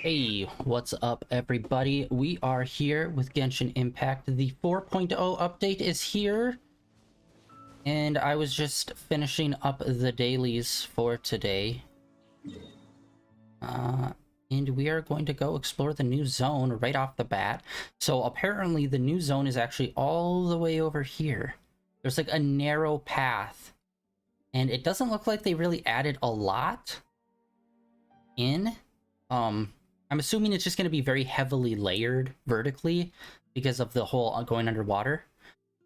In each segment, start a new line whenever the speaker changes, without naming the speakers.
Hey, what's up everybody? We are here with Genshin Impact. The 4.0 update is here, and I was just finishing up the dailies for today. And we are going to go explore the new zone right off the bat. So apparently the new zone is actually all the way over here. There's like a narrow path, and it doesn't look like they really added a lot in. I'm assuming it's just going to be very heavily layered vertically because of the whole going underwater.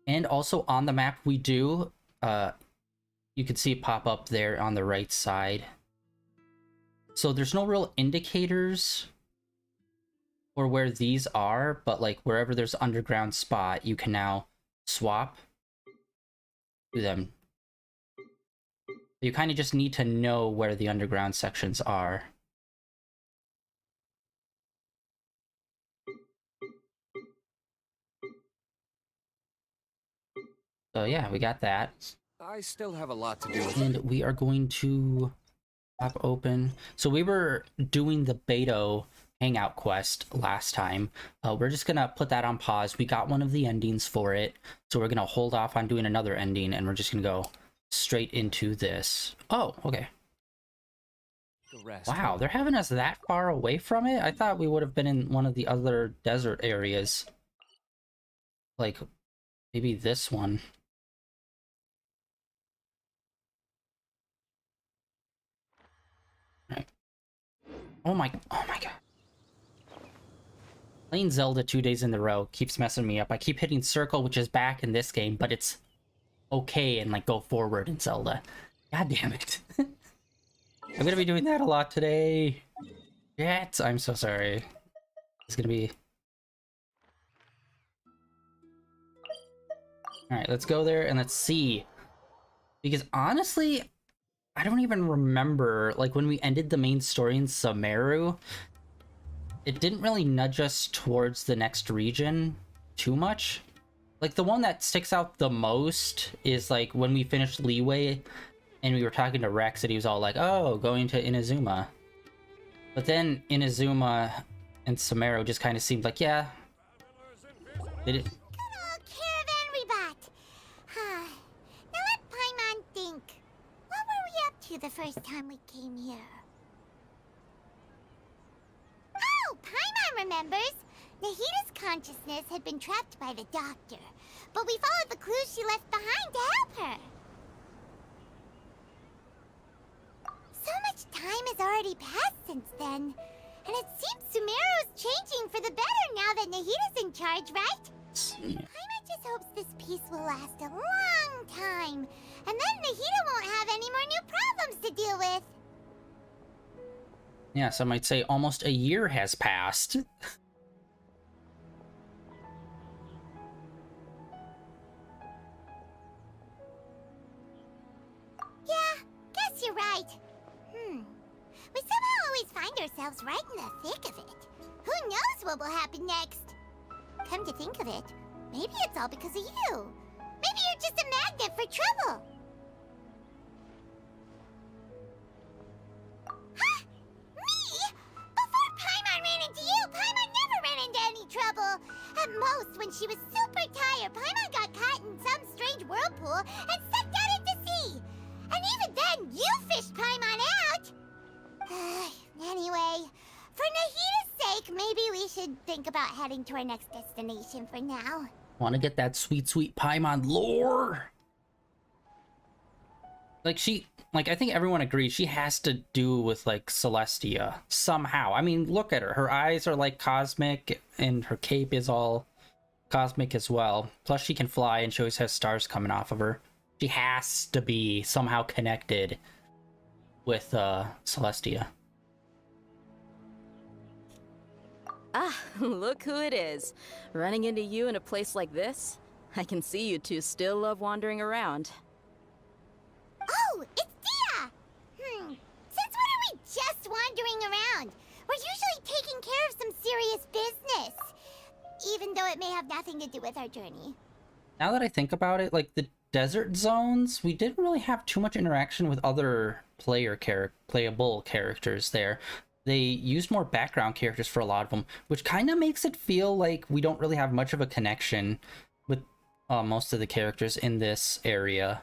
And also on the map we do, you can see it pop up there on the right side. So there's no real indicators for where these are, but like wherever there's an underground spot, you can now swap to them. You kind of just need to know where the underground sections are. So yeah, we got that.
I still have a lot to do.
And we are going to pop open. So we were doing the Beto hangout quest last time. We're just gonna put that on pause. We got one of the endings for it, so we're gonna hold off on doing another ending, and we're just gonna go straight into this. Oh, okay. Wow, they're having us that far away from it? I thought we would have been in one of the other desert areas. Like, maybe this one. Right. Oh my god. Playing Zelda 2 days in a row keeps messing me up. I keep hitting circle, which is back in this game, but it's okay and like go forward in Zelda. God damn it. I'm gonna be doing that a lot today. Yet, I'm so sorry. It's gonna be... Alright, let's go there and let's see. Because honestly, I don't even remember, like when we ended the main story in Sumeru, it didn't really nudge us towards the next region too much. Like the one that sticks out the most is like when we finished Leeway and we were talking to Rex and he was all like, oh, going to Inazuma. But then Inazuma and Sumeru just kind of seemed like, yeah. Did it?
Good old caravan rebat. Now let Paimon think. What were we up to the first time we came here? Oh, Paimon remembers. Nahita's consciousness had been trapped by the doctor, but we followed the clues she left behind to help her. So much time has already passed since then, and it seems Sumeru's changing for the better now that Nahita's in charge, right? Paimon just hopes this peace will last a long time, and then Nahita won't have any more new problems to deal with.
Yeah, some might say almost a year has passed.
Yeah, guess you're right. We somehow always find ourselves right in the thick of it. Who knows what will happen next? Come to think of it, maybe it's all because of you. Maybe you're just a magnet for trouble. Huh? Me? Before Paimon ran into you, Paimon never ran into any trouble. At most, when she was super tired, Paimon got caught in some strange whirlpool and sucked out into sea. And even then, you fished Paimon out. Anyway, for Nahita's sake, maybe we should think about heading to our next destination for now.
Want to get that sweet, sweet Paimon lore? Like I think everyone agrees she has to do with like Celestia somehow. I mean, look at her. Her eyes are like cosmic and her cape is all cosmic as well. Plus she can fly and she always has stars coming off of her. She has to be somehow connected with Celestia.
Ah, look who it is. Running into you in a place like this? I can see you two still love wandering around.
Oh, it's Dia! Since when are we just wandering around? We're usually taking care of some serious business. Even though it may have nothing to do with our journey.
Now that I think about it, like the desert zones, we didn't really have too much interaction with other playable characters there. they used more background characters for a lot of them, which kind of makes it feel like we don't really have much of a connection with most of the characters in this area.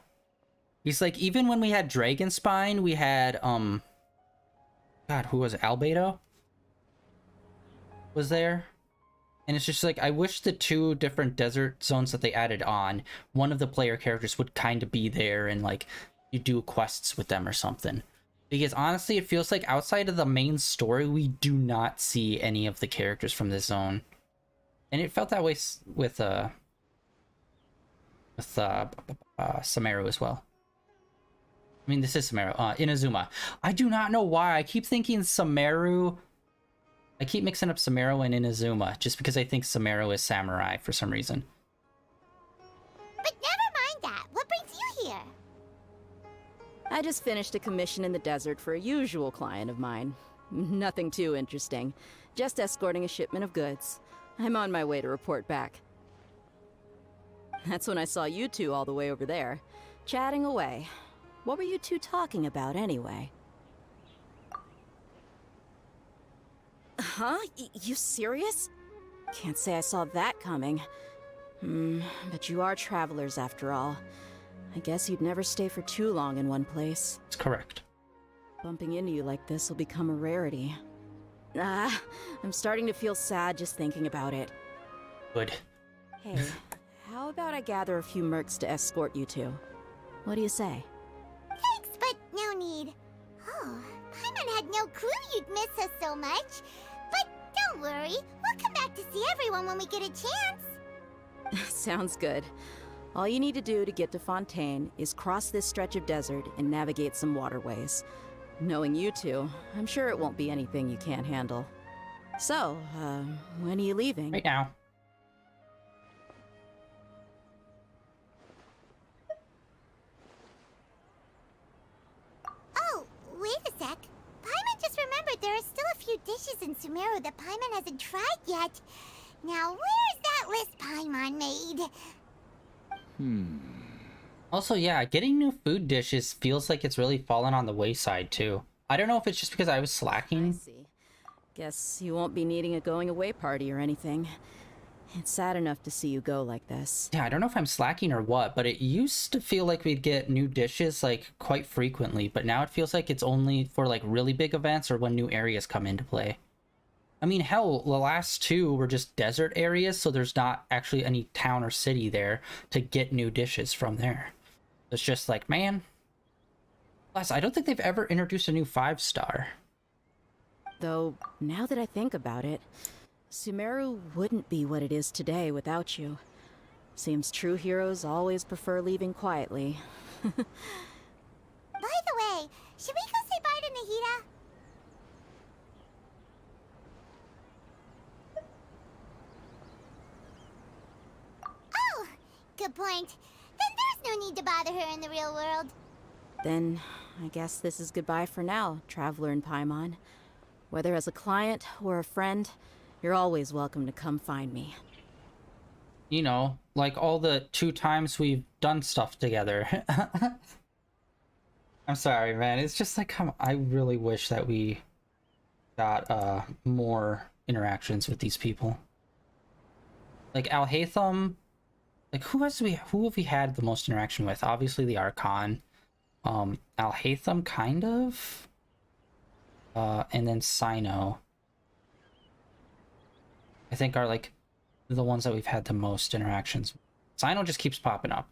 He's like, even when we had Dragonspine, we had God, who was it? Albedo was there? And it's just like, I wish the 2 different desert zones that they added on, one of the player characters would kind of be there and like you do quests with them or something. Because honestly, it feels like outside of the main story, we do not see any of the characters from this zone. And it felt that way with Sumeru as well. I mean, this is Sumeru. Inazuma. I do not know why. I keep thinking Sumeru. I keep mixing up Sumeru and Inazuma just because I think Sumeru is samurai for some reason.
But never mind that. What brings you here?
I just finished a commission in the desert for a usual client of mine. Nothing too interesting. Just escorting a shipment of goods. I'm on my way to report back. That's when I saw you two all the way over there, chatting away. What were you two talking about anyway? Huh? You serious? Can't say I saw that coming. But you are travelers after all. I guess you'd never stay for too long in one place.
It's correct.
Bumping into you like this will become a rarity. I'm starting to feel sad just thinking about it.
Good.
Hey, how about I gather a few mercs to escort you two? What do you say?
Thanks, but no need. Oh, Paimon had no clue you'd miss us so much. But don't worry, we'll come back to see everyone when we get a chance.
Sounds good. All you need to do to get to Fontaine is cross this stretch of desert and navigate some waterways. Knowing you two, I'm sure it won't be anything you can't handle. So, when are you leaving?
Right now.
Oh, wait a sec. Paimon just remembered there are still a few dishes in Sumeru that Paimon hasn't tried yet. Now, where's that list Paimon made?
Also, yeah, getting new food dishes feels like it's really fallen on the wayside, too. I don't know if it's just because I was
I
slacking.
see. Guess you won't be needing a going away party or anything. It's sad enough to see you go like this.
Yeah, I don't know if I'm slacking or what, but it used to feel like we'd get new dishes, like, quite frequently, but now it feels like it's only for, like, really big events or when new areas come into play. I mean, hell, the last 2 were just desert areas, so there's not actually any town or city there to get new dishes from there. It's just like, man. Plus, I don't think they've ever introduced a new 5-star.
Though, now that I think about it, Sumeru wouldn't be what it is today without you. Seems true heroes always prefer leaving quietly.
By the way, should we go say bye to Nahida? Oh, good point. Then there's no need to bother her in the real world.
Then, I guess this is goodbye for now, Traveler in Paimon. Whether as a client or a friend, you're always welcome to come find me.
You know, like all the 2 times we've done stuff together. I'm sorry, man. It's just like, I really wish that we got more interactions with these people. Like Alhaitham, like who have we had the most interaction with? Obviously the Archon. Alhaitham kind of. And then Sino. I think are like the ones that we've had the most interactions. Sino just keeps popping up.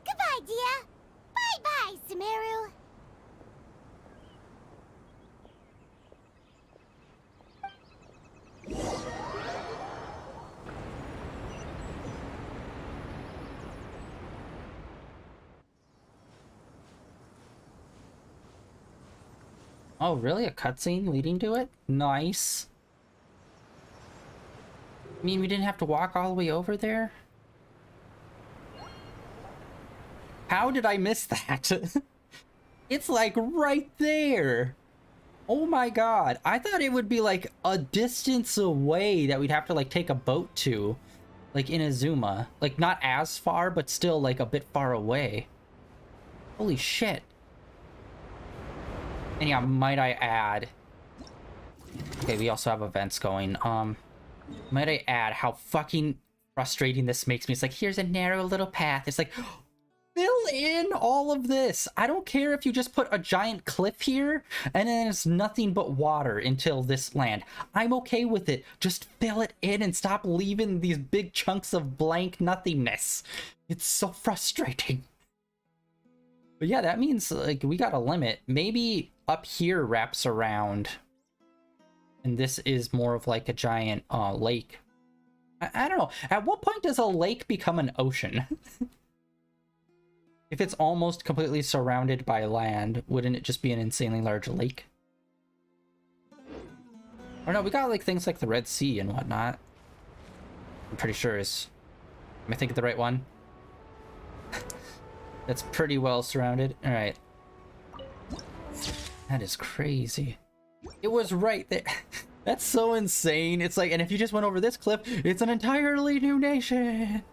Goodbye, Dia. Bye-bye, Sumeru.
Oh, really? A cutscene leading to it? Nice. I mean, we didn't have to walk all the way over there? How did I miss that? It's like right there. Oh my god. I thought it would be like a distance away that we'd have to like take a boat to. Like in Azuma. Like not as far, but still like a bit far away. Holy shit. And yeah, might I add... Okay, we also have events going. Might I add how fucking frustrating this makes me. It's like, here's a narrow little path. It's like, fill in all of this. I don't care if you just put a giant cliff here and then it's nothing but water until this land. I'm okay with it. Just fill it in and stop leaving these big chunks of blank nothingness. It's so frustrating. But yeah, that means like we got a limit. Maybe up here wraps around and this is more of like a giant lake. I don't know. At what point does a lake become an ocean? If it's almost completely surrounded by land, wouldn't it just be an insanely large lake? Or no, we got like things like the Red Sea and whatnot. I'm pretty sure is... Am I thinking the right one? That's pretty well surrounded. Alright. That is crazy. It was right there. That's so insane. It's like, and if you just went over this cliff, it's an entirely new nation.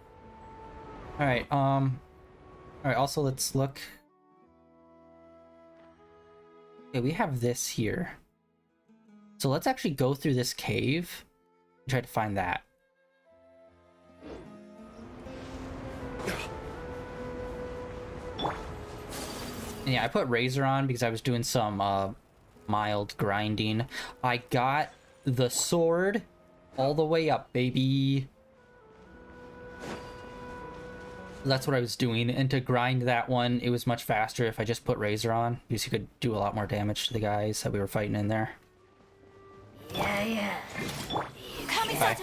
Alright, alright, also let's look. Okay, we have this here. So let's actually go through this cave and try to find that. And yeah, I put Razor on because I was doing some mild grinding. I got the sword all the way up, baby. That's what I was doing, and to grind that one, it was much faster if I just put Razor on, because you could do a lot more damage to the guys that we were fighting in there.
Yeah.
Bye.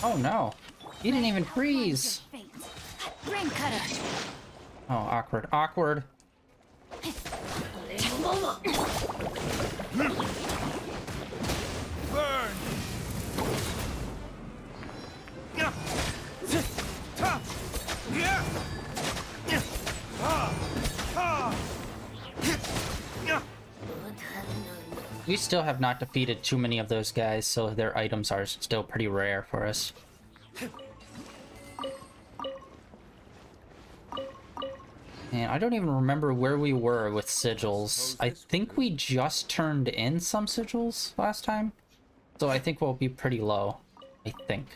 Oh no, he didn't even freeze.
Brain cutter.
Oh, awkward, awkward.
Burn!
We still have not defeated too many of those guys, so their items are still pretty rare for us. And I don't even remember where we were with sigils. I think we just turned in some sigils last time. So I think we'll be pretty low. I think.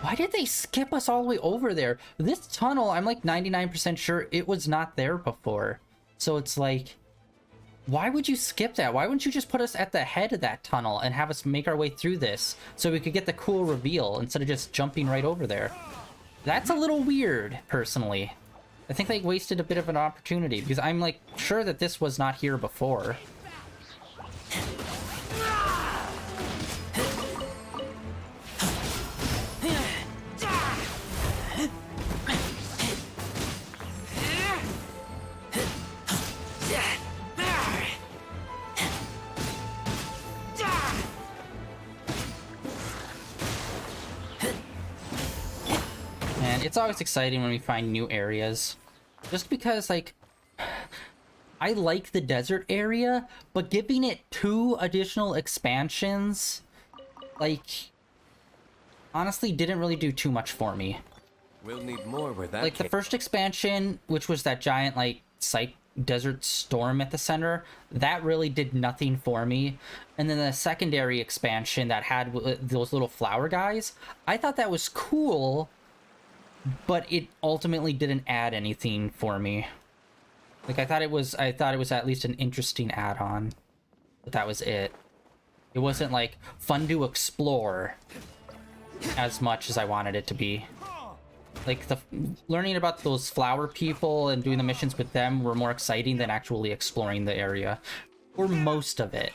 Why did they skip us all the way over there? This tunnel, I'm like 99% sure it was not there before. So it's like, why would you skip that? Why wouldn't you just put us at the head of that tunnel and have us make our way through this so we could get the cool reveal instead of just jumping right over there? That's a little weird, personally. I think they wasted a bit of an opportunity because I'm like sure that this was not here before. It's always exciting when we find new areas. Just because, like, I like the desert area, but giving it 2 additional expansions, like, honestly didn't really do too much for me.
We'll need more where that
Like, the first expansion, which was that giant, like, desert storm at the center, that really did nothing for me. And then the secondary expansion that had those little flower guys, I thought that was cool, but it ultimately didn't add anything for me. Like, I thought it was at least an interesting add-on, but that was it. It wasn't like fun to explore as much as I wanted it to be. Like, learning about those flower people and doing the missions with them were more exciting than actually exploring the area, or most of it.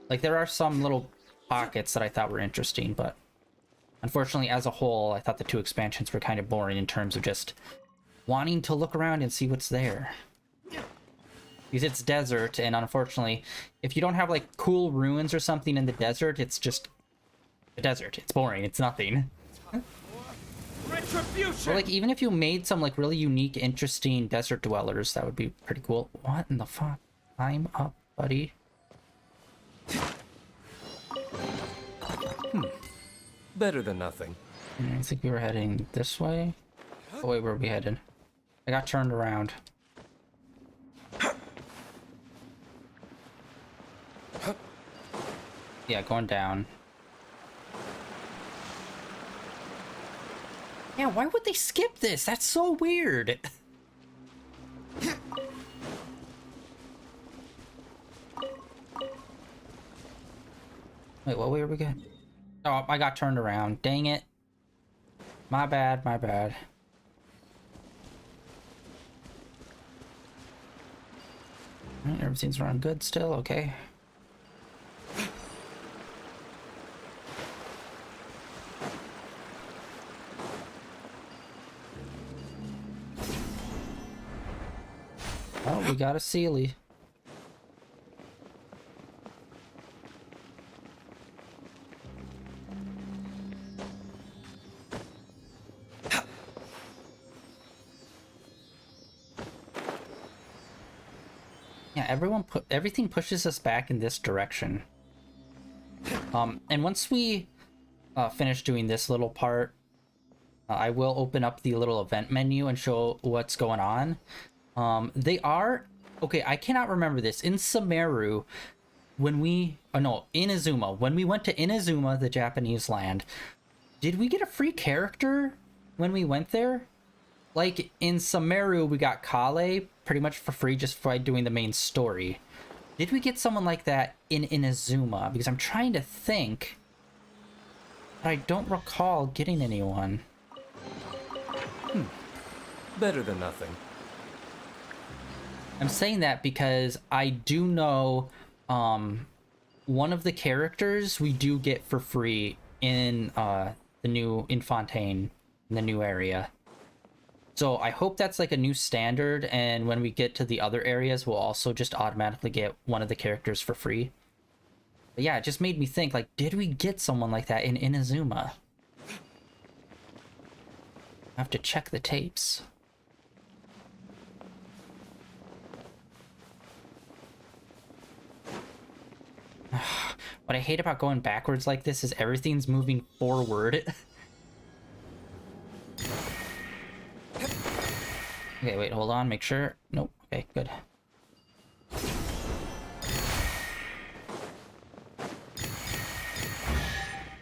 Like, there are some little pockets that I thought were interesting, but unfortunately, as a whole, I thought the 2 expansions were kind of boring in terms of just wanting to look around and see what's there. Because it's desert, and unfortunately, if you don't have, like, cool ruins or something in the desert, it's just a desert. It's boring. It's nothing.
retribution.
Or, like, even if you made some, like, really unique, interesting desert dwellers, that would be pretty cool. What in the fuck? I'm up, buddy.
Better than nothing.
I think we were heading this way. Oh wait, where are we headed? I got turned around. Yeah, going down. Yeah, why would they skip this? That's so weird. Wait, what way are we going? Oh, I got turned around. Dang it. My bad, my bad. Alright, everything's running good still, okay. Oh, we got a Sealy. Yeah, everything pushes us back in this direction. And once we finish doing this little part, I will open up the little event menu and show what's going on. They are okay. I cannot remember this in Sumeru when we Inazuma, when we went to Inazuma, the Japanese land. Did we get a free character when we went there? Like in Sumeru, we got Kale pretty much for free just by doing the main story. Did we get someone like that in Inazuma? Because I'm trying to think, but I don't recall getting anyone.
Better than nothing.
I'm saying that because I do know one of the characters we do get for free in the new Fontaine, in the new area. So I hope that's like a new standard, and when we get to the other areas, we'll also just automatically get one of the characters for free. But yeah, it just made me think, like, did we get someone like that in Inazuma? I have to check the tapes. What I hate about going backwards like this is everything's moving forward. Okay, wait, hold on, make sure. Nope, okay, good.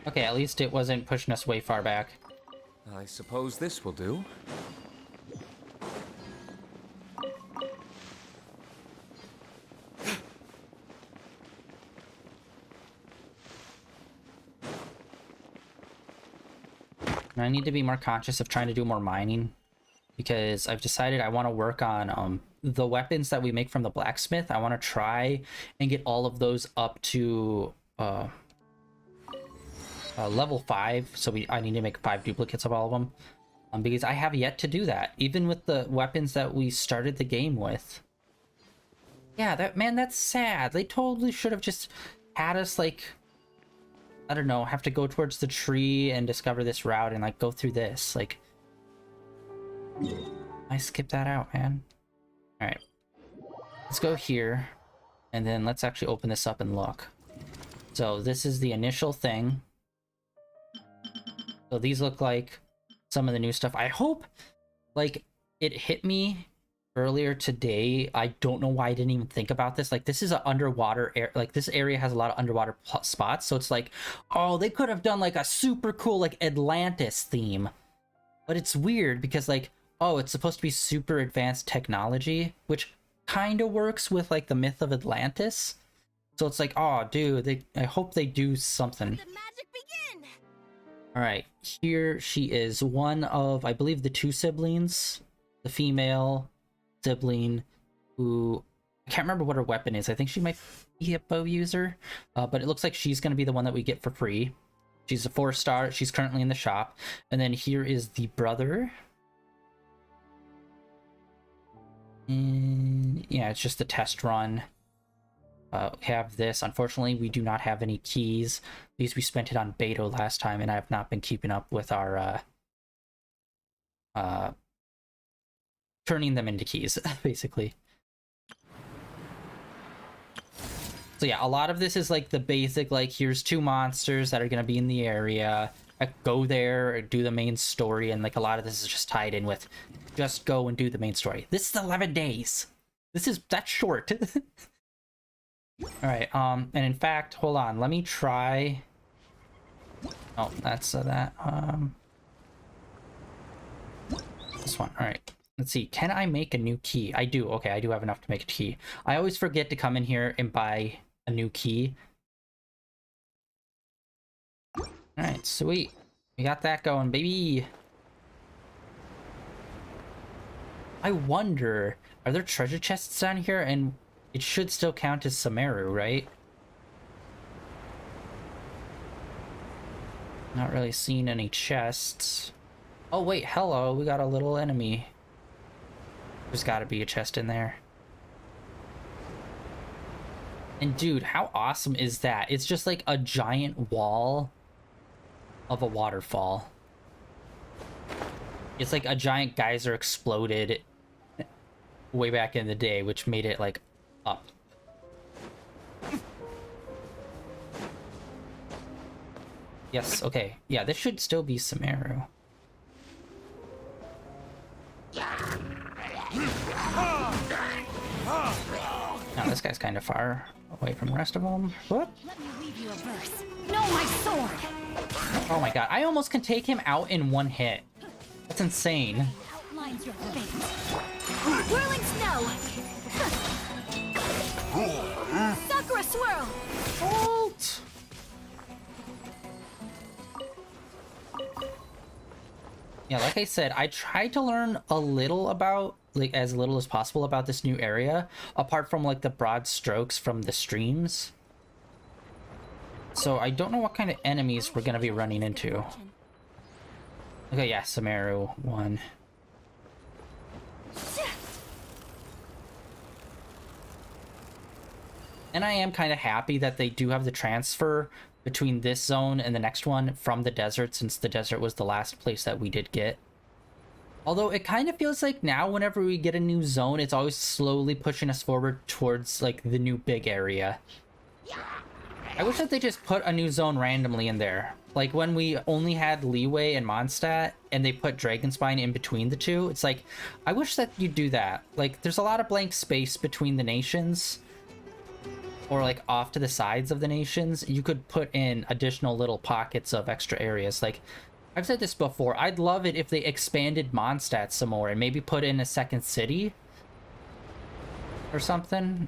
Okay, at least it wasn't pushing us way far back.
I suppose this will do.
And I need to be more conscious of trying to do more mining, because I've decided I want to work on the weapons that we make from the blacksmith. I want to try and get all of those up to level 5. So I need to make 5 duplicates of all of them, because I have yet to do that, even with the weapons that we started the game with. Yeah, that's sad. They totally should have just had us, like, I don't know, have to go towards the tree and discover this route and like go through this. Like, I skipped that out, man. All right, let's go here, and then let's actually open this up and look. So this is the initial thing. So these look like some of the new stuff. I hope, like, it hit me earlier today. I don't know why I didn't even think about this. Like, this is an underwater area. Like, this area has a lot of underwater spots. So it's like, oh, they could have done like a super cool like Atlantis theme. But it's weird because, like, oh, it's supposed to be super advanced technology, which kind of works with like the myth of Atlantis. So it's like, oh, dude, I hope they do something.
Let the magic begin.
All right, here she is, one of, I believe, the 2 siblings, the female sibling, who I can't remember what her weapon is. I think she might be a bow user, but it looks like she's going to be the one that we get for free. She's a 4-star. She's currently in the shop. And then here is the brother. And yeah, it's just a test run. We have this. Unfortunately, we do not have any keys. Because we spent it on Beto last time, and I have not been keeping up with our turning them into keys, basically. So yeah, a lot of this is like the basic, like, here's 2 monsters that are going to be in the area. go there or do the main story, and like a lot of this is just tied in with just go and do the main story. This is 11 days. That's short. All right, and in fact, hold on, let me try. Oh, that's that. This one. All right. Let's see. Can I make a new key? I do. Okay, I do have enough to make a key. I always forget to come in here and buy a new key. All right, sweet. We got that going, baby. I wonder, are there treasure chests down here? And it should still count as Sumeru, right? Not really seeing any chests. Oh wait, hello, we got a little enemy. There's gotta be a chest in there. And dude, how awesome is that? It's just like a giant wall of a waterfall. It's like a giant geyser exploded way back in the day, which made it like up. Yes, okay. Yeah, this should still be Sumeru. Now this guy's kind of far away from the rest of them. Whoop.
Let me weave you a verse. No, my sword!
Oh my god, I almost can take him out in one hit. That's insane.
Outlines your fate. Whirling snow! Sakura swirl!
Bolt! Yeah, like I said, I tried to learn a little about, like, as little as possible about this new area, apart from, like, the broad strokes from the streams. So I don't know what kind of enemies we're gonna be running into. Okay, yeah, Sumeru 1. And I am kind of happy that they do have the transfer between this zone and the next one from the desert, since the desert was the last place that we did get. Although it kind of feels like now whenever we get a new zone, it's always slowly pushing us forward towards like the new big area. I wish that they just put a new zone randomly in there. Like when we only had Leeway and Mondstadt and they put Dragonspine in between the two, it's like, I wish that you'd do that. Like there's a lot of blank space between the nations, or like off to the sides of the nations. You could put in additional little pockets of extra areas. Like I've said this before, I'd love it if they expanded Mondstadt some more and maybe put in a second city or something.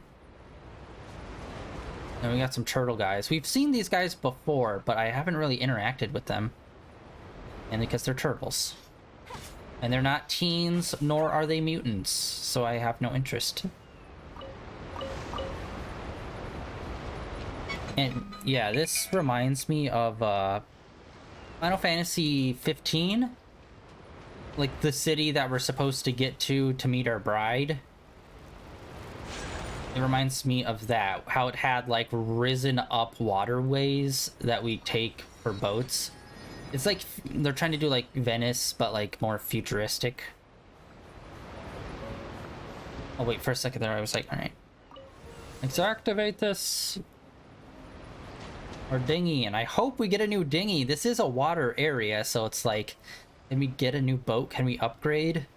And we got some turtle guys. We've seen these guys before, but I haven't really interacted with them. And because they're turtles. And they're not teens, nor are they mutants, so I have no interest. And yeah, this reminds me of Final Fantasy 15. Like the city that we're supposed to get to meet our bride. It reminds me of that, how it had like risen up waterways that we take for boats. It's like they're trying to do like Venice, but like more futuristic. Oh wait, for a second there I was like, all right, let's activate this. Our dinghy, and I hope we get a new dinghy. This is a water area, so it's like, can we get a new boat? Can we upgrade?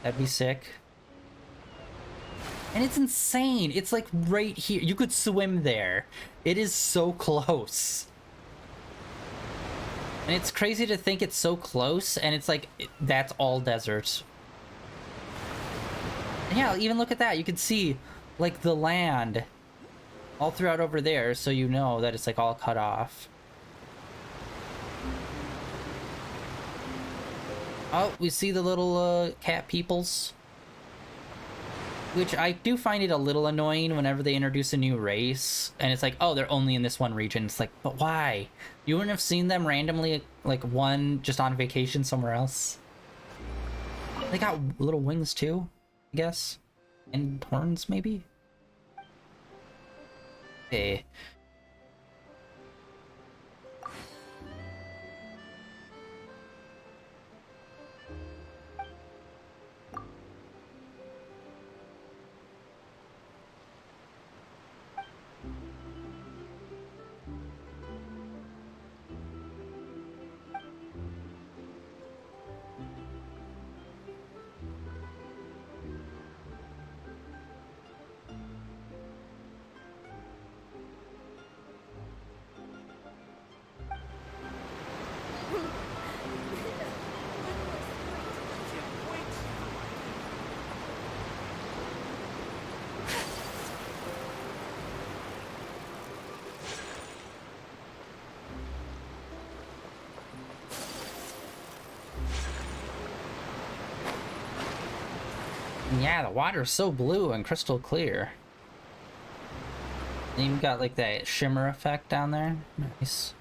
That'd be sick. And it's insane. It's like right here. You could swim there. It is so close. And it's crazy to think it's so close, and it's like, that's all desert. And yeah, even look at that. You can see, like, the land all throughout over there, so you know that it's, like, all cut off. Oh, we see the little, cat peoples. Which I do find it a little annoying whenever they introduce a new race. And it's like, oh, they're only in this one region. It's like, but why? You wouldn't have seen them randomly, like, one just on vacation somewhere else. They got little wings too, I guess. And horns, maybe? Okay. And yeah, the water is so blue and crystal clear. And even got like that shimmer effect down there. Nice.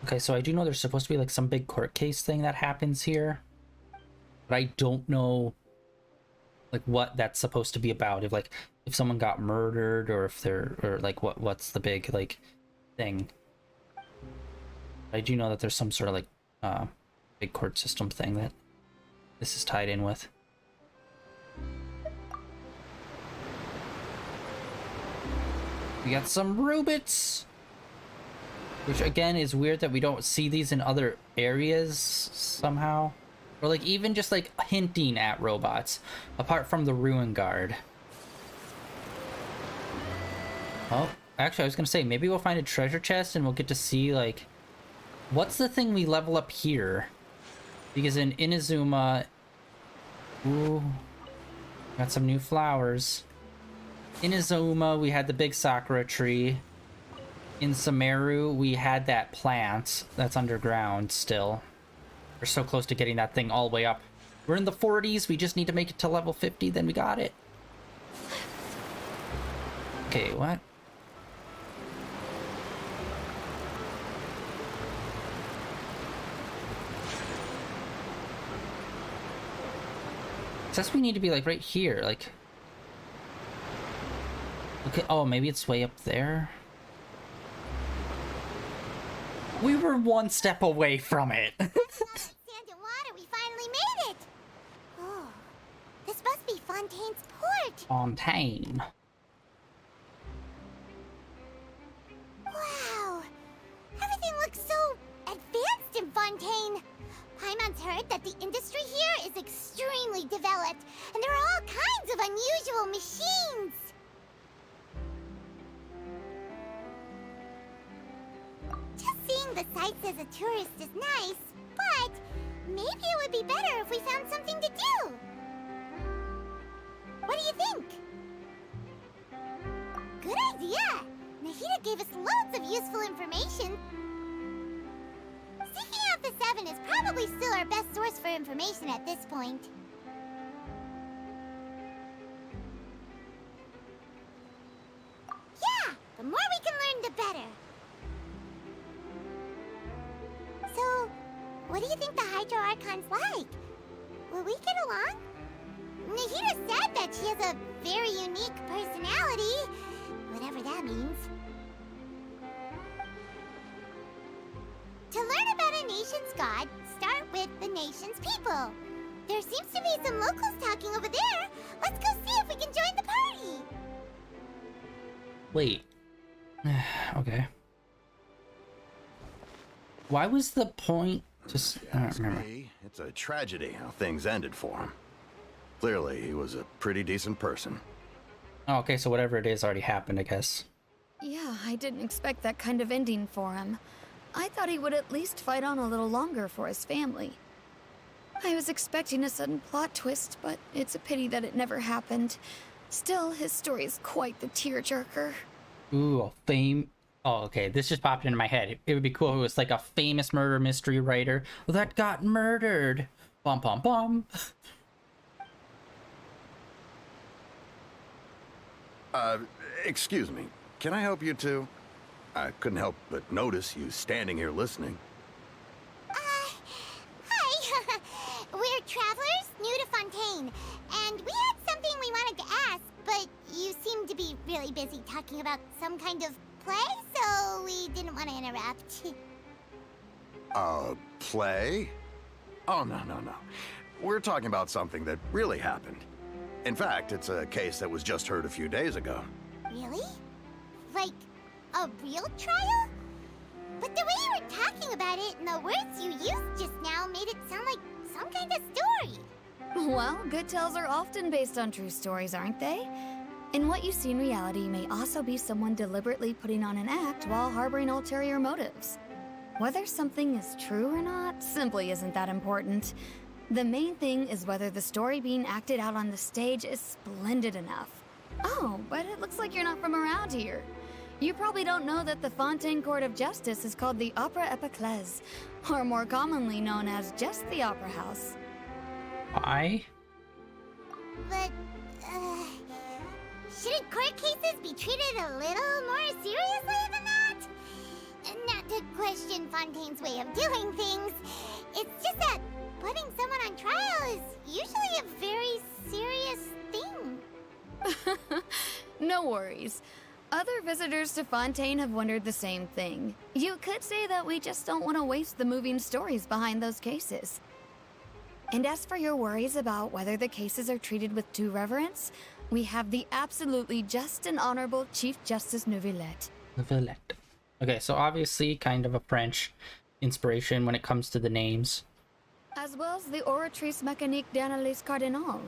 Okay, so I do know there's supposed to be like some big court case thing that happens here, but I don't know like what that's supposed to be about. If someone got murdered, or if they're, or like what's the big like thing. I do know that there's some sort of like big court system thing that this is tied in with. We got some robots, which again is weird that we don't see these in other areas somehow, or like even just like hinting at robots apart from the ruin guard. Oh, actually I was gonna say maybe we'll find a treasure chest and we'll get to see like what's the thing we level up here, because in Inazuma, ooh, got some new flowers. In Inazuma we had the big sakura tree. In Sumeru, we had that plant that's underground still. We're so close to getting that thing all the way up. We're in the 40s, we just need to make it to level 50, then we got it. Okay, what? It says we need to be like right here, like... Okay, oh, maybe it's way up there? We were one step away from it.
Sand and water, we finally made it! Oh, this must be Fontaine's port!
Fontaine.
Wow! Everything looks so advanced in Fontaine! Paimon's heard that the industry here is extremely developed, and there are all kinds of unusual machines! Just seeing the sights as a tourist is nice, but maybe it would be better if we found something to do. What do you think? Good idea! Nahida gave us loads of useful information. Seeking out the Seven is probably still our best source for information at this point. Yeah! The more we can learn, the better. So, what do you think the Hydro Archon's like? Will we get along? Nahida said that she has a very unique personality, whatever that means. To learn about a nation's god, start with the nation's people. There seems to be some locals talking over there. Let's go see if we can join the party.
Wait. Okay. Why was the point just... I don't remember.
It's a tragedy how things ended for him. Clearly, he was a pretty decent person.
Oh, okay, so whatever it is already happened, I guess.
Yeah, I didn't expect that kind of ending for him. I thought he would at least fight on a little longer for his family. I was expecting a sudden plot twist, but it's a pity that it never happened. Still, his story is quite the tearjerker.
Ooh, a fame... Oh, okay, this just popped into my head. It would be cool if it was like a famous murder mystery writer that got murdered. Bum, bum, bum.
Excuse me. Can I help you two? I couldn't help but notice you standing here listening.
Hi. We're travelers new to Fontaine, and we had something we wanted to ask, but you seem to be really busy talking about some kind of play, so we didn't want to interrupt.
Play? Oh, no. We're talking about something that really happened. In fact, it's a case that was just heard a few days ago.
Really? Like, a real trial? But the way you were talking about it and the words you used just now made it sound like some kind of story.
Well, good tales are often based on true stories, aren't they? And what you see in reality may also be someone deliberately putting on an act while harboring ulterior motives. Whether something is true or not simply isn't that important. The main thing is whether the story being acted out on the stage is splendid enough. Oh, but it looks like you're not from around here. You probably don't know that the Fontaine Court of Justice is called the Opera Epiclese, or more commonly known as just the Opera House.
Why?
But, shouldn't court cases be treated a little more seriously than that? Not to question Fontaine's way of doing things. It's just that putting someone on trial is usually a very serious thing.
No worries. Other visitors to Fontaine have wondered the same thing. You could say that we just don't want to waste the moving stories behind those cases. And as for your worries about whether the cases are treated with due reverence, we have the absolutely just and honorable Chief Justice Neuvillette.
Neuvillette. Okay, so obviously kind of a French inspiration when it comes to the names.
As well as the Oratrice Mécanique d'Analyse Cardinal,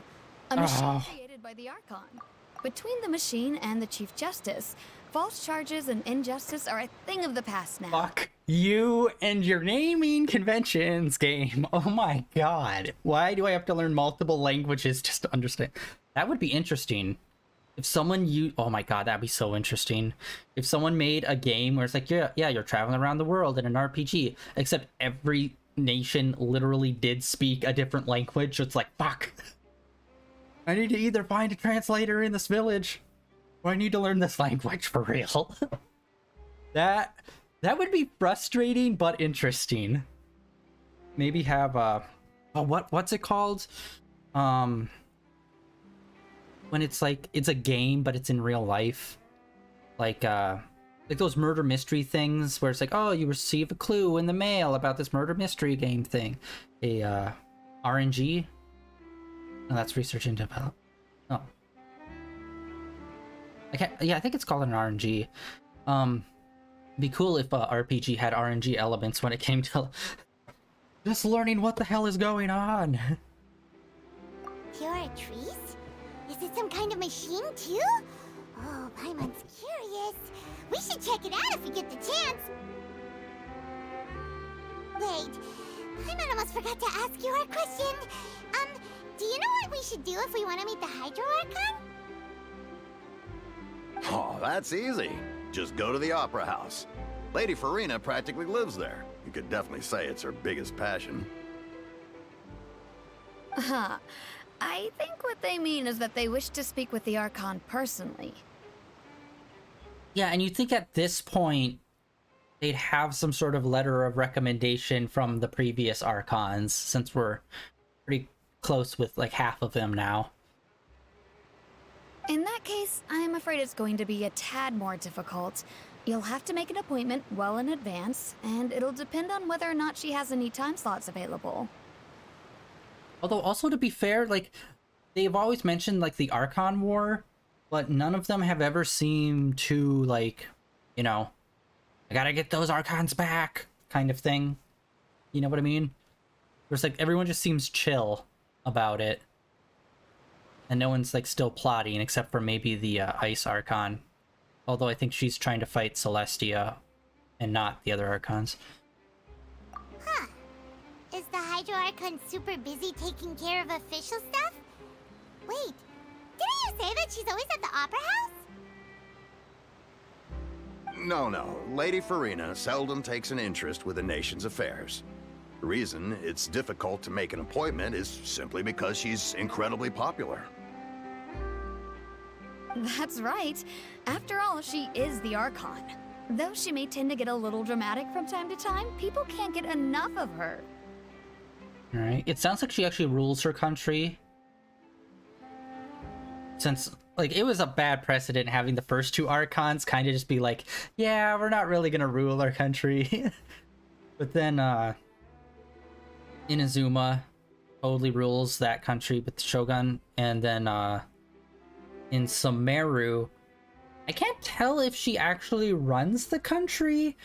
a machine created by the Archon. Between the machine and the Chief Justice, false charges and injustice are a thing of the past now.
Fuck you and your naming conventions, game. Oh my god. Why do I have to learn multiple languages just to understand? That would be interesting. If someone oh my god, that'd be so interesting. If someone made a game where it's like, yeah, you're traveling around the world in an RPG, except every nation literally did speak a different language. It's like, fuck. I need to either find a translator in this village, or I need to learn this language for real. That would be frustrating but interesting. Maybe have what's it called? When it's like it's a game but it's in real life. Like those murder mystery things where it's like, oh, you receive a clue in the mail about this murder mystery game thing. A RNG. No, that's research and development. Oh. I think it's called an RNG. Be cool if RPG had RNG elements when it came to just learning what the hell is going on.
Pure trees? Is it some kind of machine too? Oh, Paimon's curious. We should check it out if we get the chance. Wait, Paimon almost forgot to ask you our question. Do you know what we should do if we want to meet the Hydro Archon?
Oh, that's easy. Just go to the Opera House. Lady Farina practically lives there. You could definitely say it's her biggest passion.
Huh. I think what they mean is that they wish to speak with the Archon personally.
Yeah, and you'd think at this point they'd have some sort of letter of recommendation from the previous Archons, since we're pretty close with like half of them now.
In that case, I'm afraid it's going to be a tad more difficult. You'll have to make an appointment well in advance, and it'll depend on whether or not she has any time slots available.
Although, also to be fair, like, they've always mentioned, like, the Archon War, but none of them have ever seemed to, like, you know, I gotta get those Archons back, kind of thing. You know what I mean? Whereas, like, everyone just seems chill about it. And no one's, like, still plotting, except for maybe the Ice Archon. Although I think she's trying to fight Celestia, and not the other Archons.
Huh. Is the Hydro Archon super busy taking care of official stuff? Wait, didn't you say that she's always at the Opera House?
No. Lady Farina seldom takes an interest with the nation's affairs. The reason it's difficult to make an appointment is simply because she's incredibly popular.
That's right. After all, she is the Archon. Though she may tend to get a little dramatic from time to time, people can't get enough of her.
Alright, it sounds like she actually rules her country. Since, like, it was a bad precedent having the first two Archons kind of just be like, yeah, we're not really gonna rule our country. But then, Inazuma totally rules that country with the Shogun, and then, in Sumeru, I can't tell if she actually runs the country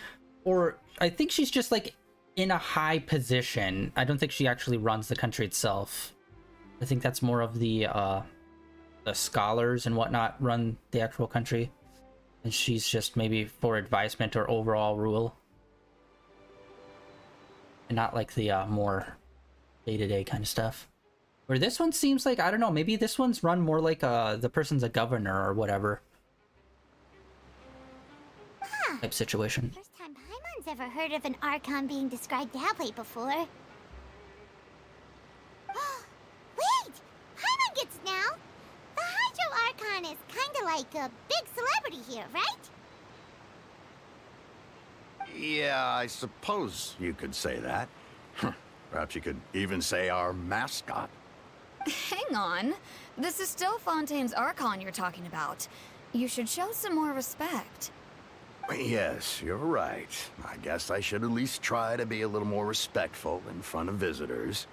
Or I think she's just like in a high position. I don't think she actually runs the country itself. I think that's more of the scholars and whatnot run the actual country, and she's just maybe for advisement or overall rule, and not like the more day-to-day kind of stuff. Where this one seems like, I don't know, maybe this one's run more like the person's a governor or whatever type situation.
First time Paimon's ever heard of an Archon being described that way before. Wait! Paimon gets now! The Hydro Archon is kinda like a big celebrity here, right?
Yeah, I suppose you could say that. Perhaps you could even say our mascot.
Hang on. This is still Fontaine's Archon you're talking about. You should show some more respect.
Yes, you're right. I guess I should at least try to be a little more respectful in front of visitors.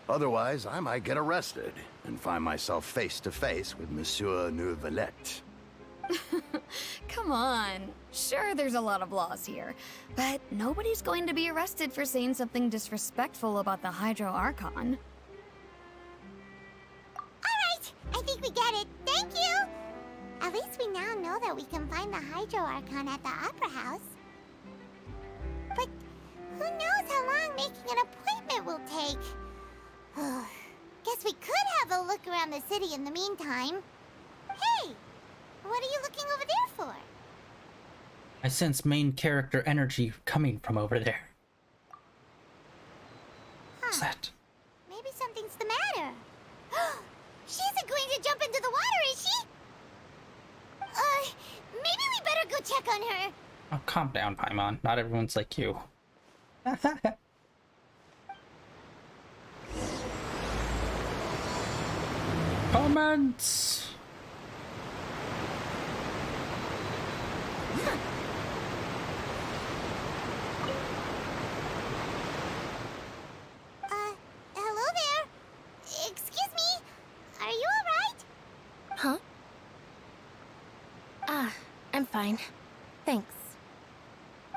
Otherwise, I might get arrested and find myself face to face with Monsieur Neuvillette.
Come on. Sure, there's a lot of laws here, but nobody's going to be arrested for saying something disrespectful about the Hydro Archon.
Alright, I think we get it. Thank you! At least we now know that we can find the Hydro Archon at the Opera House. But who knows how long making an appointment will take? Guess we could have a look around the city in the meantime. Hey! What are you looking over there for?
I sense main character energy coming from over there. What's that?
Maybe something's the matter. She isn't going to jump into the water, is she? Maybe we better go check on her.
Oh, calm down, Paimon. Not everyone's like you. Comments!
Hello there. Excuse me. Are you alright?
Huh? I'm fine. Thanks.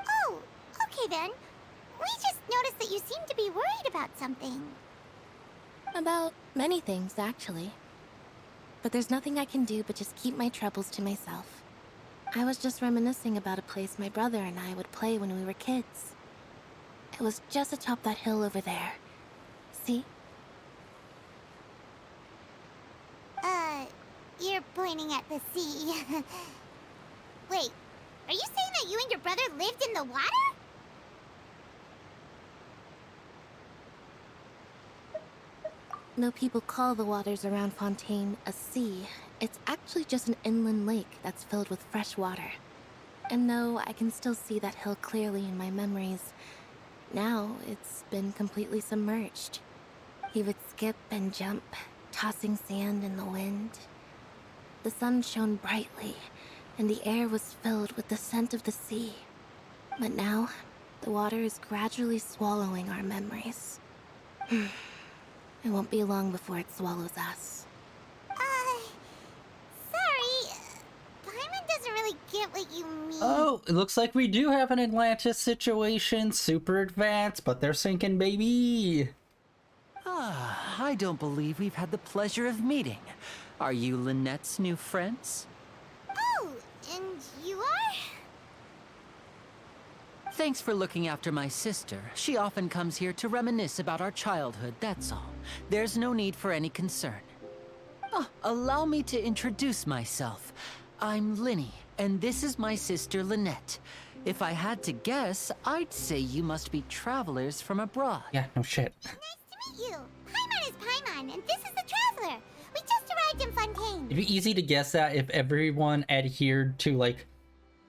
Oh, okay then. We just noticed that you seem to be worried about something.
About many things, actually. But there's nothing I can do but just keep my troubles to myself. I was just reminiscing about a place my brother and I would play when we were kids. It was just atop that hill over there. See?
You're pointing at the sea. Wait, are you saying that you and your brother lived in the water?
No people call the waters around Fontaine a sea. It's actually just an inland lake that's filled with fresh water. And no, I can still see that hill clearly in my memories. Now, it's been completely submerged. He would skip and jump, tossing sand in the wind. The sun shone brightly, and the air was filled with the scent of the sea. But now, the water is gradually swallowing our memories. It won't be long before it swallows us.
Sorry. Paimon doesn't really get what you mean.
Oh, it looks like we do have an Atlantis situation. Super advanced, but they're sinking, baby.
I don't believe we've had the pleasure of meeting. Are you Lynette's new friends?
Oh, and you are?
Thanks for looking after my sister. She often comes here to reminisce about our childhood, that's all. There's no need for any concern. Allow me to introduce myself. I'm Linny, and this is my sister Lynette. If I had to guess, I'd say you must be travelers from abroad.
Yeah, no shit.
Nice to meet you. Paimon is Paimon, and this is the Traveler. We just arrived in Fontaine.
It'd be easy to guess that if everyone adhered to, like,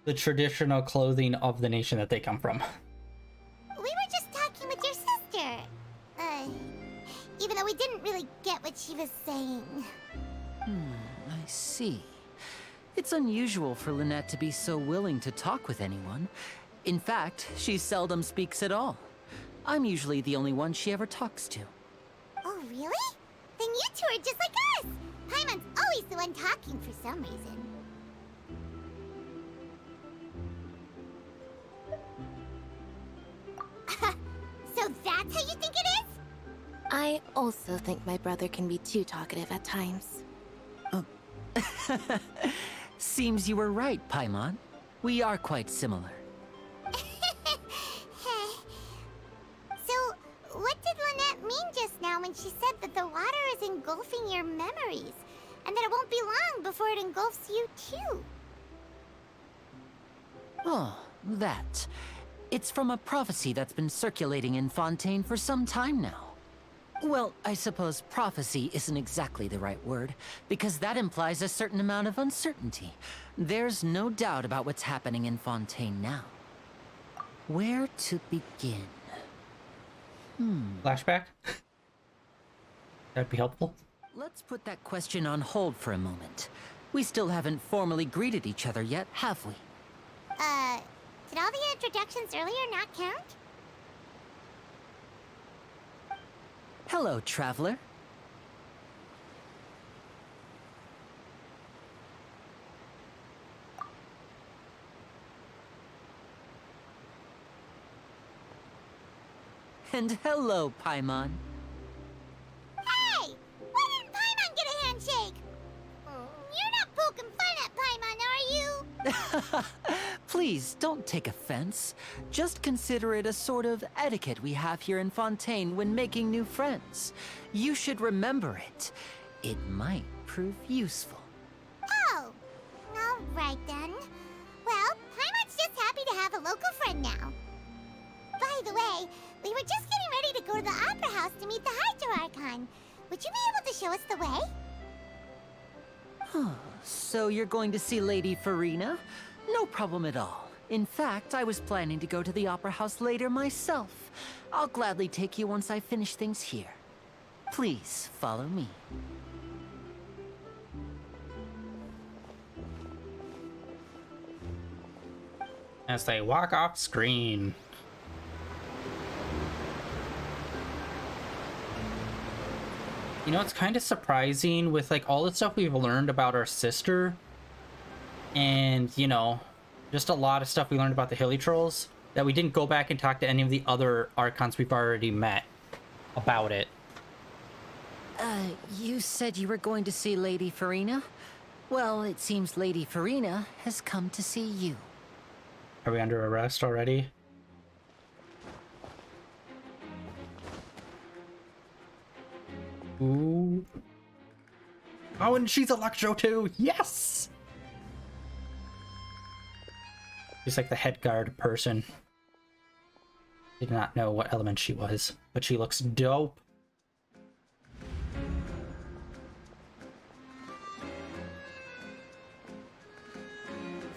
the traditional clothing of the nation that they come from.
We were just talking with your sister. Even though we didn't really get what she was saying.
I see. It's unusual for Lynette to be so willing to talk with anyone. In fact, she seldom speaks at all. I'm usually the only one she ever talks to.
Oh, really? Then you two are just like us! Paimon's always the one talking for some reason.
I also think my brother can be too talkative at times.
Seems you were right, Paimon. We are quite similar.
So, what did Lynette mean just now when she said that the water is engulfing your memories? And that it won't be long before it engulfs you too?
Oh, that. It's from a prophecy that's been circulating in Fontaine for some time now. Well, I suppose prophecy isn't exactly the right word, because that implies a certain amount of uncertainty. There's no doubt about what's happening in Fontaine now. Where to begin?
Flashback? That'd be helpful.
Let's put that question on hold for a moment. We still haven't formally greeted each other yet, have we?
Did all the introductions earlier not count?
Hello, traveler. And hello, Paimon.
Hey! Why didn't Paimon get a handshake? You're not poking fun at Paimon, are you?
Please, don't take offense. Just consider it a sort of etiquette we have here in Fontaine when making new friends. You should remember it. It might prove useful.
Oh, all right then. Well, Paimon's just happy to have a local friend now. By the way, we were just getting ready to go to the Opera House to meet the Hydro Archon. Would you be able to show us the way?
So you're going to see Lady Farina? No problem at all. In fact, I was planning to go to the Opera House later myself. I'll gladly take you once I finish things here. Please, follow me.
As they walk off screen. You know, it's kind of surprising with like all the stuff we've learned about our sister and, you know, just a lot of stuff we learned about the Hilly Trolls that we didn't go back and talk to any of the other Archons we've already met about it.
You said you were going to see Lady Farina? Well, it seems Lady Farina has come to see you.
Are we under arrest already? Ooh. Oh, and she's Electro too! Yes! She's like the head guard person. Did not know what element she was, but she looks dope.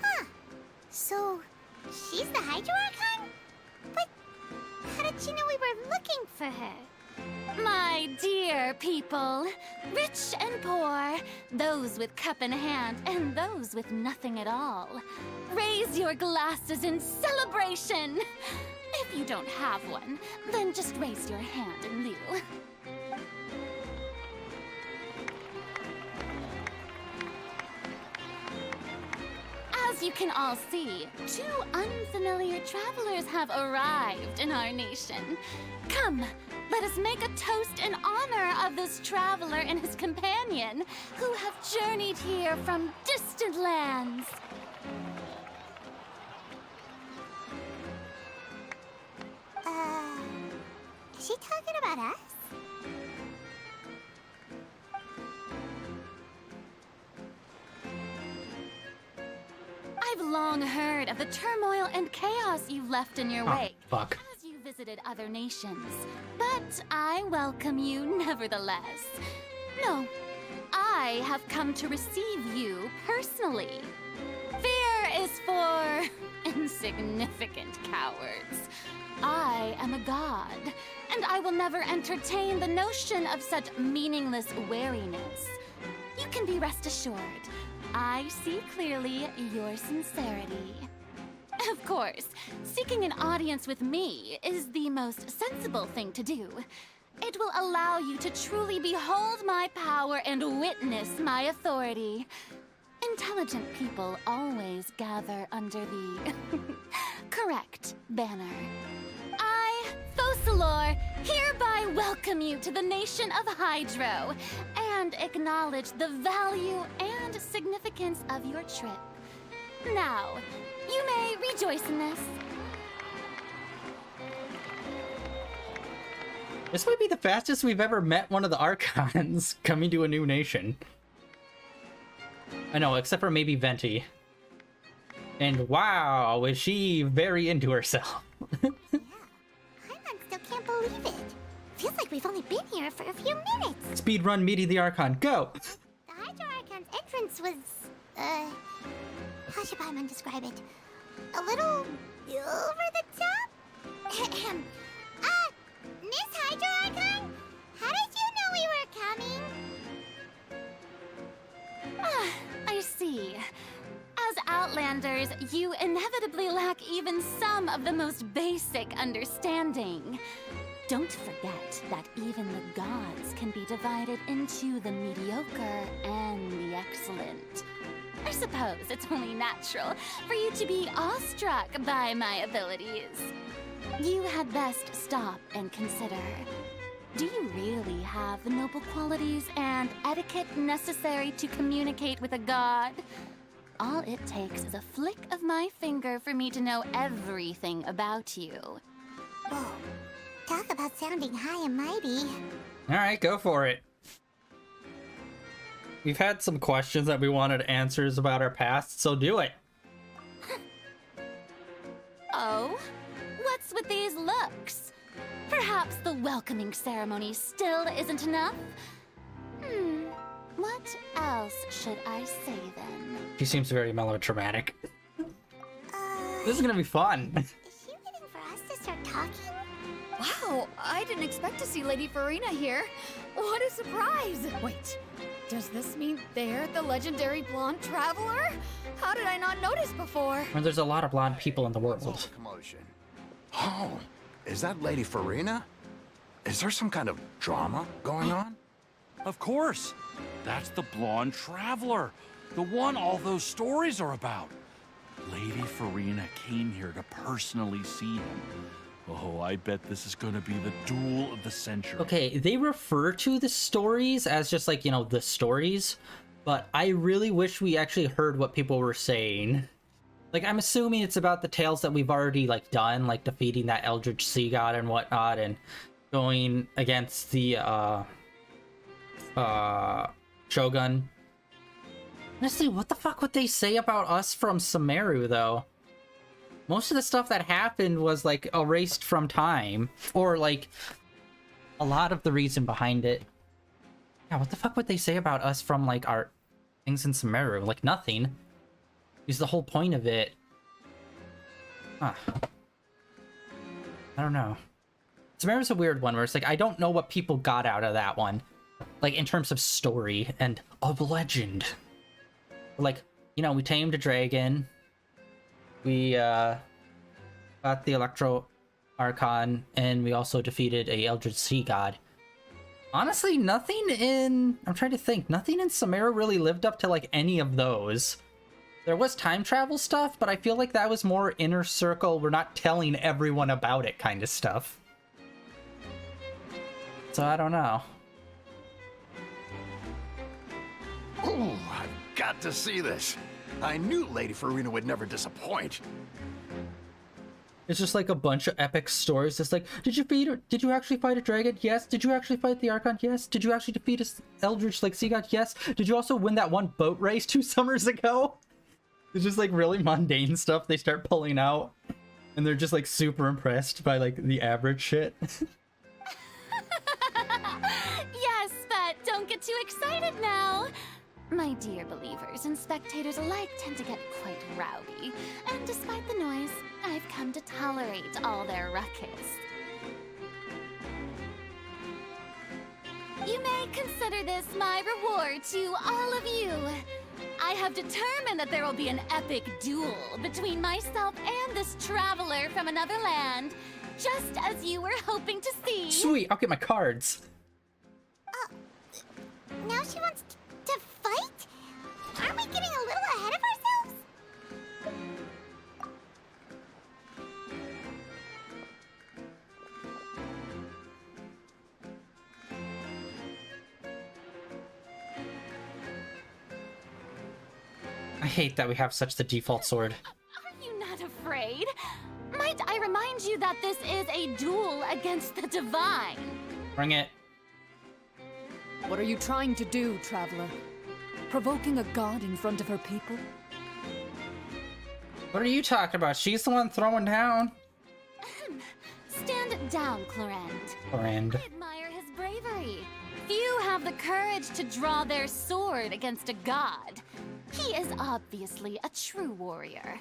Huh. So, she's the Hydro Archon? But how did she know we were looking for her?
My dear people, rich and poor, those with cup in hand and those with nothing at all, raise your glasses in celebration. If you don't have one, then just raise your hand in lieu. As you can all see, two unfamiliar travelers have arrived in our nation. Come, let us make a toast in honor of this traveler and his companion, who have journeyed here from distant lands.
Is she talking about us?
I've long heard of the turmoil and chaos you've left in your wake.
Fuck.
As you visited other nations, but I welcome you nevertheless. No, I have come to receive you personally. Fear is for insignificant cowards. I am a god, and I will never entertain the notion of such meaningless wariness. You can be rest assured, I see clearly your sincerity. Of course, seeking an audience with me is the most sensible thing to do. It will allow you to truly behold my power and witness my authority. Intelligent people always gather under the correct banner. I, Focalor, hereby I welcome you to the nation of Hydro and acknowledge the value and significance of your trip. Now, you may rejoice in this.
This might be the fastest we've ever met one of the Archons coming to a new nation. I know, except for maybe Venti. And wow, is she very into herself.
Yeah. Paimon still can't believe it. Feels like we've only been here for a few minutes.
Speedrun meeting the Archon, go!
The Hydro Archon's entrance was, how should Paimon describe it? A little over the top? Ahem. Miss Hydro Archon? How did you know we were coming?
Ah, I see. As Outlanders, you inevitably lack even some of the most basic understanding. Don't forget that even the gods can be divided into the mediocre and the excellent. I suppose it's only natural for you to be awestruck by my abilities. You had best stop and consider. Do you really have the noble qualities and etiquette necessary to communicate with a god? All it takes is a flick of my finger for me to know everything about you.
Whoa. Talk about sounding high and mighty.
Alright, go for it. We've had some questions that we wanted answers about our past, so do it.
Oh? What's with these looks? Perhaps the welcoming ceremony still isn't enough? What else should I say then?
She seems very melodramatic. This is gonna be fun.
Is she waiting for us to start talking?
Wow, I didn't expect to see Lady Farina here. What a surprise! Wait, does this mean they're the legendary blonde traveler? How did I not notice before?
And there's a lot of blonde people in the
What's all
world.
the commotion? Oh, is that Lady Farina? Is there some kind of drama going on?
Of course. That's the blonde traveler. The one all those stories are about. Lady Farina came here to personally see him. Oh, I bet this is gonna be the duel of the century.
Okay, they refer to the stories as just like, you know, the stories, but I really wish we actually heard what people were saying. Like, I'm assuming it's about the tales that we've already, like, done, like defeating that Eldritch Sea God and whatnot, and going against the, Shogun. Honestly, what the fuck would they say about us from Sumeru, though? Most of the stuff that happened was, like, erased from time. Or, like, a lot of the reason behind it. Yeah, what the fuck would they say about us from, like, our things in Sumeru? Like, nothing. Is the whole point of it. Huh. I don't know. Sumeru's a weird one where it's like, I don't know what people got out of that one. Like, in terms of story and of legend. Like, you know, we tamed a dragon. We, got the Electro Archon, and we also defeated a Eldritch Sea God. Honestly, nothing in... I'm trying to think. Nothing in Sumeru really lived up to, like, any of those. There was time travel stuff, but I feel like that was more inner circle. We're not telling everyone about it kind of stuff. So I don't know.
Oh, I've got to see this. I knew Lady Farina would never disappoint.
It's just like a bunch of epic stories. It's like, did you actually fight a dragon? Yes. Did you actually fight the Archon? Yes. Did you actually defeat a Eldritch like Sea God? Yes. Did you also win that one boat race 2 summers ago? It's just like really mundane stuff they start pulling out, and they're just like super impressed by like the average shit.
Yes, but don't get too excited now. My dear believers and spectators alike tend to get quite rowdy, and despite the noise, I've come to tolerate all their ruckus. You may consider this my reward to all of you. I have determined that there will be an epic duel between myself and this traveler from another land, just as you were hoping to see.
Sweet, I'll get my cards.
Now she wants to fight? Aren't we getting a little ahead of ourselves?
I hate that we have such the default sword.
Are you not afraid? Might I remind you that this is a duel against the divine?
Bring it.
What are you trying to do, traveler? Provoking a god in front of her people?
What are you talking about? She's the one throwing down.
Stand down, Clorinde.
Clorinde.
I admire his bravery. Few have the courage to draw their sword against a god. He is obviously a true warrior.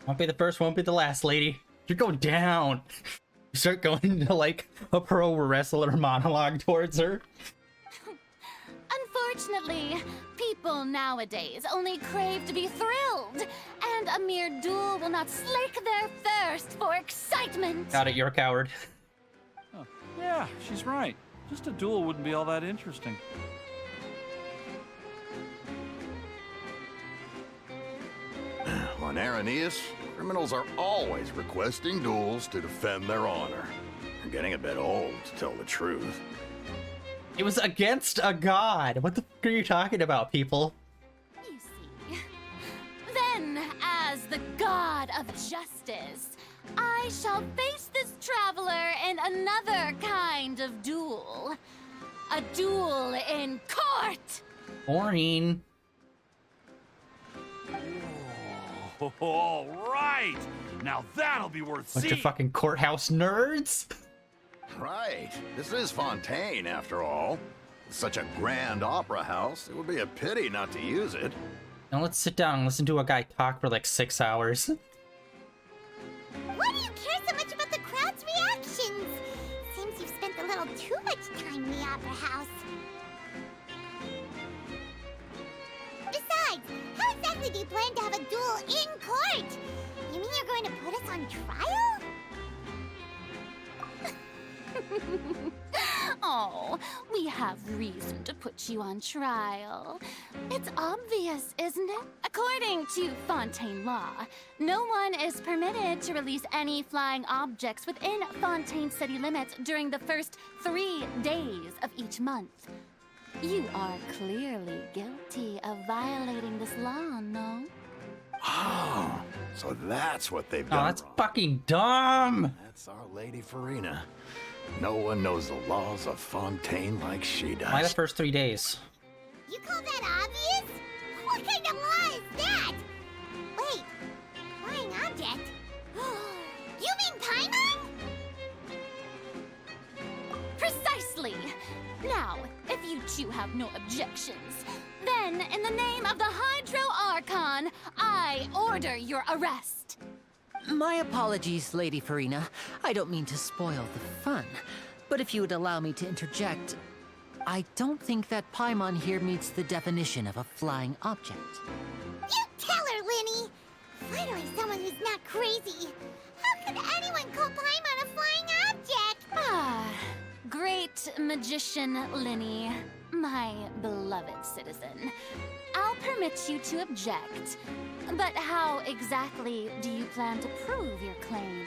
Won't be the first, won't be the last, lady. You go down. You start going into like a pro wrestler monologue towards her.
Unfortunately, people nowadays only crave to be thrilled, and a mere duel will not slake their thirst for excitement.
Got it, you're a coward.
Huh. Yeah, she's right. Just a duel wouldn't be all that interesting.
On Aranias, criminals are always requesting duels to defend their honor. They're getting a bit old, to tell the truth.
It was against a god. What the fuck are you talking about, people?
You see. Then, as the god of justice, I shall face this traveler in another kind of duel. A duel in court!
Boring.
Oh, all right. Now that'll be worth
Bunch
seeing.
of fucking courthouse nerds.
Right. This is Fontaine, after all. It's such a grand opera house, it would be a pity not to use it.
Now let's sit down and listen to a guy talk for like 6 hours.
Why do you care so much about the crowd's reactions? Seems you've spent a little too much time in the opera house. Besides, how exactly do you plan to have a duel in court? You mean you're going to put us on trial?
Oh, we have reason to put you on trial. It's obvious, isn't it? According to Fontaine law, no one is permitted to release any flying objects within Fontaine city limits during the first 3 days of each month. You are clearly guilty of violating this law, no?
Oh, so that's what they've
Oh,
done
that's
wrong.
fucking dumb.
That's Our Lady Farina. No one knows the laws of Fontaine like she does.
Why the first 3 days?
You call that obvious? What kind of law is that? Wait, flying object? You mean Paimon?
Precisely! Now, if you two have no objections, then in the name of the Hydro Archon, I order your arrest.
My apologies, Lady Farina. I don't mean to spoil the fun. But if you would allow me to interject, I don't think that Paimon here meets the definition of a flying object.
You tell her, Linny! Finally someone who's not crazy. How could anyone call Paimon a flying object?
Ah, great magician Linny, my beloved citizen. I'll permit you to object, but how exactly do you plan to prove your claim?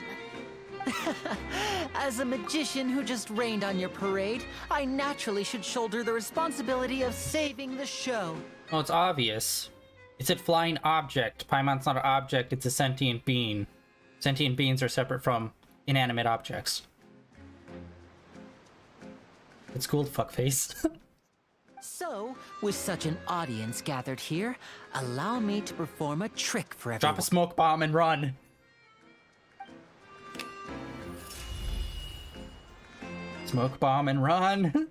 As a magician who just rained on your parade, I naturally should shoulder the responsibility of saving the show.
Oh, it's obvious. It's a flying object. Paimon's not an object, it's a sentient being. Sentient beings are separate from inanimate objects. It's cool, fuckface.
So, with such an audience gathered here, allow me to perform a trick for everyone.
Drop a smoke bomb and run. Smoke bomb and run.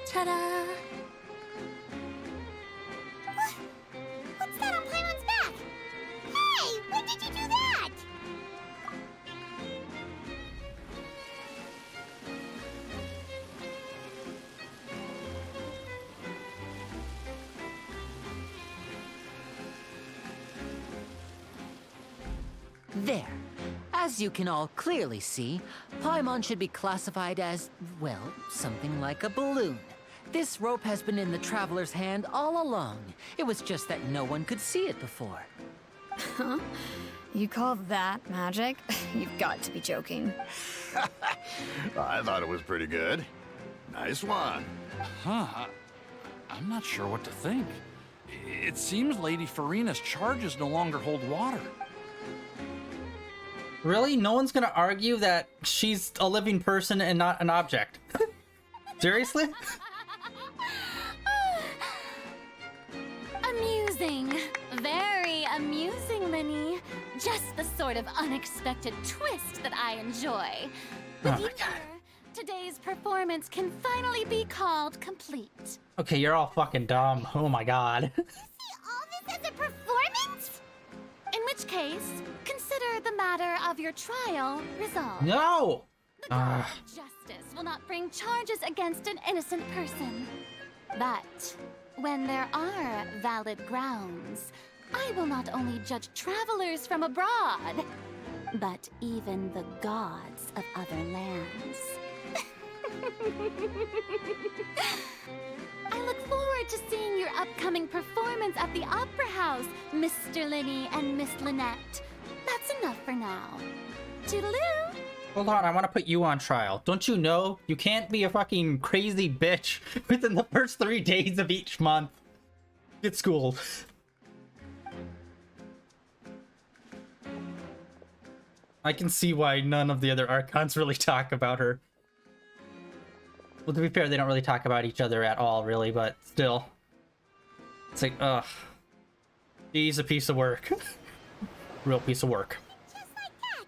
Ta-da!
What's that on Paimon's back? Hey, when did you do that?
There. As you can all clearly see, Paimon should be classified as, well, something like a balloon. This rope has been in the traveler's hand all along. It was just that no one could see it before.
Huh?
You call that magic? You've got to be joking.
I thought it was pretty good. Nice one.
Huh. I'm not sure what to think. It seems Lady Farina's charges no longer hold water.
Really? No one's gonna argue that she's a living person and not an object. Seriously?
Amusing. Very amusing, Linny. Just the sort of unexpected twist that I enjoy. With you here, today's performance can finally be called complete.
Okay, you're all fucking dumb. Oh my god.
See all this as a performance?
In which case, consider the matter of your trial resolved.
No!
The God of justice will not bring charges against an innocent person. But when there are valid grounds, I will not only judge travelers from abroad, but even the gods of other lands. I look forward to seeing your upcoming performance at the Opera House, Mr. Linny and Miss Lynette. That's enough for now. Toodaloo!
Hold on, I want to put you on trial. Don't you know? You can't be a fucking crazy bitch within the first 3 days of each month. Get schooled. I can see why none of the other Archons really talk about her. Well, to be fair, they don't really talk about each other at all, really, but still. It's like, ugh. She's a piece of work. Real piece of work.
Just like that.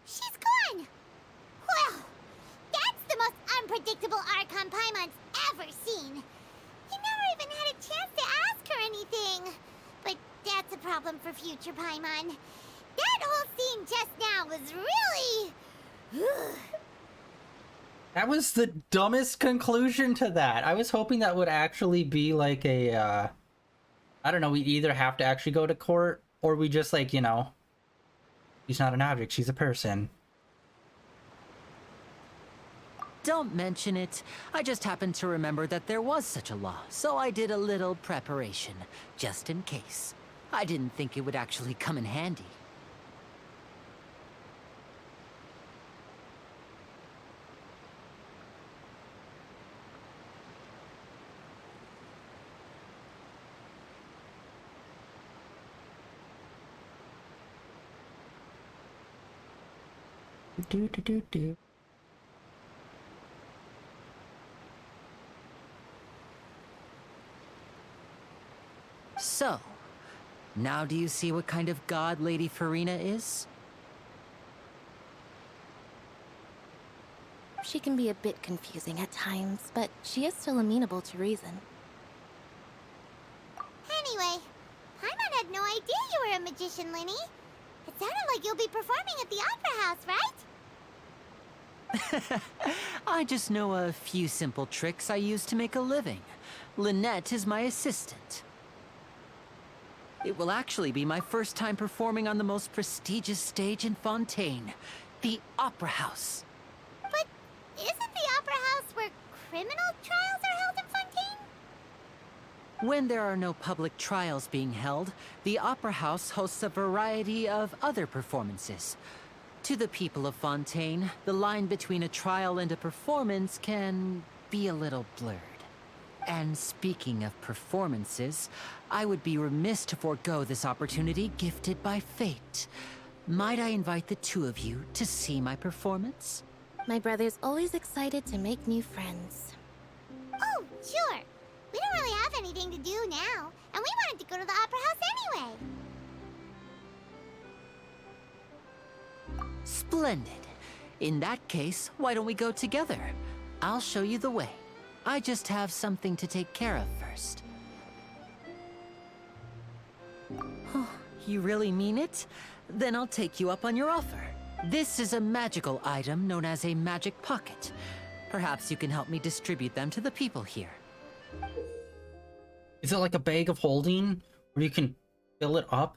She's gone. Well, that's the most unpredictable Archon Paimon's ever seen. You never even had a chance to ask her anything. But that's a problem for future Paimon. That whole scene just now was really...
That was the dumbest conclusion to that. I was hoping that would actually be like a, I don't know, we'd either have to actually go to court, or we just like, you know, she's not an object, she's a person.
Don't mention it. I just happened to remember that there was such a law, so I did a little preparation, just in case. I didn't think it would actually come in handy.
Do.
So, now do you see what kind of god Lady Farina is?
She can be a bit confusing at times, but she is still amenable to reason.
Anyway, Paimon had no idea you were a magician, Linny. It sounded like you'll be performing at the Opera House, right?
I just know a few simple tricks I use to make a living. Lynette is my assistant. It will actually be my first time performing on the most prestigious stage in Fontaine, the Opera House.
But isn't the Opera House where criminal trials are held in Fontaine?
When there are no public trials being held, the Opera House hosts a variety of other performances. To the people of Fontaine, the line between a trial and a performance can be a little blurred. And speaking of performances, I would be remiss to forego this opportunity gifted by fate. Might I invite the two of you to see my performance?
My brother's always excited to make new friends.
Oh, sure. We don't really have anything to do now, and we wanted to go to the Opera House anyway.
Splendid. In that case, why don't we go together? I'll show you the way. I just have something to take care of first. Oh, you really mean it? Then I'll take you up on your offer. This is a magical item known as a magic pocket. Perhaps you can help me distribute them to the people here.
Is it like a bag of holding where you can fill it up?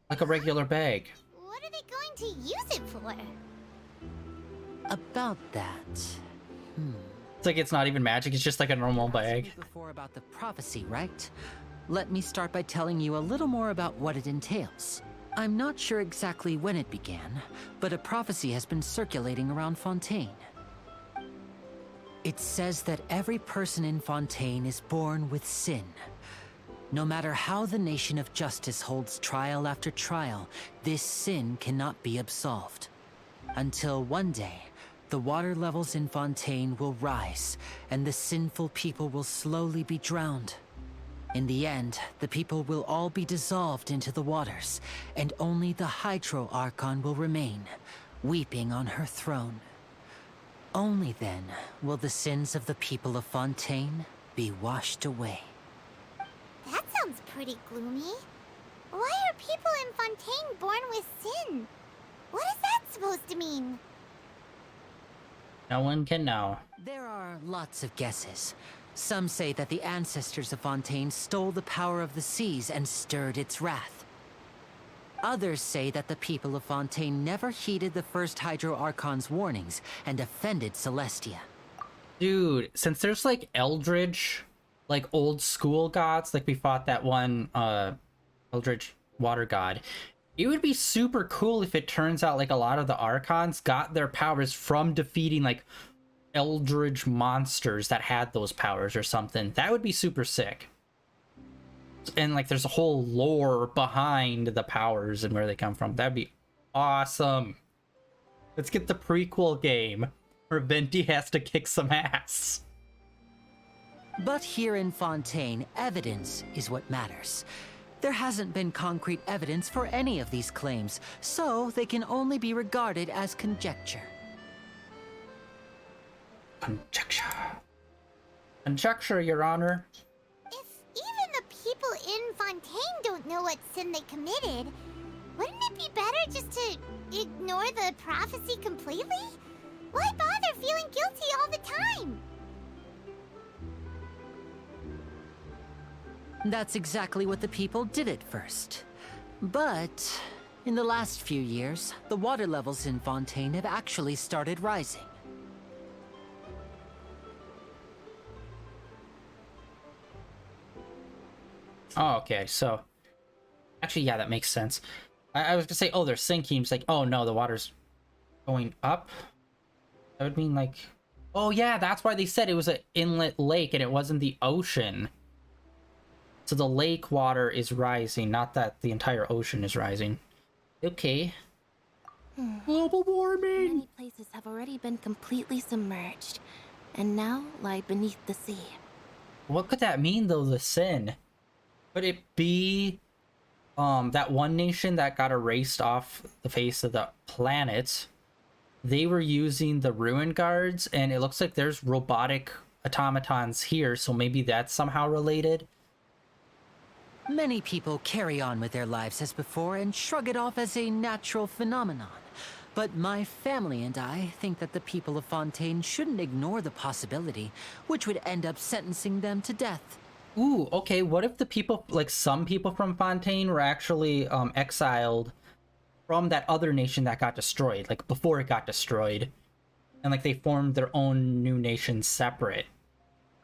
Like a regular bag.
What are they going to use it for?
About that.
It's like it's not even magic, it's just like a normal bag.
Before about the prophecy, right? let me start by telling you a little more about what it entails. I'm not sure exactly when it began, but a prophecy has been circulating around Fontaine. It says that every person in Fontaine is born with sin. No matter how the Nation of Justice holds trial after trial, this sin cannot be absolved. Until one day, the water levels in Fontaine will rise, and the sinful people will slowly be drowned. In the end, the people will all be dissolved into the waters, and only the Hydro Archon will remain, weeping on her throne. Only then will the sins of the people of Fontaine be washed away.
That sounds pretty gloomy. Why are people in Fontaine born with sin? What is that supposed to mean?
No one can know.
There are lots of guesses. Some say that the ancestors of Fontaine stole the power of the seas and stirred its wrath. Others say that the people of Fontaine never heeded the first Hydro Archon's warnings and offended Celestia.
Dude, since there's like Eldritch, like old school gods, like we fought that one Eldritch water god, it would be super cool if it turns out like a lot of the Archons got their powers from defeating like Eldritch monsters that had those powers or something. That would be super sick. And like there's a whole lore behind the powers and where they come from. That'd be awesome. Let's get the prequel game where Venti has to kick some ass.
But here in Fontaine, evidence is what matters. There hasn't been concrete evidence for any of these claims, so they can only be regarded as conjecture.
Conjecture. Conjecture, Your Honor.
If even the people in Fontaine don't know what sin they committed, wouldn't it be better just to ignore the prophecy completely? Why bother feeling guilty all the time?
That's exactly what the people did at first. But in the last few years, the water levels in Fontaine have actually started rising.
Oh, okay, so actually, yeah, that makes sense. I was gonna say, oh, they're sinking. It's like, oh no, the water's going up. That would mean like, oh yeah, that's why they said it was an inlet lake and it wasn't the ocean. So the lake water is rising, not that the entire ocean is rising. Okay. Global warming!
Many places have already been completely submerged, and now lie beneath the sea.
What could that mean, though, the sin? Could it be that one nation that got erased off the face of the planet? They were using the ruin guards, and it looks like there's robotic automatons here, so maybe that's somehow related?
Many people carry on with their lives as before and shrug it off as a natural phenomenon. But my family and I think that the people of Fontaine shouldn't ignore the possibility, which would end up sentencing them to death.
Ooh, okay, what if the people, like some people from Fontaine were actually exiled from that other nation that got destroyed, like before it got destroyed, and like they formed their own new nation separate?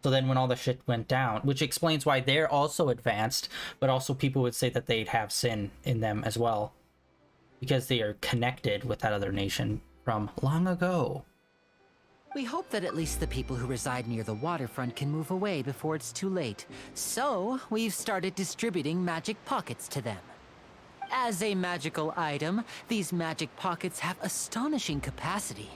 So then when all the shit went down, which explains why they're also advanced, but also people would say that they'd have sin in them as well, because they are connected with that other nation from long ago.
We hope that at least the people who reside near the waterfront can move away before it's too late. So we've started distributing magic pockets to them. As a magical item, these magic pockets have astonishing capacity.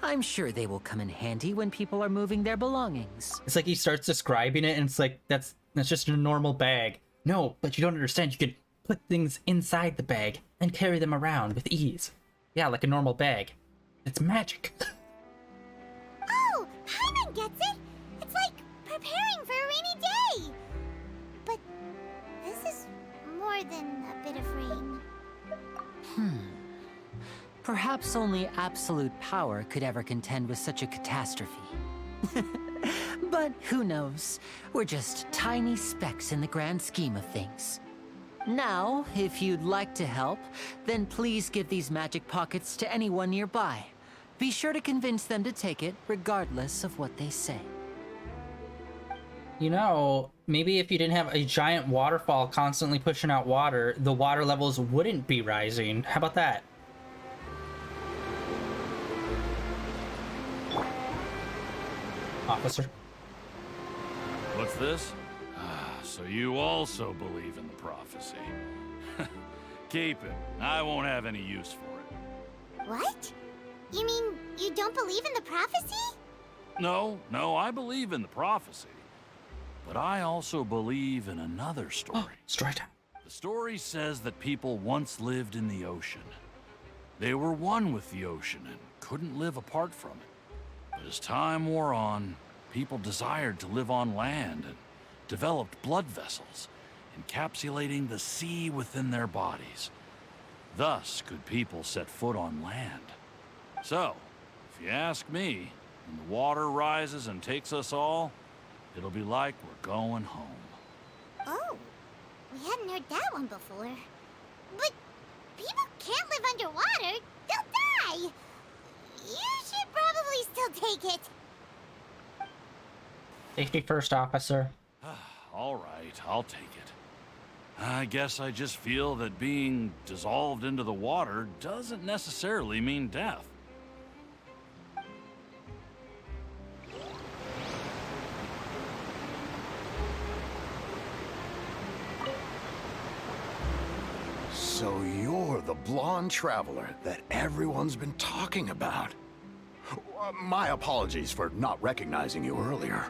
I'm sure they will come in handy when people are moving their belongings.
It's like he starts describing it and it's like, that's just a normal bag. No, but you don't understand. You could put things inside the bag and carry them around with ease. Yeah, like a normal bag. It's magic.
Oh, Paimon gets it! It's like preparing for a rainy day! But this is more than a bit of rain.
Perhaps only absolute power could ever contend with such a catastrophe. But who knows? We're just tiny specks in the grand scheme of things. Now, if you'd like to help, then please give these magic pockets to anyone nearby. Be sure to convince them to take it, regardless of what they say.
You know, maybe if you didn't have a giant waterfall constantly pushing out water, the water levels wouldn't be rising. How about that? Officer.
What's this? So you also believe in the prophecy. Keep it. I won't have any use for it.
What? You mean you don't believe in the prophecy?
No, I believe in the prophecy. But I also believe in another story.
Story time.
The story says that people once lived in the ocean. They were one with the ocean and couldn't live apart from it. But as time wore on, people desired to live on land and developed blood vessels, encapsulating the sea within their bodies. Thus could people set foot on land. So, if you ask me, when the water rises and takes us all, it'll be like we're going home.
Oh, we hadn't heard that one before. But people can't live underwater. They'll die. You should probably still take it.
Safety first, officer.
All right, I'll take it. I guess I just feel that being dissolved into the water doesn't necessarily mean death.
So you're the blonde traveler that everyone's been talking about. My apologies for not recognizing you earlier.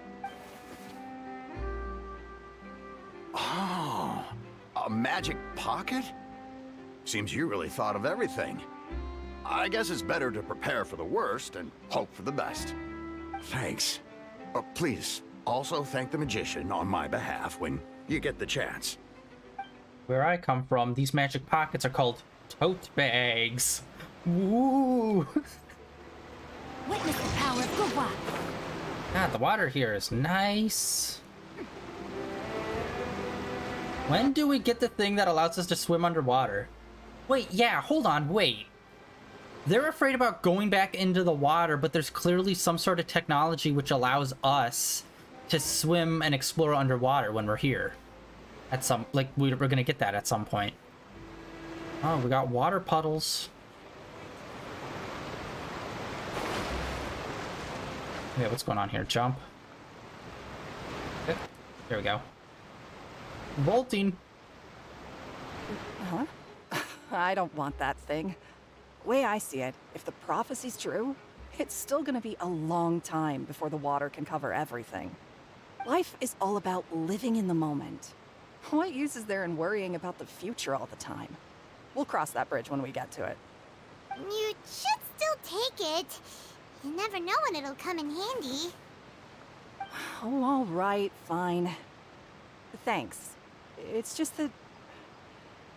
Oh, a magic pocket? Seems you really thought of everything. I guess it's better to prepare for the worst and hope for the best. Thanks. Please, also thank the magician on my behalf when you get the chance.
Where I come from, these magic pockets are called tote bags. Woo!
Witness the power of good luck.
God, the water here is nice. When do we get the thing that allows us to swim underwater? Wait, yeah, hold on, wait. They're afraid about going back into the water, but there's clearly some sort of technology which allows us to swim and explore underwater when we're here. At some, like, we're gonna get that at some point. Oh, we got water puddles. Yeah, what's going on here? Jump. Okay, there we go. Vaulting.
Huh? I don't want that thing. Way I see it, if the prophecy's true, it's still gonna be a long time before the water can cover everything. Life is all about living in the moment. What use is there in worrying about the future all the time? We'll cross that bridge when we get to it.
You should still take it. You never know when it'll come in handy.
Oh, all right, fine. Thanks. It's just that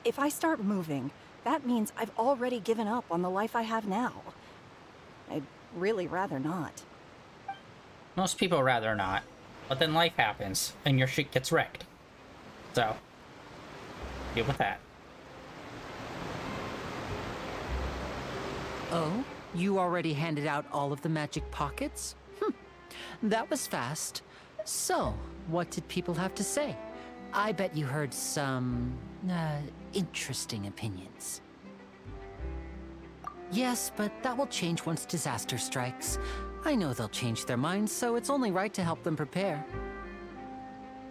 if I start moving, that means I've already given up on the life I have now. I'd really rather not.
Most people rather not. But then life happens, and your shit gets wrecked. So, deal with that.
Oh, you already handed out all of the magic pockets? That was fast. So, what did people have to say? I bet you heard some, interesting opinions. Yes, but that will change once disaster strikes. I know they'll change their minds, so it's only right to help them prepare.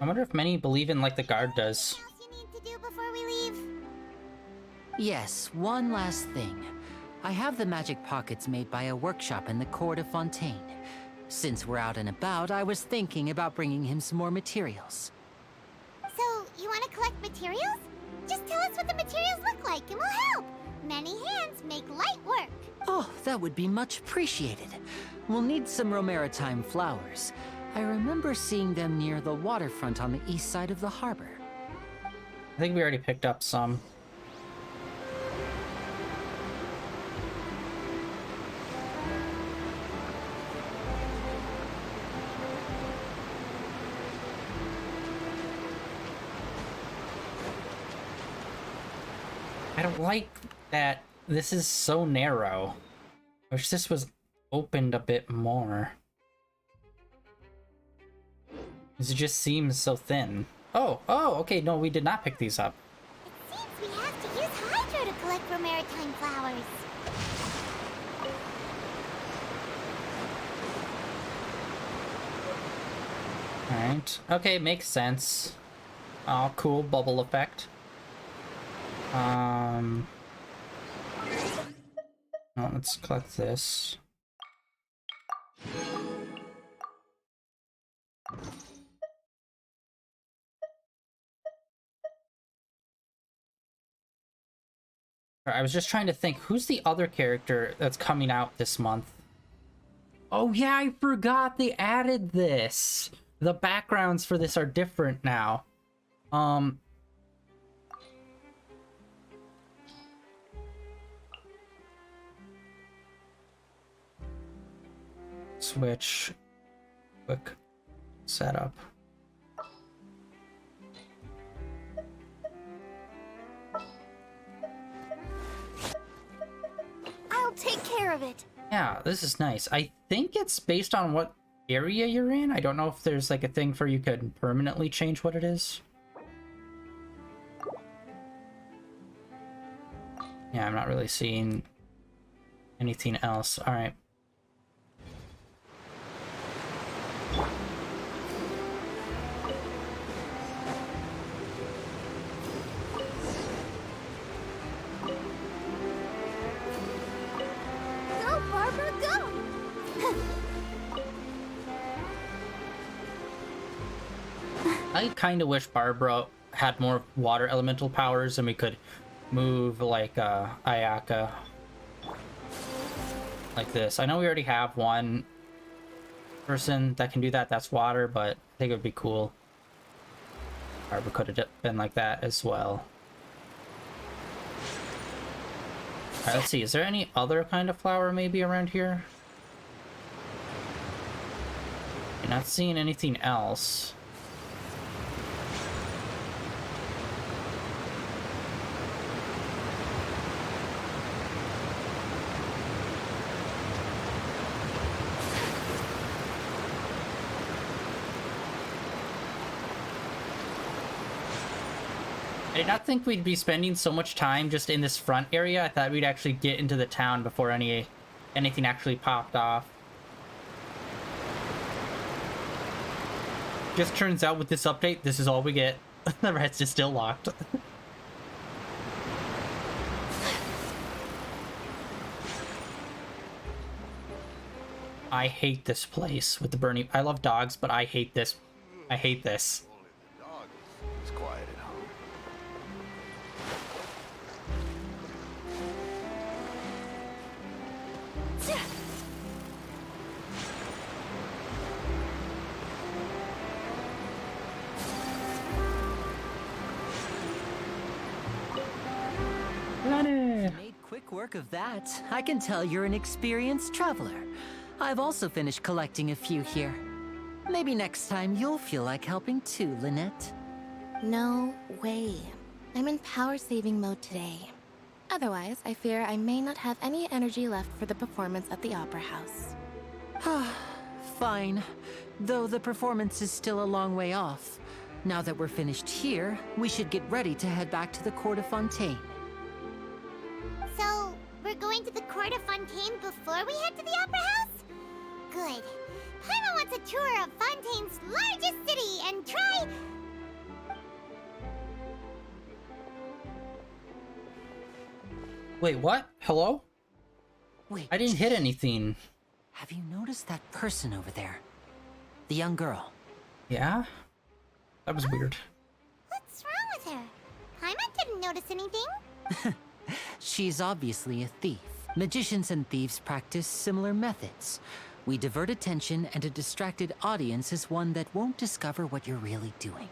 I wonder if many believe in like the guard does.
Anything else you need to do before we leave?
Yes, one last thing. I have the magic pockets made by a workshop in the court of Fontaine. Since we're out and about, I was thinking about bringing him some more materials.
So, you want to collect materials? Just tell us what the materials look like and we'll help. Many hands make light work.
Oh, that would be much appreciated. We'll need some Romaritime flowers. I remember seeing them near the waterfront on the east side of the harbor.
I think we already picked up some. I don't like that this is so narrow. I wish this was opened a bit more. Because it just seems so thin. Oh, okay, no, we did not pick these up.
It seems we have to use hydro to collect for maritime flowers.
Alright. Okay, makes sense. Oh, cool. Bubble effect. Oh, let's collect this. I was just trying to think, who's the other character that's coming out this month? Oh yeah, I forgot they added this. The backgrounds for this are different now. Switch. Quick setup.
I'll take care of it.
Yeah, this is nice. I think it's based on what area you're in. I don't know if there's like a thing for you could permanently change what it is. Yeah, I'm not really seeing anything else. All right.
Go, Barbara, go!
I kind of wish Barbara had more water elemental powers and we could move like Ayaka like this. I know we already have one person that can do that, that's water, but I think it would be cool. Barbara could have been like that as well. Alright, let's see. Is there any other kind of flower maybe around here? I'm not seeing anything else. I did not think we'd be spending so much time just in this front area. I thought we'd actually get into the town before anything actually popped off. Just turns out with this update, this is all we get. The rest is still locked. I hate this place with the burning. I love dogs, but I hate this. I hate this.
Only the dog is quiet at home.
Made quick work of that. I can tell you're an experienced traveler. I've also finished collecting a few here. Maybe next time you'll feel like helping too, Lynette.
No way. I'm in power-saving mode today. Otherwise, I fear I may not have any energy left for the performance at the Opera House.
Fine. Though the performance is still a long way off. Now that we're finished here, we should get ready to head back to the Court of Fontaine.
So, we're going to the Court of Fontaine before we head to the Opera House? Good. Paimon wants a tour of Fontaine's largest city and try...
Wait, what? Hello?
Wait,
I didn't hit anything.
have you noticed that person over there? The young girl.
Yeah? That was weird.
What's wrong with her? Paimon didn't notice anything.
She's obviously a thief. Magicians and thieves practice similar methods. We divert attention, and a distracted audience is one that won't discover what you're really doing.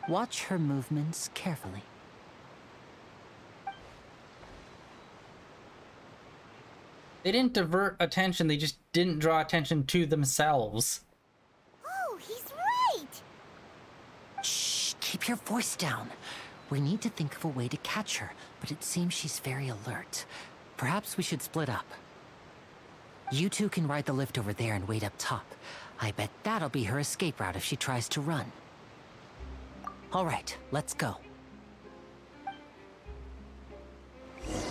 Watch her movements carefully.
They didn't divert attention, they just didn't draw attention to themselves.
Oh, he's right!
Shh, keep your voice down. We need to think of a way to catch her, but it seems she's very alert. Perhaps we should split up. You two can ride the lift over there and wait up top. I bet that'll be her escape route if she tries to run. All right, let's go.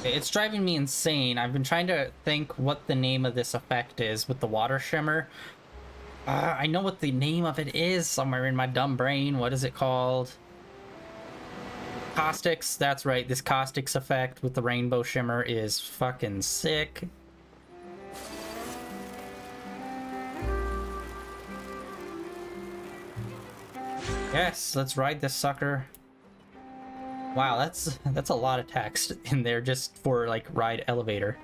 It's driving me insane. I've been trying to think what the name of this effect is with the water shimmer. I know what the name of it is somewhere in my dumb brain. What is it called? Caustics. That's right. This caustics effect with the rainbow shimmer is fucking sick. Yes, let's ride this sucker. Wow, that's a lot of text in there just for like ride elevator.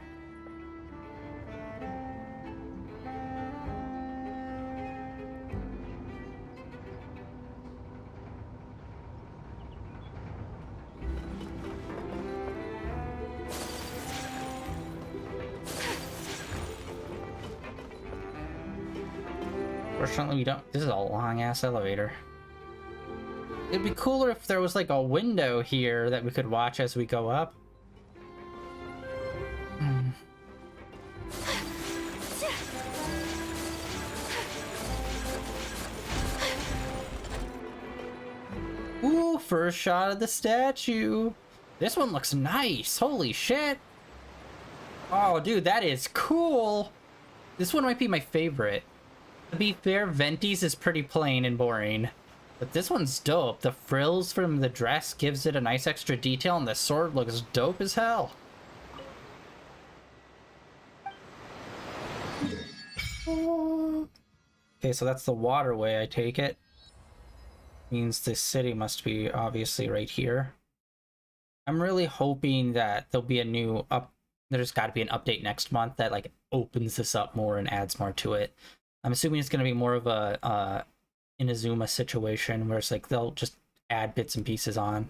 Fortunately, we don't. This is a long ass elevator. It'd be cooler if there was like a window here that we could watch as we go up. Ooh, first shot of the statue. This one looks nice. Holy shit. Oh, dude, that is cool. This one might be my favorite. To be fair, Venti's is pretty plain and boring. But this one's dope. The frills from the dress gives it a nice extra detail, and the sword looks dope as hell. Okay, so that's the waterway, I take it. Means the city must be obviously right here. I'm really hoping that there'll be a new there's got to be an update next month that like opens this up more and adds more to it. I'm assuming it's going to be more of a Inazuma situation where it's like they'll just add bits and pieces on.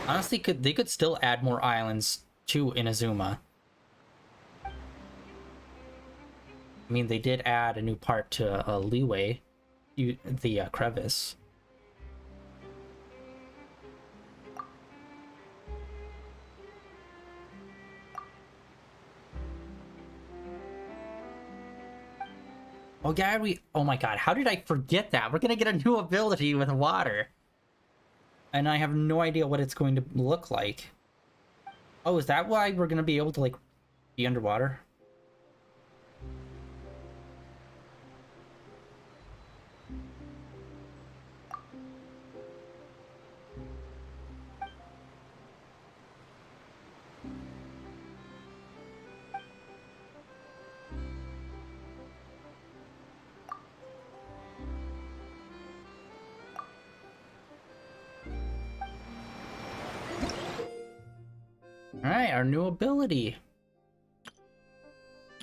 Honestly, they could still add more islands to Inazuma. I mean, they did add a new part to Leeway, the crevice. Oh yeah, oh my god, how did I forget that? We're gonna get a new ability with water. And I have no idea what it's going to look like. Oh, is that why we're gonna be able to like be underwater? Alright, our new ability.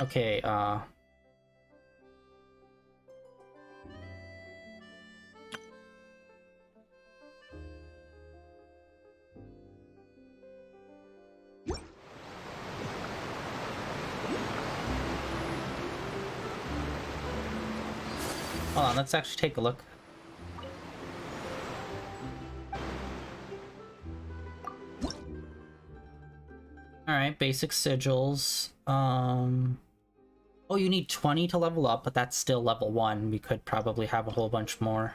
Okay, hold on, let's actually take a look. Alright, basic sigils. Oh, you need 20 to level up, but that's still level 1. We could probably have a whole bunch more.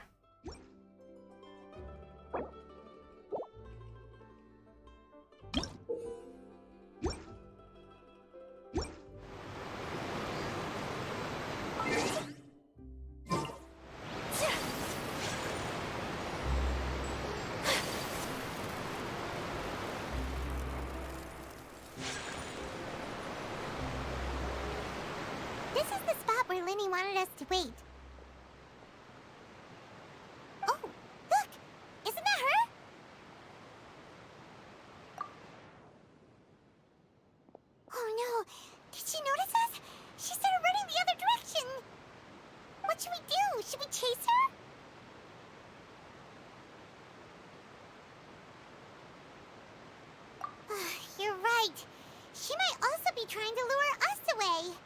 Wanted us to wait. Oh, look! Isn't that her? Oh no! Did she notice us? She started running the other direction! What should we do? Should we chase her? You're right. She might also be trying to lure us away.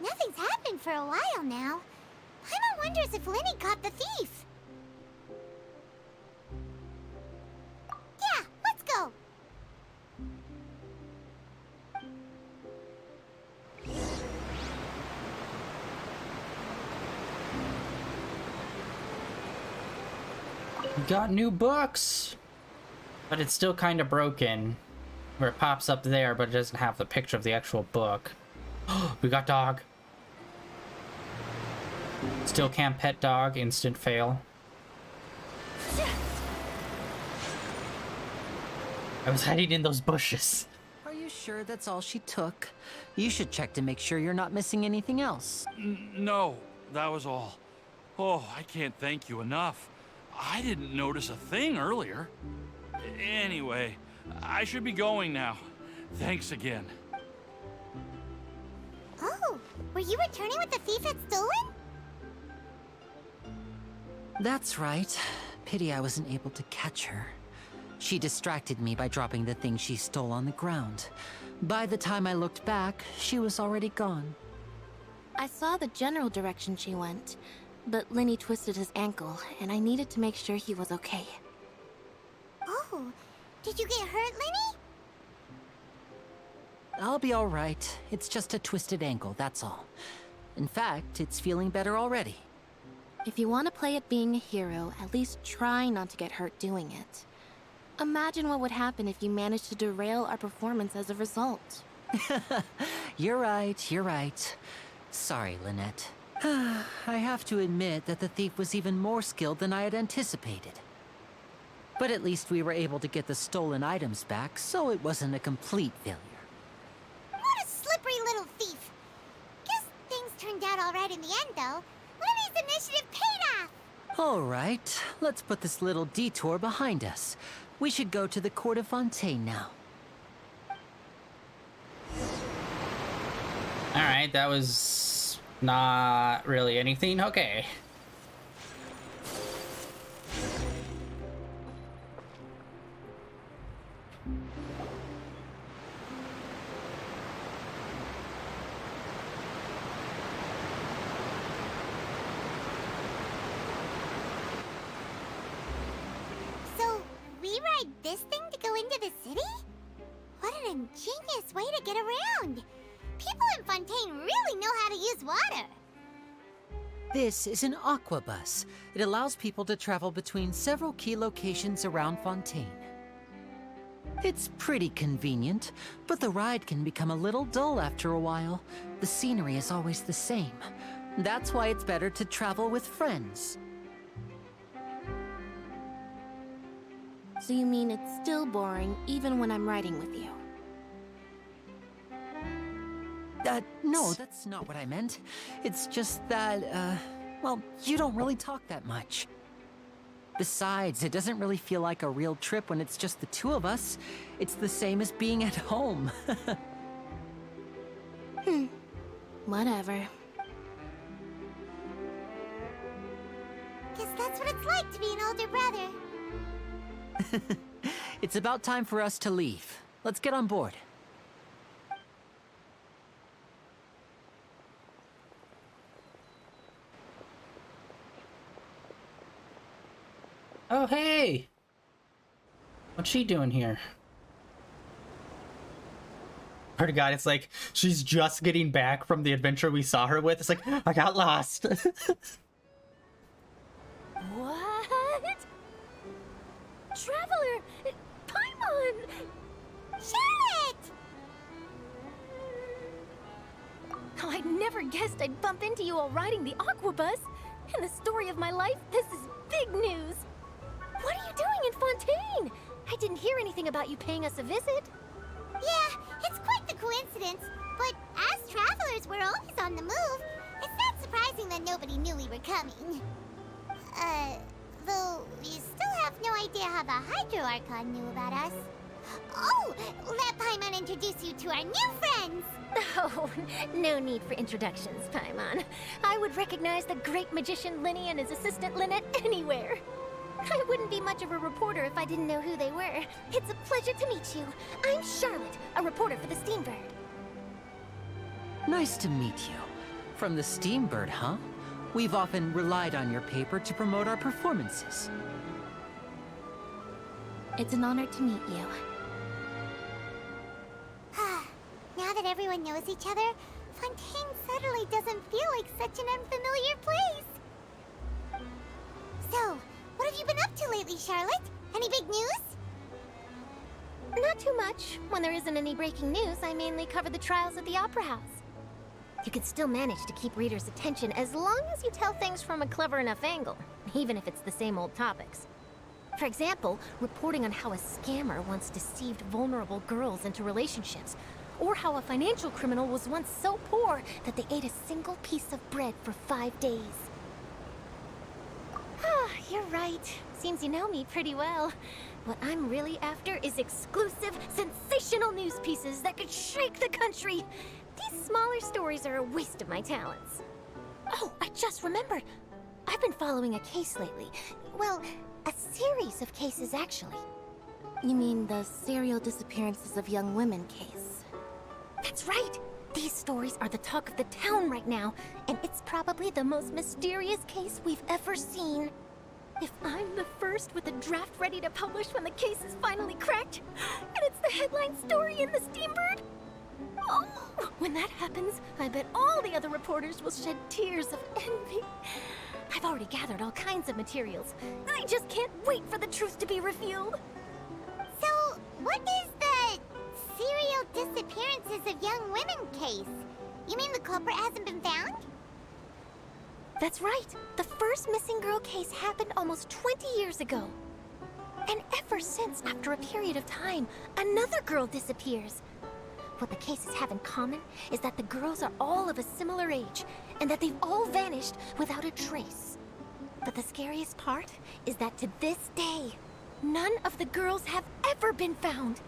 Nothing's happened for a while now. Paimon wonders if Lenny caught the thief.
We got new books! But it's still kind of broken. Where it pops up there, but it doesn't have the picture of the actual book. We got dog. Still can't pet dog. Instant fail. I was hiding in those bushes.
Are you sure that's all she took? You should check to make sure you're not missing anything else.
No, that was all. Oh, I can't thank you enough. I didn't notice a thing earlier. Anyway, I should be going now. Thanks again.
Oh, were you returning what the thief had stolen?
That's right. Pity I wasn't able to catch her. She distracted me by dropping the thing she stole on the ground. By the time I looked back, she was already gone.
I saw the general direction she went, but Lenny twisted his ankle, and I needed to make sure he was okay.
Oh, did you get hurt, Lenny?
I'll be all right. It's just a twisted ankle, that's all. In fact, it's feeling better already.
If you want to play at being a hero, at least try not to get hurt doing it. Imagine what would happen if you managed to derail our performance as a result.
You're right. Sorry, Lynette. I have to admit that the thief was even more skilled than I had anticipated. But at least we were able to get the stolen items back, so it wasn't a complete failure.
What a slippery little thief. Guess things turned out all right in the end, though. Lenny's initiative paid off!
All right, let's put this little detour behind us. We should go to the Court of Fontaine now.
Alright, that was not really anything. Okay.
So, we ride this thing to go into the city? What an ingenious way to get around! People in Fontaine really know how to use water!
This is an aquabus. It allows people to travel between several key locations around Fontaine. It's pretty convenient, but the ride can become a little dull after a while. The scenery is always the same. That's why it's better to travel with friends.
So you mean it's still boring even when I'm riding with you?
No, that's not what I meant. It's just that, well, you don't really talk that much. Besides, it doesn't really feel like a real trip when it's just the two of us. It's the same as being at home.
Whatever.
Guess that's what it's like to be an older brother.
It's about time for us to leave. Let's get on board.
Oh, hey! What's she doing here? Swear to God, it's like she's just getting back from the adventure we saw her with. It's like, I got lost.
What? Traveler! Paimon! Charlotte!
Oh, I never guessed I'd bump into you while riding the aquabus. In the story of my life, this is big news. What are you doing in Fontaine? I didn't hear anything about you paying us a visit.
Yeah, it's quite the coincidence. But as travelers, we're always on the move. It's not surprising that nobody knew we were coming. Though we still have no idea how the Hydro Archon knew about us. Oh, let Paimon introduce you to our new friends!
Oh, no need for introductions, Paimon. I would recognize the great magician Lenny and his assistant Lynette anywhere. I wouldn't be much of a reporter if I didn't know who they were. It's a pleasure to meet you. I'm Charlotte, a reporter for the Steambird.
Nice to meet you. From the Steambird, huh? We've often relied on your paper to promote our performances.
It's an honor to meet you.
Now that everyone knows each other, Fontaine suddenly doesn't feel like such an unfamiliar place. So, what have you been up up to lately, Charlotte? Any big news?
Not too much. When there isn't any breaking news, I mainly cover the trials at the Opera House. You can still manage to keep readers' attention as long as you tell things from a clever enough angle, even if it's the same old topics. For example, reporting on how a scammer once deceived vulnerable girls into relationships, or how a financial criminal was once so poor that they ate a single piece of bread for 5 days. Ah, you're right. Seems you know me pretty well. What I'm really after is exclusive, sensational news pieces that could shake the country. These smaller stories are a waste of my talents. Oh, I just remembered. I've been following a case lately. Well, a series of cases, actually.
You mean the serial disappearances of young women case?
That's right! These stories are the talk of the town right now, and it's probably the most mysterious case we've ever seen. If I'm the first with a draft ready to publish when the case is finally cracked, and it's the headline story in the Steambird, oh, when that happens, I bet all the other reporters will shed tears of envy. I've already gathered all kinds of materials. I just can't wait for the truth to be revealed.
So, what is the serial disappearances of young women case? You mean the culprit hasn't been found?
That's right. The first missing girl case happened almost 20 years ago. And ever since, after a period of time, another girl disappears. What the cases have in common is that the girls are all of a similar age, and that they've all vanished without a trace. But the scariest part is that to this day, none of the girls have ever been found.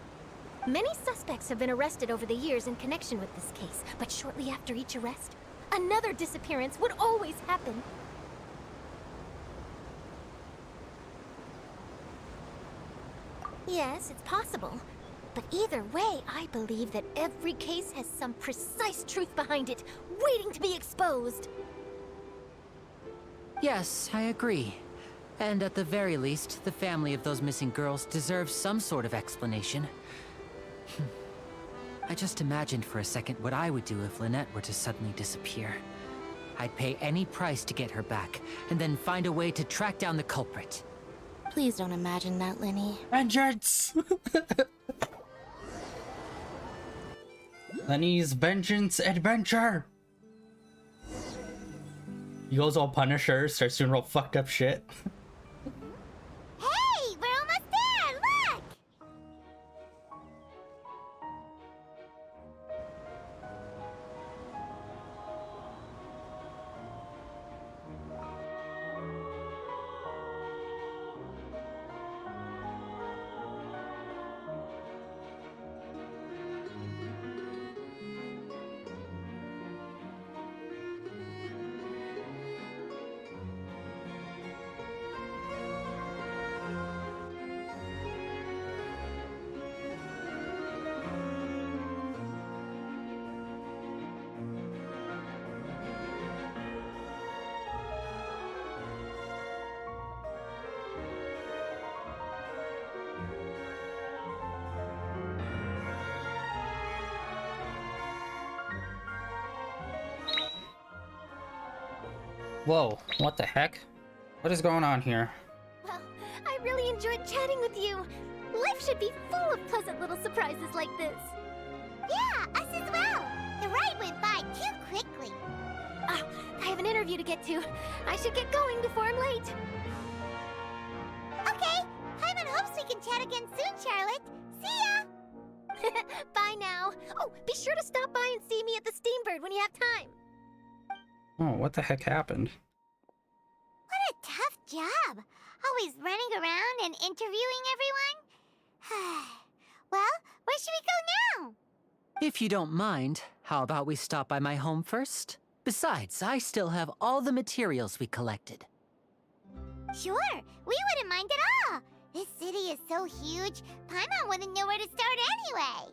Many suspects have been arrested over the years in connection with this case, but shortly after each arrest, another disappearance would always happen. Yes, it's possible. But either way, I believe that every case has some precise truth behind it, waiting to be exposed.
Yes, I agree. And at the very least, the family of those missing girls deserves some sort of explanation. I just imagined for a second what I would do if Lynette were to suddenly disappear. I'd pay any price to get her back, and then find a way to track down the culprit.
Please don't imagine that, Lenny.
Vengeance! Lenny's vengeance adventure! He goes all Punisher, starts doing real fucked up shit.
Hey, we're almost there! Look!
Whoa, what the heck? What is going on here?
Well, I really enjoyed chatting with you. Life should be full of pleasant little surprises like this.
Yeah, us as well. The ride went by too quickly.
Ah, I have an interview to get to. I should get going before I'm late.
Okay, Paimon hopes we can chat again soon, Charlotte. See ya!
Bye now. Oh, be sure to stop by and see me at the Steambird when you have time.
Oh, what the heck happened?
What a tough job. Always running around and interviewing everyone. Well, where should we go now?
If you don't mind, how about we stop by my home first? Besides, I still have all the materials we collected.
Sure, we wouldn't mind at all. This city is so huge, Paimon wouldn't know where to start anyway.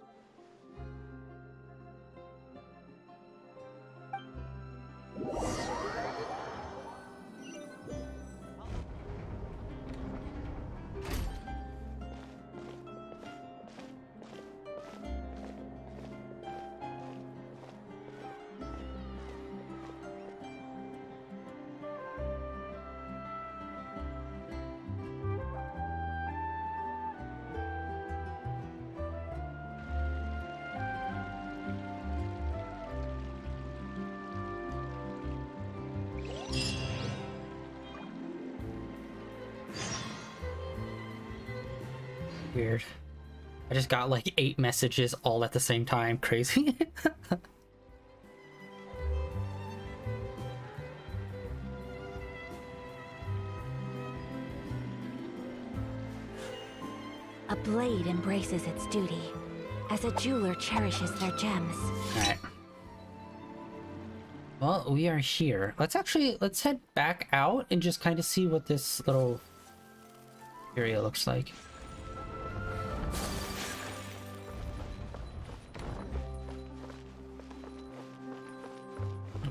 Weird. I just got like 8 messages all at the same time. Crazy.
A blade embraces its duty, as a jeweler cherishes their gems.
Alright. Well, we are here. Let's head back out and just kind of see what this little area looks like.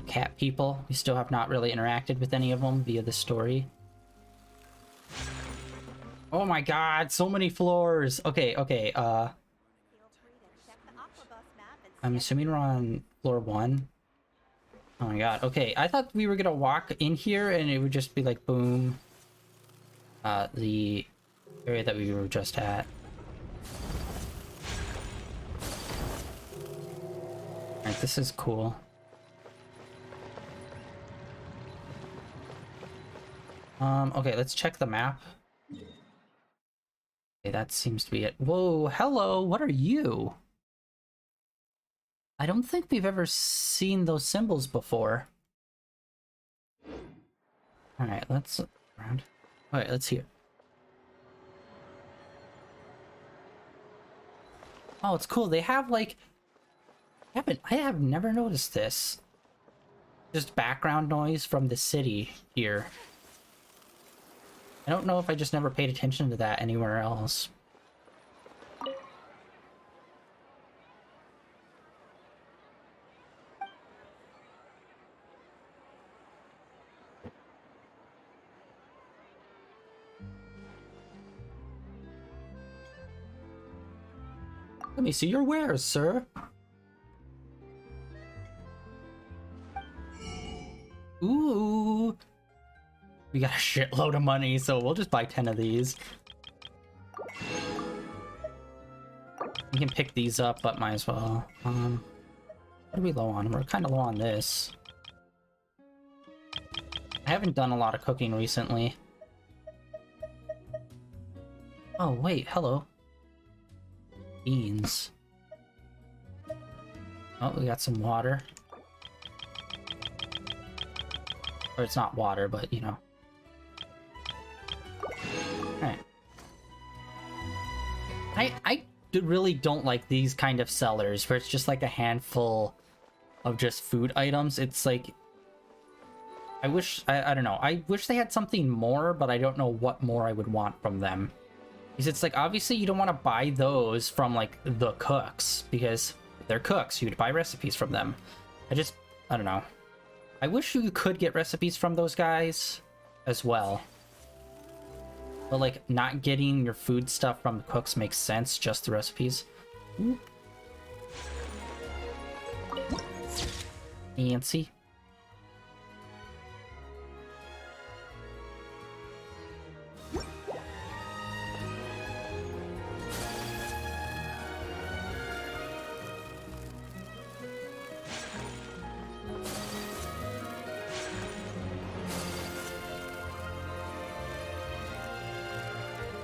Cat people. We still have not really interacted with any of them via the story. Oh my god, so many floors. Okay. I'm assuming we're on floor 1. Oh my god. Okay, I thought we were gonna walk in here and it would just be like boom. The area that we were just at. Alright, this is cool. Okay, let's check the map. Okay, that seems to be it. Whoa, hello, what are you? I don't think we've ever seen those symbols before. Alright, let's look around. Alright, let's see it. Oh, it's cool. They have like... I have never noticed this. Just background noise from the city here. I don't know if I just never paid attention to that anywhere else. Let me see your wares, sir. Ooh. We got a shitload of money, so we'll just buy 10 of these. We can pick these up, but might as well. What are we low on? We're kind of low on this. I haven't done a lot of cooking recently. Oh, wait, hello. Beans. Oh, we got some water. Or it's not water, but you know. Alright. I really don't like these kind of sellers where it's just like a handful of just food items. It's like... I don't know. I wish they had something more, but I don't know what more I would want from them. Because it's like, obviously you don't want to buy those from like the cooks, because they're cooks. You'd buy recipes from them. I don't know. I wish you could get recipes from those guys as well. But like, not getting your food stuff from the cooks makes sense, just the recipes. Ooh. Fancy.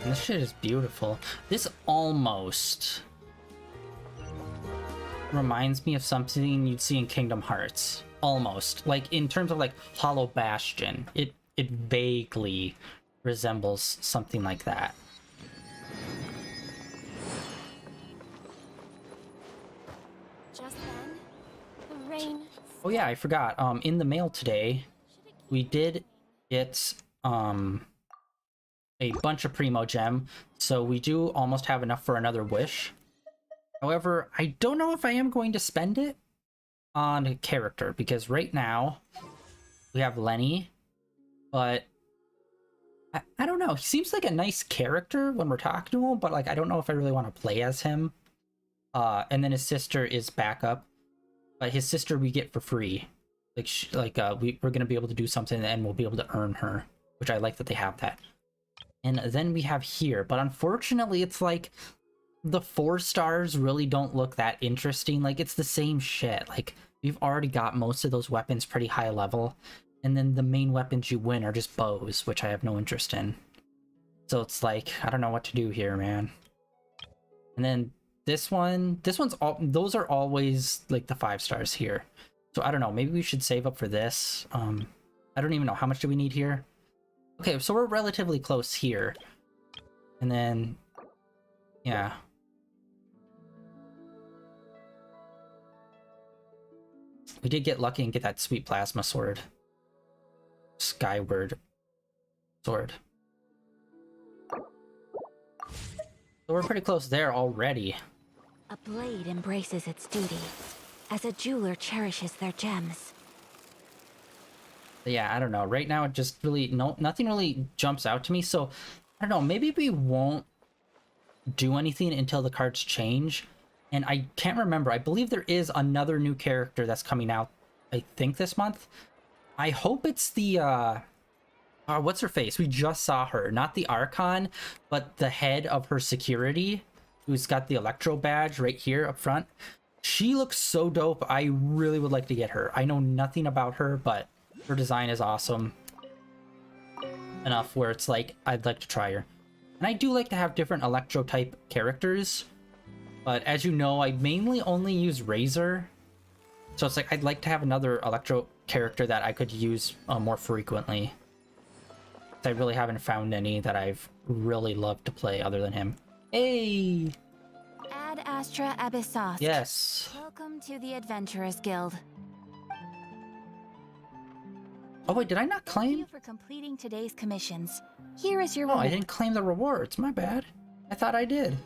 This shit is beautiful. This almost reminds me of something you'd see in Kingdom Hearts. Almost. Like, in terms of, like, Hollow Bastion. It vaguely resembles something like that.
Just then, the rain...
Oh yeah, I forgot. In the mail today, we did get, a bunch of Primo Gem, so we do almost have enough for another wish. However, I don't know if I am going to spend it on a character, because right now we have Lenny, but I don't know. He seems like a nice character when we're talking to him, but like I don't know if I really want to play as him. And then his sister is backup, but his sister we get for free. Like we're gonna be able to do something and we'll be able to earn her, which I like that they have that. And then we have here, but unfortunately it's like the 4 stars really don't look that interesting. Like, it's the same shit. Like, we've already got most of those weapons pretty high level, and then the main weapons you win are just bows, which I have no interest in. So it's like, I don't know what to do here, man. And then this one's all, those are always like the 5 stars here. So I don't know, maybe we should save up for this. I don't even know, how much do we need here? Okay, so we're relatively close here. And then, yeah. We did get lucky and get that sweet plasma sword. Skyward sword. So we're pretty close there already.
A blade embraces its duty, as a jeweler cherishes their gems.
Yeah, I don't know. Right now, it just really nothing really jumps out to me. So I don't know. Maybe we won't do anything until the cards change. And I can't remember. I believe there is another new character that's coming out, I think this month. I hope it's the what's her face? We just saw her, not the Archon, but the head of her security, who's got the Electro badge right here up front. She looks so dope. I really would like to get her. I know nothing about her, but her design is awesome enough where it's like I'd like to try her. And I do like to have different Electro type characters, but as you know, I mainly only use Razor, so it's like I'd like to have another Electro character that I could use more frequently. I really haven't found any that I've really loved to play other than him. Hey!
Ad Astra Abyssos.
Yes.
Welcome to the Adventurers Guild.
Oh wait, did I not claim?
Thank you for completing today's commissions. Here is your
Oh,
reward.
I didn't claim the rewards. My bad. I thought I did.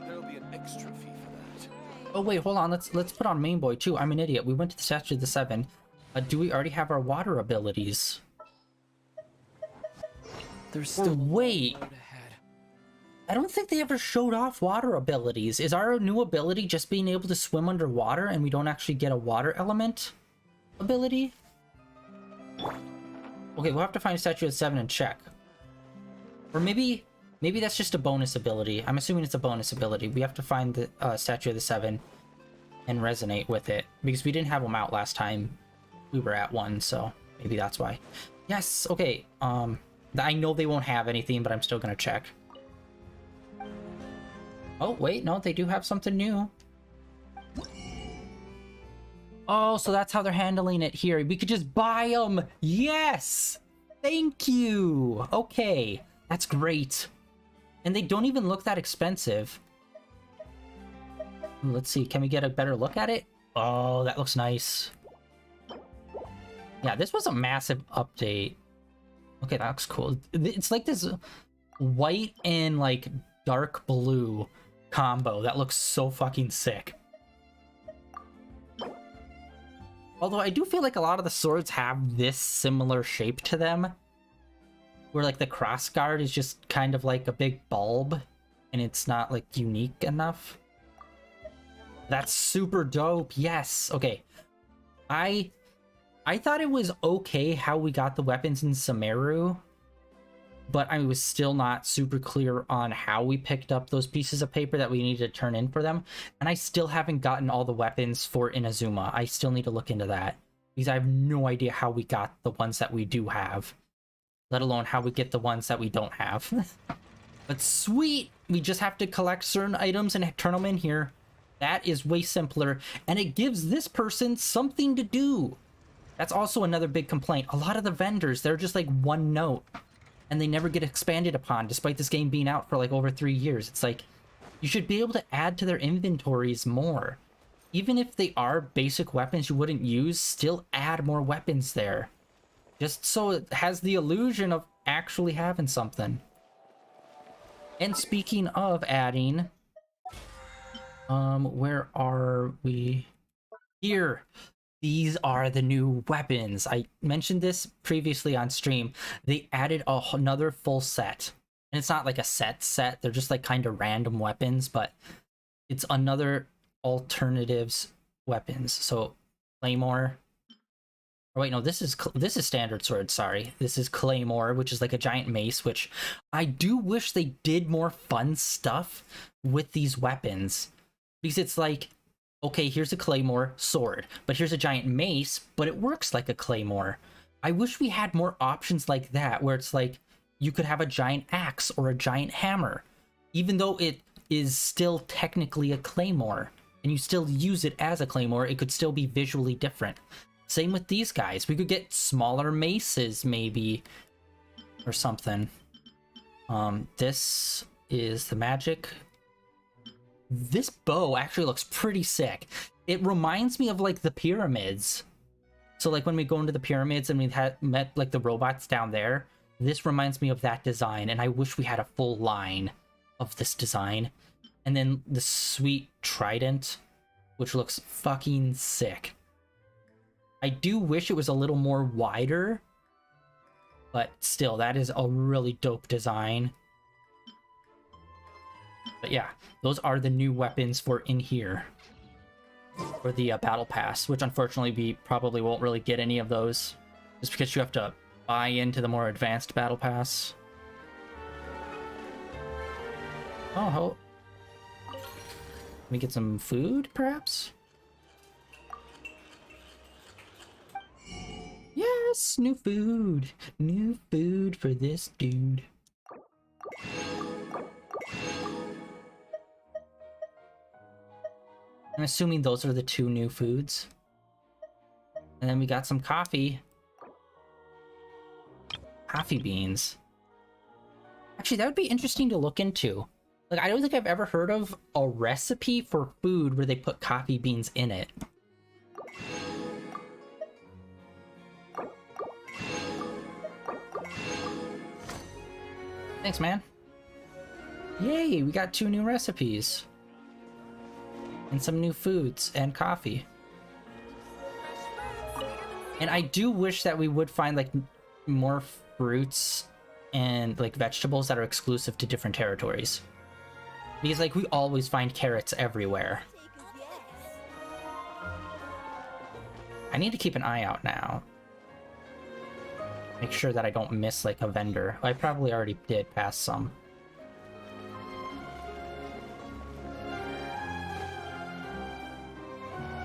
There'll be an extra fee for that.
Oh wait, hold on. Let's put on Main Boy too. I'm an idiot. We went to the Statue of the Seven. Do we already have our water abilities?
There's still
wait. I don't think they ever showed off water abilities. Is our new ability just being able to swim underwater and we don't actually get a water element ability? Okay, we'll have to find Statue of the Seven and check. Or maybe that's just a bonus ability. I'm assuming it's a bonus ability. We have to find the Statue of the Seven and resonate with it, because we didn't have them out last time we were at one, so maybe that's why. Yes, okay. I know they won't have anything, but I'm still gonna check. Oh, wait, no, they do have something new. Oh, so that's how they're handling it here. We could just buy them. Yes! Thank you! Okay, that's great. And they don't even look that expensive. Let's see, can we get a better look at it? Oh, that looks nice. Yeah, this was a massive update. Okay, that looks cool. It's like this white and like dark blue combo that looks so fucking sick. Although I do feel like a lot of the swords have this similar shape to them, where like the crossguard is just kind of like a big bulb and it's not like unique enough. That's super dope. Yes. Okay. I thought it was okay how we got the weapons in Sumeru, but I was still not super clear on how we picked up those pieces of paper that we needed to turn in for them. And I still haven't gotten all the weapons for Inazuma. I still need to look into that, because I have no idea how we got the ones that we do have, let alone how we get the ones that we don't have. But sweet! We just have to collect certain items and turn them in here. That is way simpler, and it gives this person something to do. That's also another big complaint. A lot of the vendors, they're just like one note, and they never get expanded upon, despite this game being out for like over 3 years. It's like, you should be able to add to their inventories more. Even if they are basic weapons you wouldn't use, still add more weapons there. Just so it has the illusion of actually having something. And speaking of adding, where are we? Here. These are the new weapons. I mentioned this previously on stream. They added another full set. And it's not like a set. They're just like kind of random weapons, but it's another alternatives weapons. So Claymore. Oh wait, no, this is standard sword, sorry. This is Claymore, which is like a giant mace, which I do wish they did more fun stuff with these weapons. Because it's like, okay, here's a Claymore sword, but here's a giant mace, but it works like a Claymore. I wish we had more options like that, where it's like, you could have a giant axe or a giant hammer. Even though it is still technically a claymore, and you still use it as a claymore. It could still be visually different. Same with these guys. We could get smaller maces, maybe, or something. This is the magic. This bow actually looks pretty sick. It reminds me of like the pyramids. So like when we go into the pyramids and we had met like the robots down there, this reminds me of that design, and I wish we had a full line of this design. And then the sweet trident, which looks fucking sick. I do wish it was a little more wider, but still, that is a really dope design. But yeah, those are the new weapons for in here. For the battle pass, which unfortunately we probably won't really get any of those, just because you have to buy into the more advanced battle pass. Oh, let me get some food, perhaps? Yes, new food! New food for this dude. I'm assuming those are the 2 new foods. And then we got some coffee. Coffee beans. Actually, that would be interesting to look into. Like, I don't think I've ever heard of a recipe for food where they put coffee beans in it. Thanks, man. Yay, we got 2 new recipes. And some new foods and coffee. And I do wish that we would find like more fruits and like vegetables that are exclusive to different territories. Because like we always find carrots everywhere. I need to keep an eye out now. Make sure that I don't miss like a vendor. I probably already did pass some.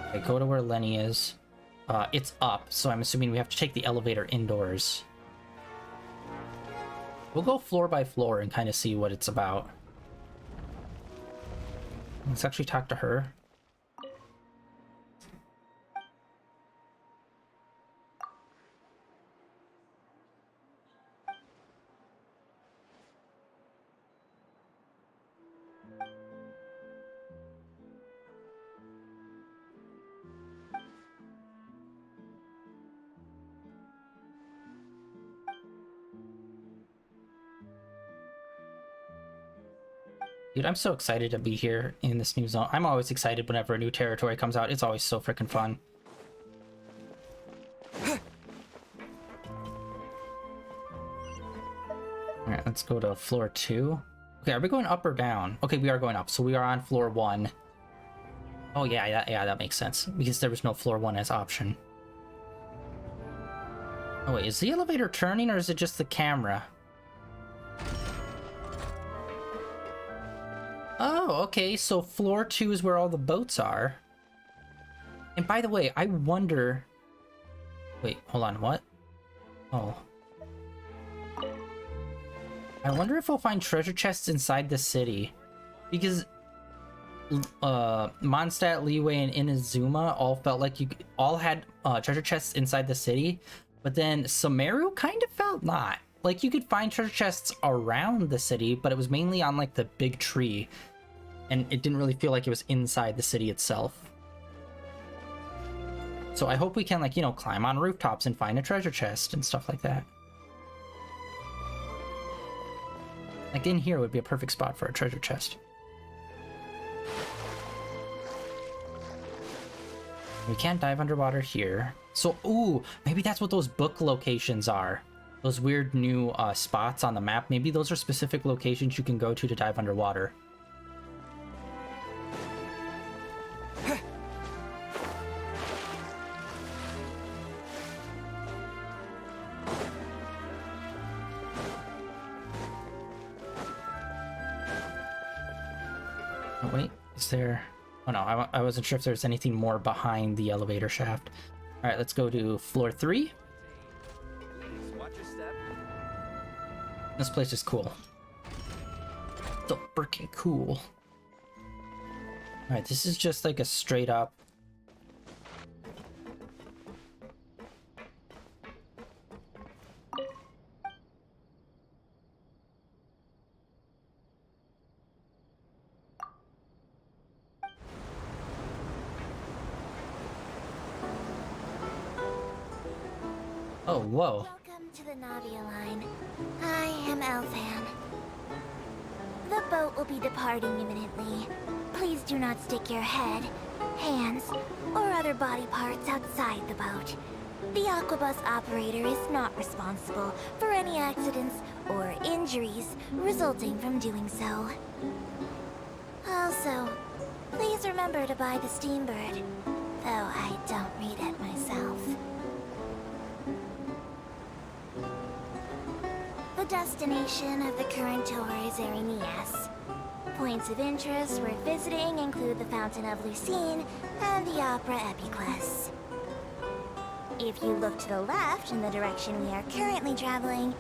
Okay, go to where Lenny is. It's up, so I'm assuming we have to take the elevator indoors. We'll go floor by floor and kind of see what it's about. Let's actually talk to her. Dude, I'm so excited to be here in this new zone. I'm always excited whenever a new territory comes out. It's always so freaking fun. Alright, let's go to floor 2. Okay, are we going up or down? Okay, we are going up, so we are on floor 1. Oh yeah, that makes sense, because there was no floor 1 as option. Oh wait, is the elevator turning or is it just the camera? Oh, okay, so floor 2 is where all the boats are. And by the way, I wonder... Wait, hold on, what? Oh. I wonder if we'll find treasure chests inside the city. Because... Mondstadt, Leeway, and Inazuma all felt like you all had treasure chests inside the city. But then Sumeru kind of felt not. Like, you could find treasure chests around the city, but it was mainly on, like, the big tree. And it didn't really feel like it was inside the city itself. So I hope we can, like, you know, climb on rooftops and find a treasure chest and stuff like that. Like, in here would be a perfect spot for a treasure chest. We can't dive underwater here. So, ooh, maybe that's what those book locations are. Those weird new spots on the map. Maybe those are specific locations you can go to dive underwater. Oh, wait, is there... Oh no, I wasn't sure if there's anything more behind the elevator shaft. Alright, let's go to floor 3. This place is cool. So freaking cool. Alright, this is just like a straight up. Oh, whoa.
Welcome to the Navia line. I am Elfan. The boat will be departing imminently. Please do not stick your head, hands, or other body parts outside the boat. The Aquabus operator is not responsible for any accidents or injuries resulting from doing so. Also, please remember to buy the Steambird, though I don't read it myself. The destination of the current tour is Erinias. Points of interest worth visiting include the Fountain of Lucine and the Opera Epiclese. If you look to the left in the direction we are currently traveling,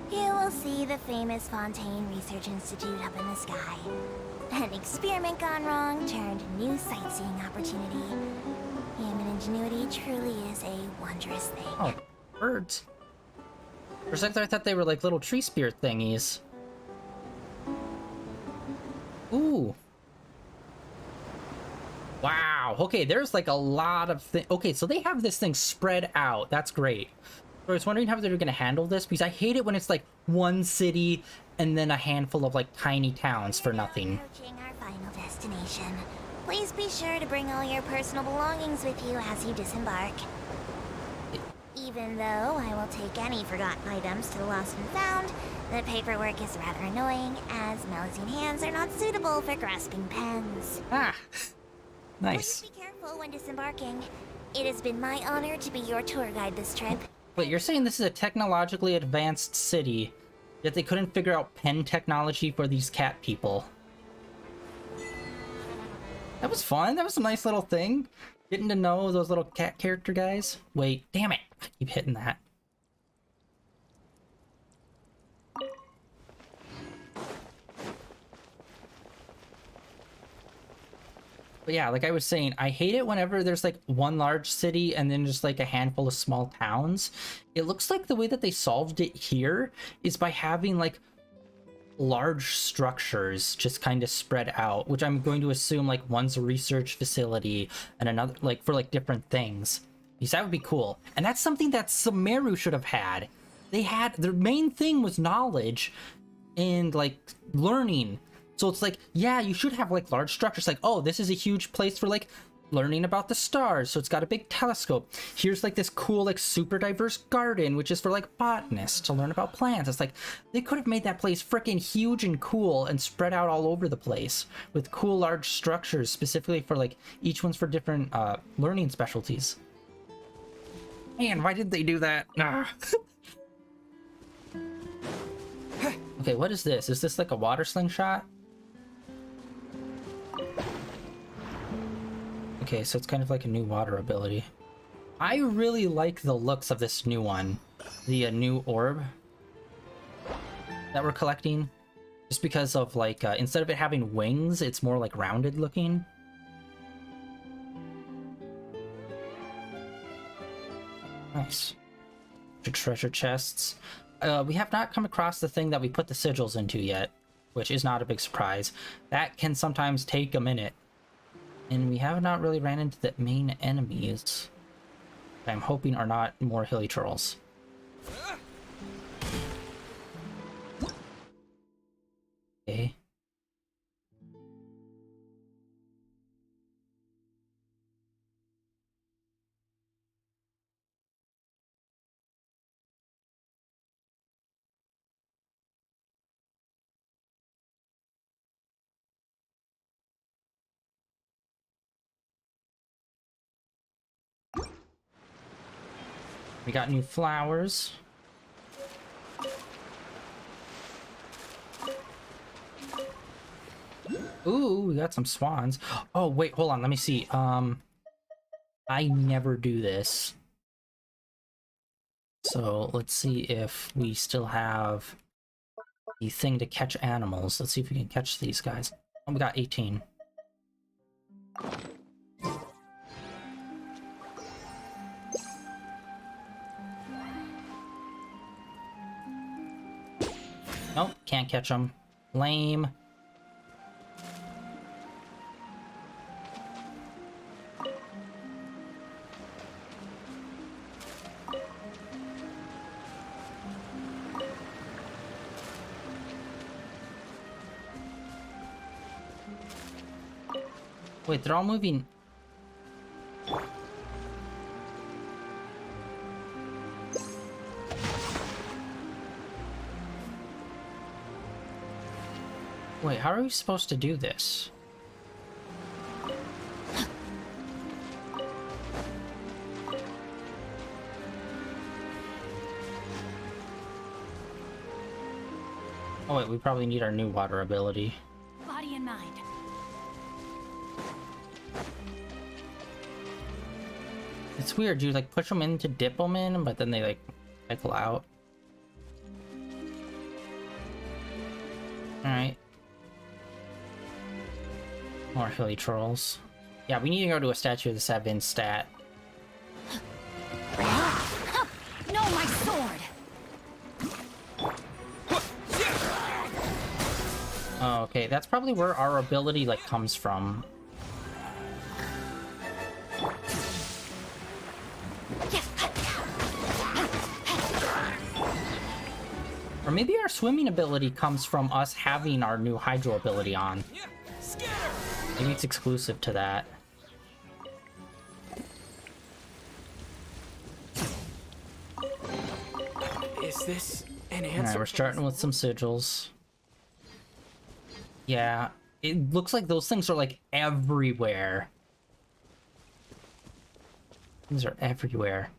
you will see the famous Fontaine Research Institute up in the sky. An experiment gone wrong turned new sightseeing opportunity. Human ingenuity truly is a wondrous thing.
Oh, birds. For a second I thought they were like little tree spirit thingies. Ooh. Wow. Okay, there's like a lot of things. Okay, so they have this thing spread out. That's great. So I was wondering how they were going to handle this, because I hate it when it's like one city and then a handful of like tiny towns for nothing.
Approaching our final destination. Please be sure to bring all your personal belongings with you as you disembark. Even though I will take any forgotten items to the lost and found, the paperwork is rather annoying, as Melusine hands are not suitable for grasping pens.
Ah, nice.
Please be careful when disembarking. It has been my honor to be your tour guide this trip.
But you're saying this is a technologically advanced city, yet they couldn't figure out pen technology for these cat people. That was fun. That was a nice little thing. Getting to know those little cat character guys. Wait, damn it. I keep hitting that. But yeah, like I was saying, I hate it whenever there's like one large city and then just like a handful of small towns. It looks like the way that they solved it here is by having like large structures just kind of spread out, which I'm going to assume like one's a research facility and another like for like different things. Because that would be cool. And that's something that Sumeru should have had. They had, their main thing was knowledge and like learning. So it's like, yeah, you should have like large structures, like, oh, this is a huge place for like learning about the stars, so it's got a big telescope. Here's like this cool like super diverse garden, which is for like botanists to learn about plants. It's like they could have made that place freaking huge and cool and spread out all over the place with cool large structures specifically for like each one's for different learning specialties. Man, why did they do that? Ah. Okay, what is this? Is this like a water slingshot? Okay, so it's kind of like a new water ability. I really like the looks of this new one. The new orb that we're collecting. Just because of like, instead of it having wings, it's more like rounded looking. Nice. Treasure chests. We have not come across the thing that we put the sigils into yet, which is not a big surprise. That can sometimes take a minute. And we have not really ran into the main enemies. I'm hoping are not more hilly trolls. Okay. We got new flowers. Ooh, we got some swans. Oh, wait, hold on, let me see. I never do this. So, let's see if we still have the thing to catch animals. Let's see if we can catch these guys. Oh, we got 18. Nope, can't catch him. Lame. Wait, they're all moving. Wait, how are we supposed to do this? Oh wait, we probably need our new water ability.
Body and mind.
It's weird, you like push them in to dip them in, but then they like cycle out. Alright. More hilly trolls. Yeah, we need to go to a Statue of the Seven stat.
No, my sword!
Oh, okay, that's probably where our ability like comes from. Or maybe our swimming ability comes from us having our new hydro ability on. Maybe it's exclusive to that.
Is this an answer?
Alright, we're starting with some sigils. Yeah, it looks like those things are like everywhere. These are everywhere.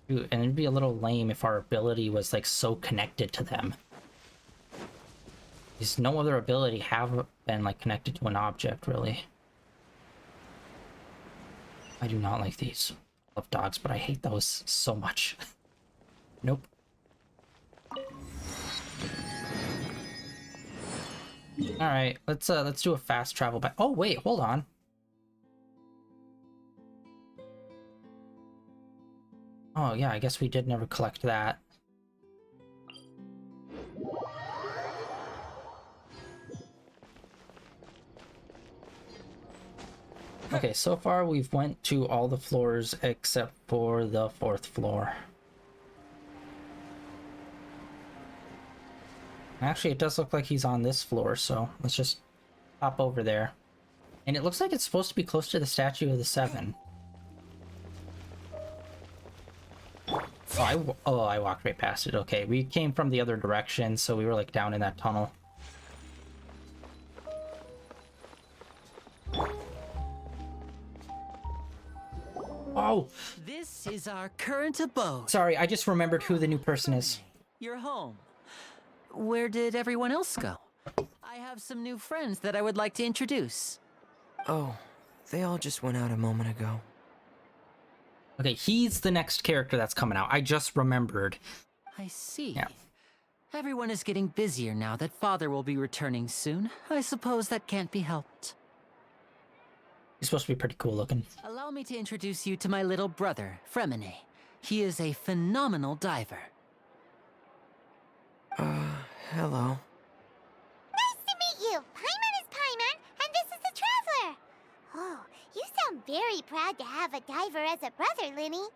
Dude, and it'd be a little lame if our ability was like so connected to them. Because no other ability have been like connected to an object, really. I do not like these. I love dogs, but I hate those so much. Nope. All right, let's do a fast travel back. Oh wait, hold on. Oh yeah, I guess we did never collect that. Okay, so far we've went to all the floors except for the 4th floor. Actually, it does look like he's on this floor, so let's just hop over there. And it looks like it's supposed to be close to the Statue of the Seven. Oh, I walked right past it. Okay, we came from the other direction, so we were like down in that tunnel. Oh!
This is our current abode.
Sorry, I just remembered who the new person is.
You're home. Where did everyone else go? I have some new friends that I would like to introduce.
Oh, they all just went out a moment ago.
Okay, he's the next character that's coming out. I just remembered.
I see.
Yeah.
Everyone is getting busier now that Father will be returning soon. I suppose that can't be helped.
He's supposed to be pretty cool looking.
Allow me to introduce you to my little brother, Fremine. He is a phenomenal diver.
Hello.
Nice to meet you. Paimon is Paimon, and this is the Traveler. Oh, you sound very proud to have a diver as a brother, Linny.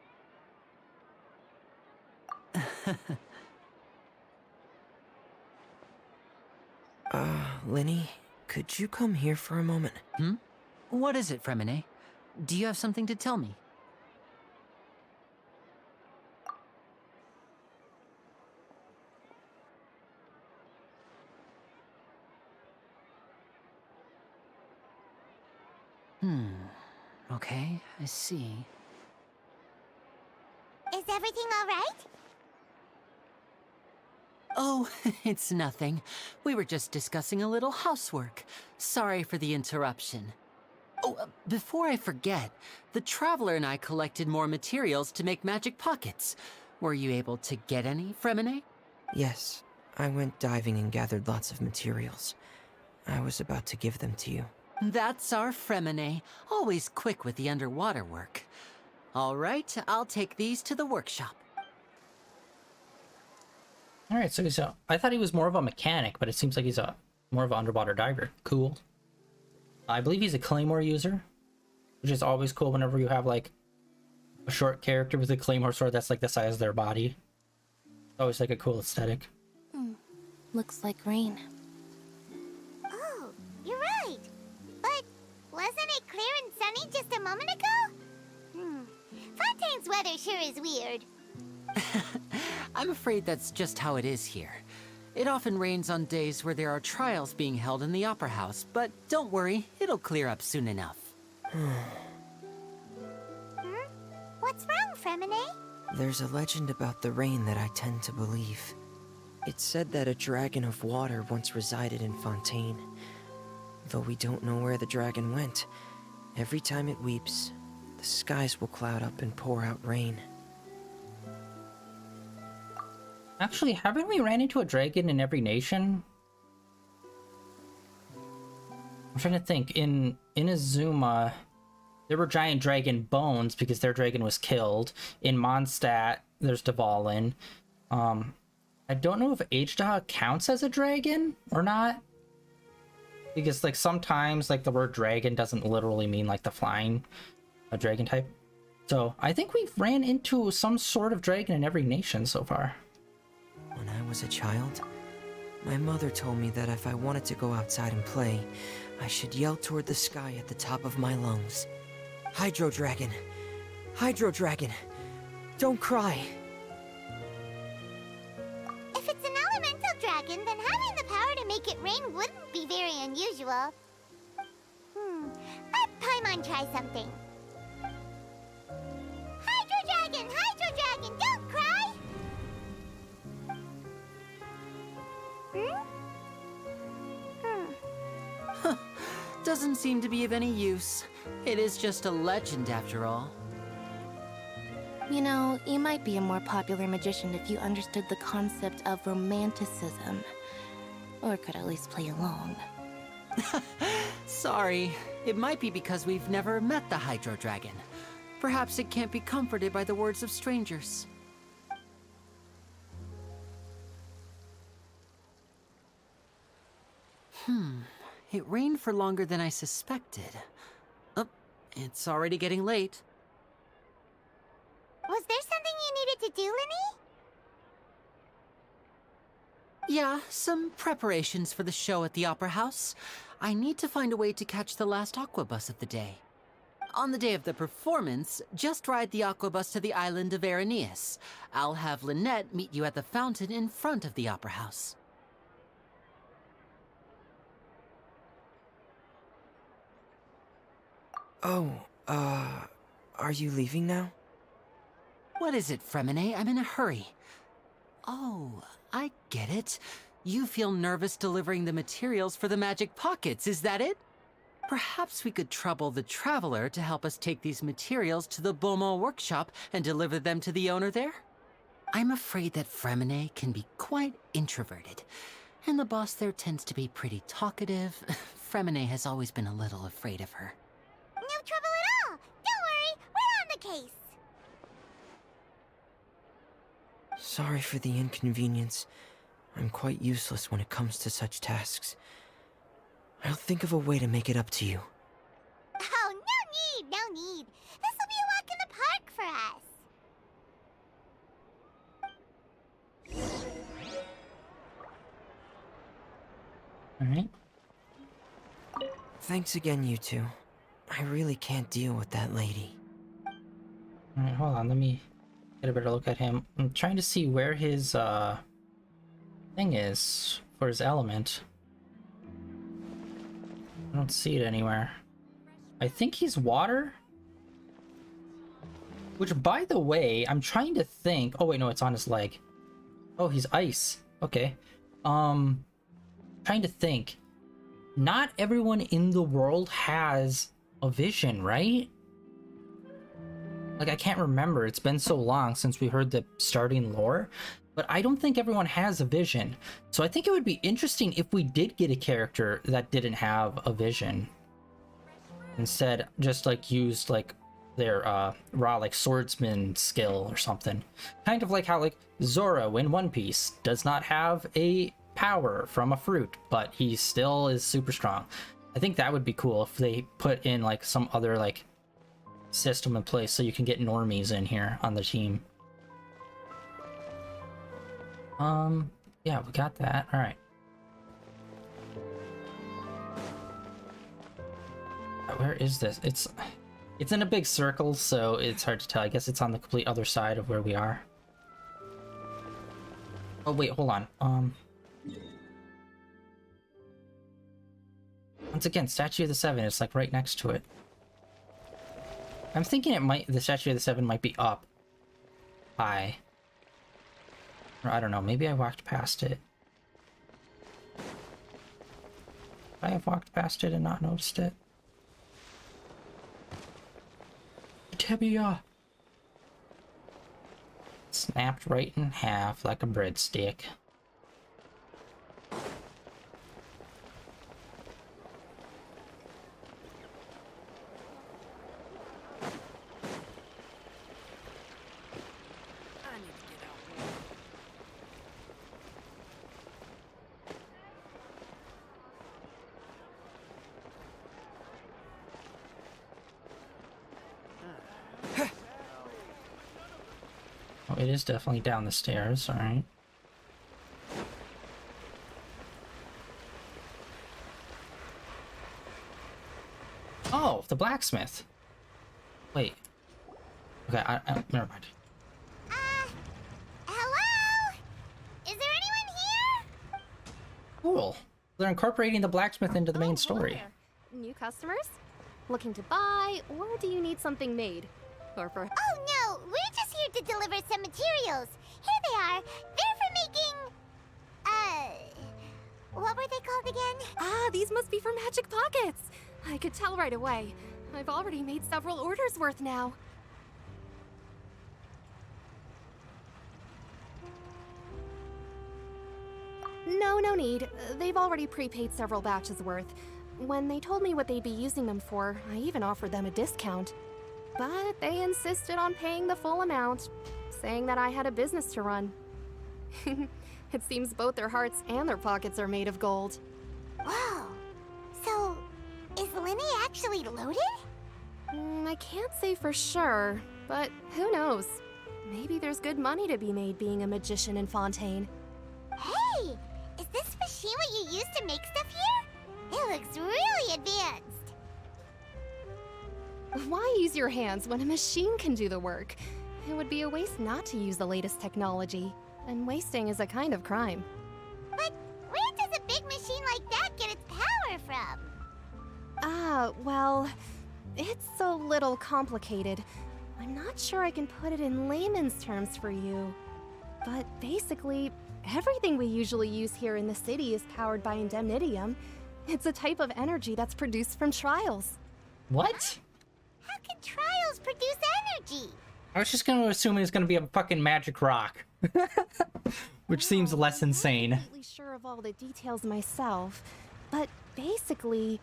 Linny, could you come here for a moment?
Hmm? What is it, Fremine? Do you have something to tell me? Okay, I see.
Is everything all right?
Oh, it's nothing. We were just discussing a little housework. Sorry for the interruption. Oh, before I forget, the Traveler and I collected more materials to make magic pockets. Were you able to get any, Fremine?
Yes, I went diving and gathered lots of materials. I was about to give them to you.
That's our Fremine, always quick with the underwater work. All right, I'll take these to the workshop.
All right, so I thought he was more of a mechanic, but it seems like he's more of an underwater diver. Cool. I believe he's a claymore user, which is always cool whenever you have like a short character with a claymore sword that's like the size of their body. Always like a cool aesthetic.
Looks like rain.
Oh, you're right. But wasn't it clear and sunny just a moment ago? Fontaine's weather sure is weird.
I'm afraid that's just how it is here. It often rains on days where there are trials being held in the Opera House, but don't worry, it'll clear up soon enough.
What's wrong, Fremine?
There's a legend about the rain that I tend to believe. It's said that a dragon of water once resided in Fontaine. Though we don't know where the dragon went, every time it weeps, the skies will cloud up and pour out rain.
Actually, haven't we ran into a dragon in every nation? I'm trying to think. In Inazuma, there were giant dragon bones because their dragon was killed. In Mondstadt, there's Dvalin. I don't know if Agedaha counts as a dragon or not. Because like sometimes like the word dragon doesn't literally mean like the flying dragon type. So I think we've ran into some sort of dragon in every nation so far.
When I was a child, my mother told me that if I wanted to go outside and play, I should yell toward the sky at the top of my lungs. Hydro Dragon! Hydro Dragon! Don't cry!
If it's an elemental dragon, then having the power to make it rain wouldn't be very unusual. Let Paimon try something. Hydro Dragon, don't cry!
Doesn't seem to be of any use. It is just a legend after all.
You know, you might be a more popular magician if you understood the concept of romanticism. Or could at least play along.
Sorry. It might be because we've never met the Hydro Dragon. Perhaps it can't be comforted by the words of strangers. It rained for longer than I suspected. Oh, it's already getting late.
Was there something you needed to do, Linny?
Yeah, some preparations for the show at the Opera House. I need to find a way to catch the last aqua bus of the day. On the day of the performance, just ride the aqua bus to the island of Araneus. I'll have Lynette meet you at the fountain in front of the Opera House.
Oh, are you leaving now?
What is it, Fremine? I'm in a hurry. Oh, I get it. You feel nervous delivering the materials for the magic pockets, is that it? Perhaps we could trouble the Traveler to help us take these materials to the Beaumont workshop and deliver them to the owner there? I'm afraid that Fremine can be quite introverted, and the boss there tends to be pretty talkative. Fremine has always been a little afraid of her.
No trouble at all! Don't worry, we're on the case!
Sorry for the inconvenience. I'm quite useless when it comes to such tasks. I'll think of a way to make it up to you.
Oh, no need! This will be a walk in the park for us!
Alright.
Thanks again, you two. I really can't deal with that lady.
Alright, hold on, let me get a better look at him. I'm trying to see where his thing is for his element. I don't see it anywhere. I think he's water. Which, by the way, I'm trying to think. Oh wait, no, it's on his leg. Oh, he's ice. Okay. Trying to think. Not everyone in the world has a vision, right? Like, I can't remember. It's been so long since we heard the starting lore. But I don't think everyone has a vision. So I think it would be interesting if we did get a character that didn't have a vision. Instead, just like used like raw like swordsman skill or something. Kind of like how like Zoro in One Piece does not have a power from a fruit, but he still is super strong. I think that would be cool if they put in like some other like system in place so you can get normies in here on the team. Yeah, we got that. All right. Where is this? It's in a big circle, so it's hard to tell. I guess it's on the complete other side of where we are. Oh wait, hold on. Once again, Statue of the Seven is like right next to it. I'm thinking the Statue of the Seven might be up high. Or I don't know, maybe I walked past it. I have walked past it and not noticed it. Tibia! Snapped right in half like a breadstick. Oh, it is definitely down the stairs, alright. Oh, the blacksmith. Wait. Okay, never mind.
Hello? Is there anyone here?
Cool. They're incorporating the blacksmith into the main story.
New customers? Looking to buy, or do you need something made? Or for...
Oh no, we're just here to deliver some materials. Here they are. They're for making... what were they called again?
Ah, these must be for Magic Pockets. I could tell right away. I've already made several orders worth now. No need. They've already prepaid several batches worth. When they told me what they'd be using them for, I even offered them a discount. But they insisted on paying the full amount, saying that I had a business to run. It seems both their hearts and their pockets are made of gold.
Whoa. So, is Linny actually loaded?
I can't say for sure, but who knows? Maybe there's good money to be made being a magician in Fontaine.
Hey! Is this machine what you use to make stuff here? It looks really advanced.
Why use your hands when a machine can do the work? It would be a waste not to use the latest technology, and wasting is a kind of crime.
But where does a big machine like that get its power from?
Well, it's a little complicated. I'm not sure I can put it in layman's terms for you. But basically, everything we usually use here in the city is powered by indemnitium. It's a type of energy that's produced from trials.
What?
How can trials produce energy?
I was just gonna assume it's gonna be a fucking magic rock. Which seems less insane.
I'm not really sure of all the details myself, but basically,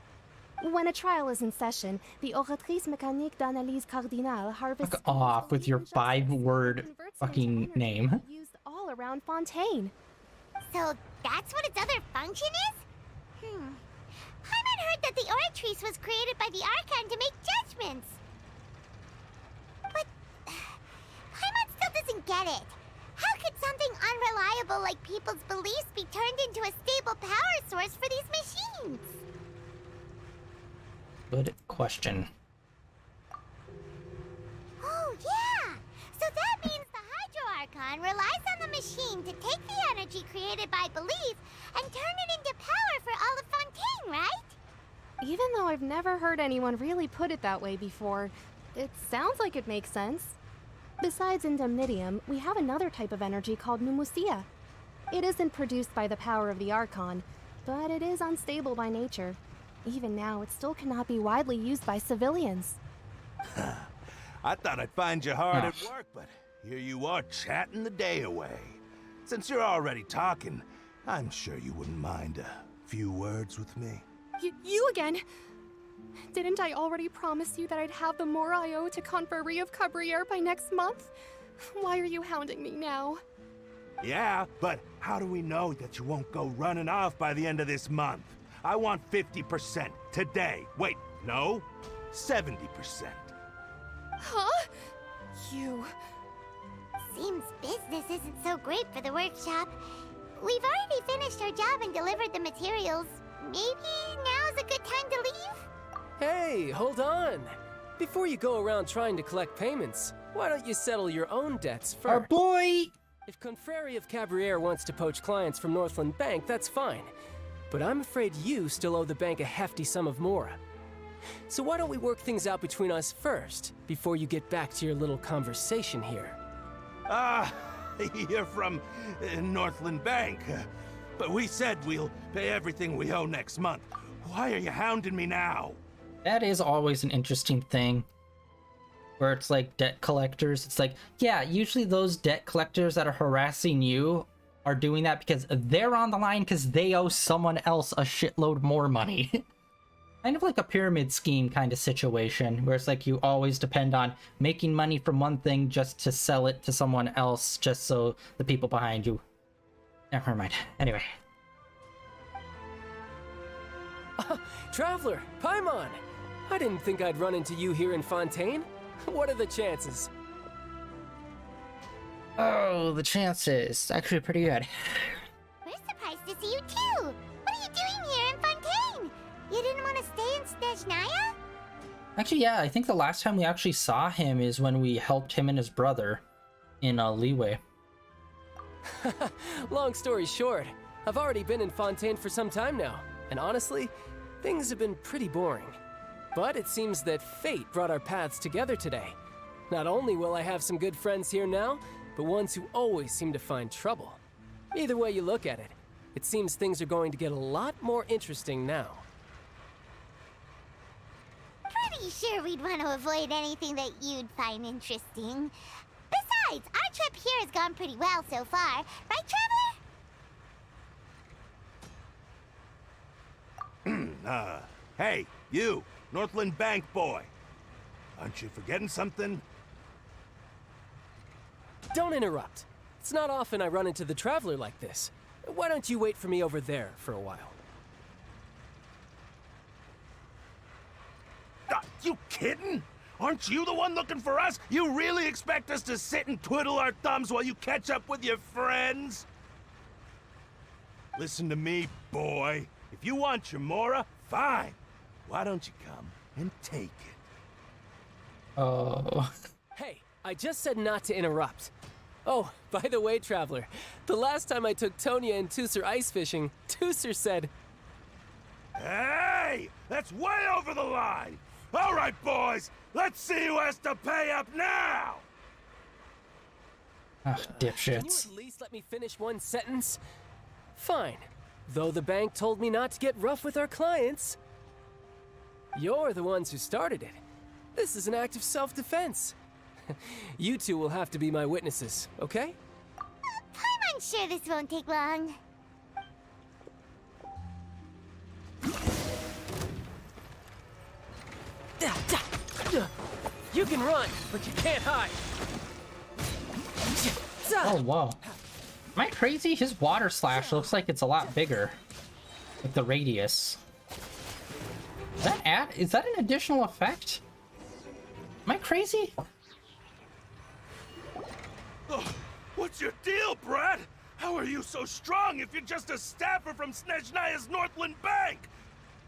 when a trial is in session, the oratrice mécanique d'analyse cardinale harvests...
Fuck off with your 5-word fucking name.
...used all around Fontaine.
So that's what its other function is? Paimon heard that the oratrice was created by the Archon to make judgments. But Paimon still doesn't get it. How could something unreliable like people's beliefs be turned into a stable power source for these machines?
Good question.
Oh, yeah! So that means the Hydro Archon relies on the machine to take the energy created by belief and turn it into power for all of Fontaine, right?
Even though I've never heard anyone really put it that way before, it sounds like it makes sense. Besides indemnitium, we have another type of energy called pneumosia. It isn't produced by the power of the Archon, but it is unstable by nature. Even now, it still cannot be widely used by civilians.
I thought I'd find you hard at work, but here you are chatting the day away. Since you're already talking, I'm sure you wouldn't mind a few words with me.
You again? Didn't I already promise you that I'd have the more I owe to Confrérie of Cabriere by next month? Why are you hounding me now?
Yeah, but how do we know that you won't go running off by the end of this month? I want 50% today. Wait, no, 70%.
Huh? You...
Seems business isn't so great for the workshop. We've already finished our job and delivered the materials. Maybe now's a good time to leave?
Hey, hold on. Before you go around trying to collect payments, why don't you settle your own debts first?
Our boy!
If Confrérie of Cabriere wants to poach clients from Northland Bank, that's fine. But I'm afraid you still owe the bank a hefty sum of mora. So why don't we work things out between us first, before you get back to your little conversation here?
You're from Northland Bank. But we said we'll pay everything we owe next month. Why are you hounding me now?
That is always an interesting thing. Where it's like debt collectors. It's like, yeah, usually those debt collectors that are harassing you are doing that because they're on the line because they owe someone else a shitload more money. Kind of like a pyramid scheme kind of situation, where it's like you always depend on making money from one thing just to sell it to someone else, just so the people behind you... Never mind. Anyway.
Traveler, Paimon! I didn't think I'd run into you here in Fontaine. What are the chances?
Oh, the chances. Actually pretty good.
We're surprised to see you too! What are you doing here in Fontaine? You didn't want to stay in Snezhnaya?
Actually, yeah, I think the last time we actually saw him is when we helped him and his brother in Leeway.
Long story short, I've already been in Fontaine for some time now, and honestly, things have been pretty boring. But it seems that fate brought our paths together today. Not only will I have some good friends here now, but ones who always seem to find trouble. Either way you look at it, it seems things are going to get a lot more interesting now.
Pretty sure we'd want to avoid anything that you'd find interesting. Besides, our trip here has gone pretty well so far. Right, Traveler?
Hey, you, Northland Bank boy. Aren't you forgetting something?
Don't interrupt. It's not often I run into the Traveler like this. Why don't you wait for me over there for a while?
You kidding? Aren't you the one looking for us? You really expect us to sit and twiddle our thumbs while you catch up with your friends? Listen to me, boy. If you want your mora, fine. Why don't you come and take it?
Oh.
Hey, I just said not to interrupt. Oh, by the way, Traveler, the last time I took Tonya and Tusser ice fishing, Tusser said...
Hey! That's way over the line! All right, boys, let's see who has to pay up now!
Ugh,
Can you
dipshits.
at least let me finish one sentence? Fine. Though the bank told me not to get rough with our clients. You're the ones who started it. This is an act of self-defense. You two will have to be my witnesses, okay?
I'm sure this won't take long.
You can run, but you can't hide.
Oh, whoa. Am I crazy? His water slash looks like it's a lot bigger. Like the radius. Is that an additional effect? Am I crazy?
Oh, what's your deal, Brad? How are you so strong if you're just a staffer from Snezhnaya's Northland Bank?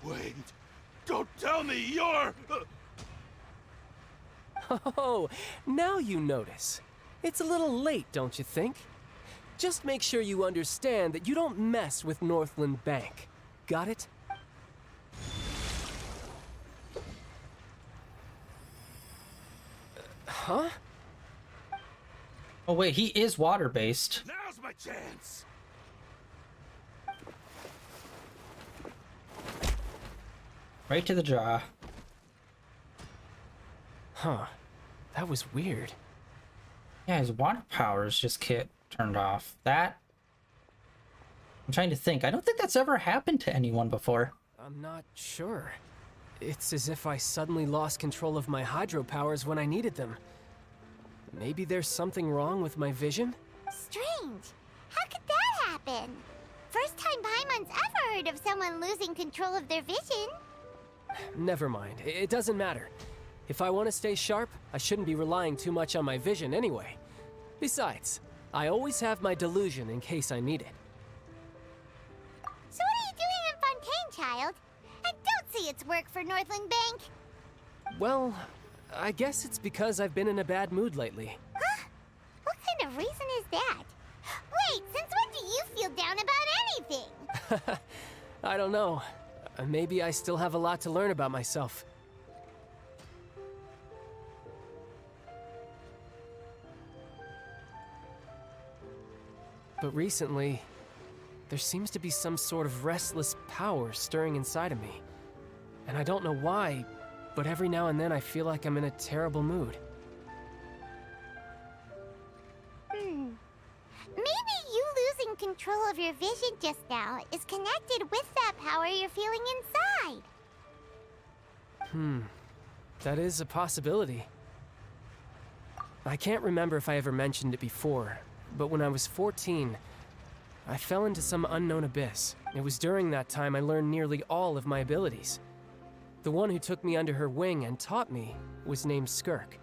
Wait, don't tell me you're...
Oh, now you notice. It's a little late, don't you think? Just make sure you understand that you don't mess with Northland Bank. Got it? Huh?
Oh wait, he is water-based.
Now's my chance!
Right to the jaw.
Huh. That was weird.
Yeah, his water powers just get turned off. That... I'm trying to think. I don't think that's ever happened to anyone before.
I'm not sure. It's as if I suddenly lost control of my hydro powers when I needed them. Maybe there's something wrong with my vision?
Strange. How could that happen? First time Paimon's ever heard of someone losing control of their vision.
Never mind. It doesn't matter. If I want to stay sharp, I shouldn't be relying too much on my vision anyway. Besides, I always have my delusion in case I need it.
So what are you doing in Fontaine, child? I don't see it's work for Northland Bank.
Well, I guess it's because I've been in a bad mood lately.
Huh? What kind of reason is that? Wait, since when do you feel down about anything?
I don't know. Maybe I still have a lot to learn about myself. But recently, there seems to be some sort of restless power stirring inside of me. And I don't know why, but every now and then I feel like I'm in a terrible mood.
Maybe you losing control of your vision just now is connected with that power you're feeling inside.
That is a possibility. I can't remember if I ever mentioned it before, but when I was 14, I fell into some unknown abyss. It was during that time I learned nearly all of my abilities. The one who took me under her wing and taught me was named Skirk.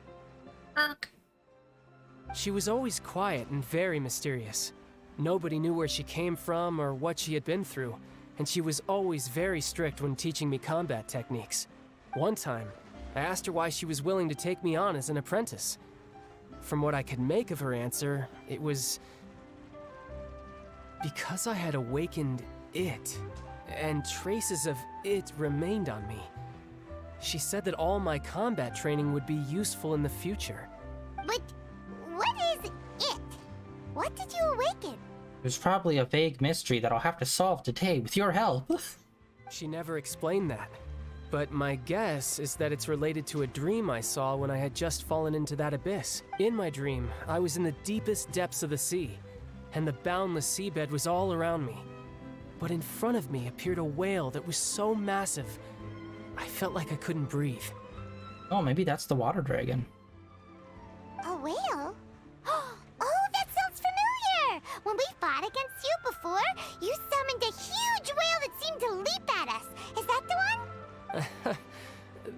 She was always quiet and very mysterious. Nobody knew where she came from or what she had been through, and she was always very strict when teaching me combat techniques. One time, I asked her why she was willing to take me on as an apprentice. From what I could make of her answer, it was because I had awakened it, and traces of it remained on me. She said that all my combat training would be useful in the future.
But what is it? What did you awaken?
There's probably a vague mystery that I'll have to solve today with your help.
She never explained that. But my guess is that it's related to a dream I saw when I had just fallen into that abyss. In my dream, I was in the deepest depths of the sea, and the boundless seabed was all around me. But in front of me appeared a whale that was so massive, I felt like I couldn't breathe.
Oh, maybe that's the water dragon.
A whale? Oh, that sounds familiar! When we fought against you before, you summoned a huge whale that seemed to leap at us. Is that the one?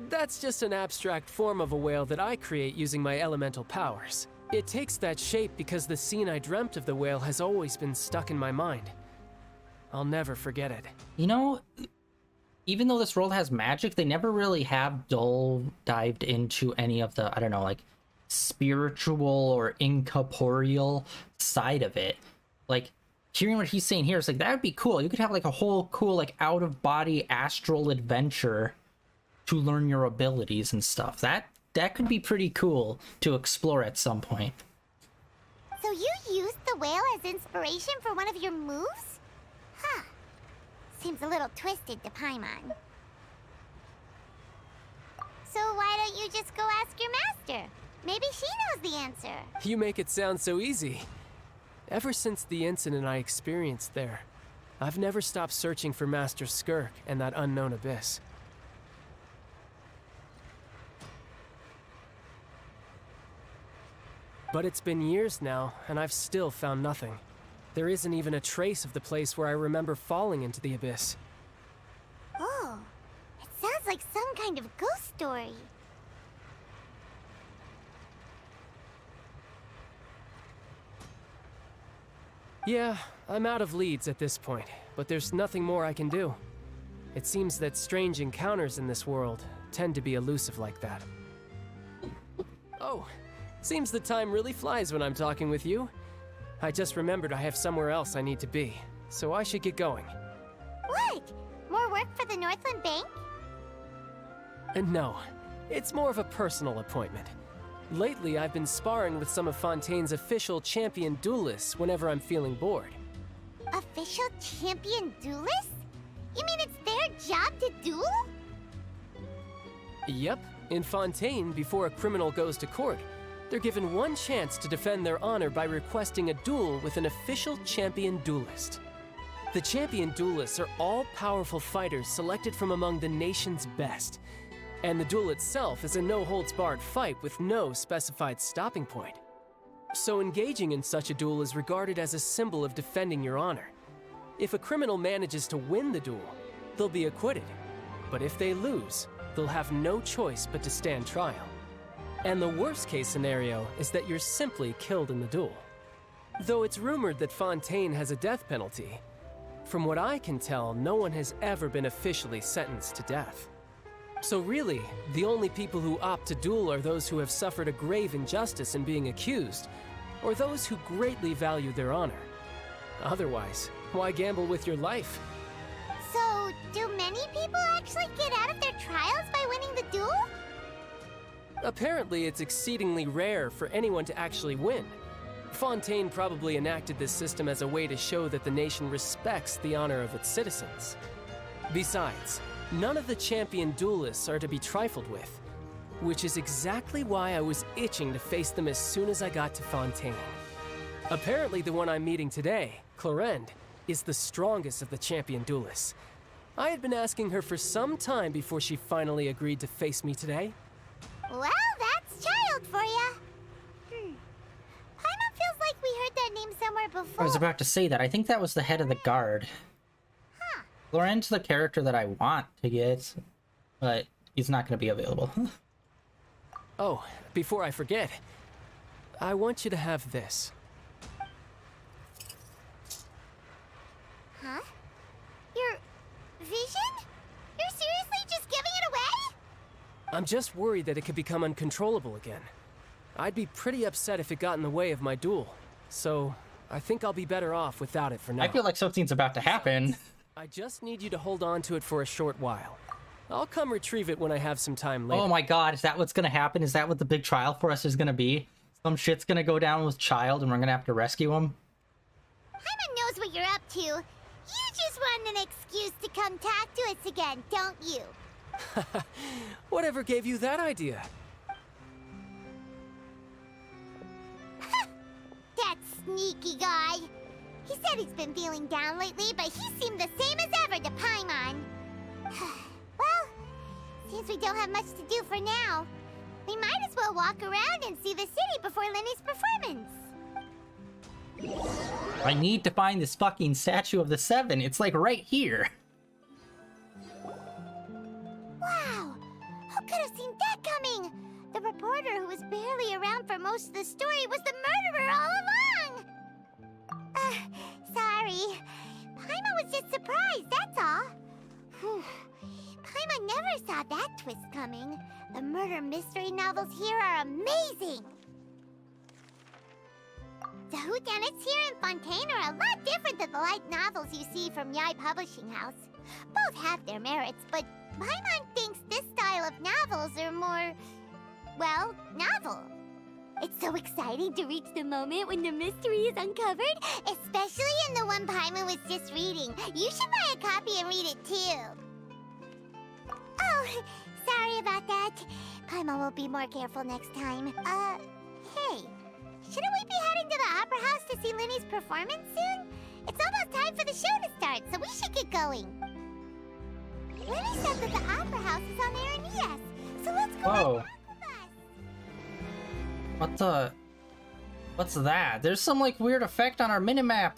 That's just an abstract form of a whale that I create using my elemental powers. It takes that shape because the scene I dreamt of the whale has always been stuck in my mind. I'll never forget it.
You know, even though this world has magic, they never really have dived into any of the, I don't know, like, spiritual or incorporeal side of it. Like, hearing what he's saying here, it's like, that would be cool. You could have, like, a whole cool, like, out-of-body astral adventure to learn your abilities and stuff. That could be pretty cool to explore at some point.
So you used the whale as inspiration for one of your moves? Huh. Seems a little twisted to Paimon. So why don't you just go ask your master? Maybe she knows the answer.
You make it sound so easy. Ever since the incident I experienced there, I've never stopped searching for Master Skirk and that unknown abyss. But it's been years now, and I've still found nothing. There isn't even a trace of the place where I remember falling into the abyss.
Oh, it sounds like some kind of ghost story.
Yeah, I'm out of leads at this point, but there's nothing more I can do. It seems that strange encounters in this world tend to be elusive like that. Oh, seems the time really flies when I'm talking with you. I just remembered I have somewhere else I need to be, so I should get going.
What? More work for the Northland Bank?
And no, it's more of a personal appointment. Lately, I've been sparring with some of Fontaine's official champion duelists whenever I'm feeling bored.
Official champion duelists? You mean it's their job to duel?
Yep, in Fontaine, before a criminal goes to court, they're given one chance to defend their honor by requesting a duel with an official champion duelist. The champion duelists are all powerful fighters selected from among the nation's best. And the duel itself is a no-holds-barred fight with no specified stopping point. So engaging in such a duel is regarded as a symbol of defending your honor. If a criminal manages to win the duel, they'll be acquitted. But if they lose, they'll have no choice but to stand trial. And the worst-case scenario is that you're simply killed in the duel. Though it's rumored that Fontaine has a death penalty, from what I can tell, no one has ever been officially sentenced to death. So really, the only people who opt to duel are those who have suffered a grave injustice in being accused, or those who greatly value their honor. Otherwise, why gamble with your life?
So, do many people actually get out of their trials by winning the duel?
Apparently, it's exceedingly rare for anyone to actually win. Fontaine probably enacted this system as a way to show that the nation respects the honor of its citizens. Besides, none of the champion duelists are to be trifled with, which is exactly why I was itching to face them as soon as I got to Fontaine. Apparently, the one I'm meeting today, Clorinde, is the strongest of the champion duelists. I had been asking her for some time before she finally agreed to face me today.
Well, that's Child for ya. Paimon feels like we heard that name somewhere before.
I was about to say that. I think that was the head of the guard.
Huh.
Loren's the character that I want to get, but he's not going to be available.
Oh, before I forget, I want you to have this.
Huh? Your vision? You're seriously just giving it away?
I'm just worried that it could become uncontrollable again. I'd be pretty upset if it got in the way of my duel, so I think I'll be better off without it for now.
I feel like something's about to happen.
I just need you to hold on to it for a short while. I'll come retrieve it when I have some time later.
Oh my god, is that what's gonna happen? Is that what the big trial for us is gonna be? Some shit's gonna go down with Child and we're gonna have to rescue him?
Paimon knows what you're up to. You just want an excuse to come talk to us again, don't you?
Whatever gave you that idea?
That sneaky guy. He said he's been feeling down lately, but he seemed the same as ever to Paimon. Well, since we don't have much to do for now, we might as well walk around and see the city before Lenny's performance.
I need to find this fucking statue of the Seven. It's like right here.
Wow! Who could have seen that coming? The reporter who was barely around for most of the story was the murderer all along! Sorry. Paimon was just surprised, that's all. Whew. Paimon never saw that twist coming. The murder mystery novels here are amazing! The whodunits here in Fontaine are a lot different than the light novels you see from Yai Publishing House. Both have their merits, but Paimon thinks this style of novels are more, well, novel. It's so exciting to reach the moment when the mystery is uncovered, especially in the one Paimon was just reading. You should buy a copy and read it too. Oh, sorry about that. Paimon will be more careful next time. Hey, shouldn't we be heading to the Opera House to see Linny's performance soon? It's almost time for the show to start, so we should get going. Linny said that the Opera House is on there and yes, so let's go.
Whoa. What the? What's that? There's some like weird effect on our minimap.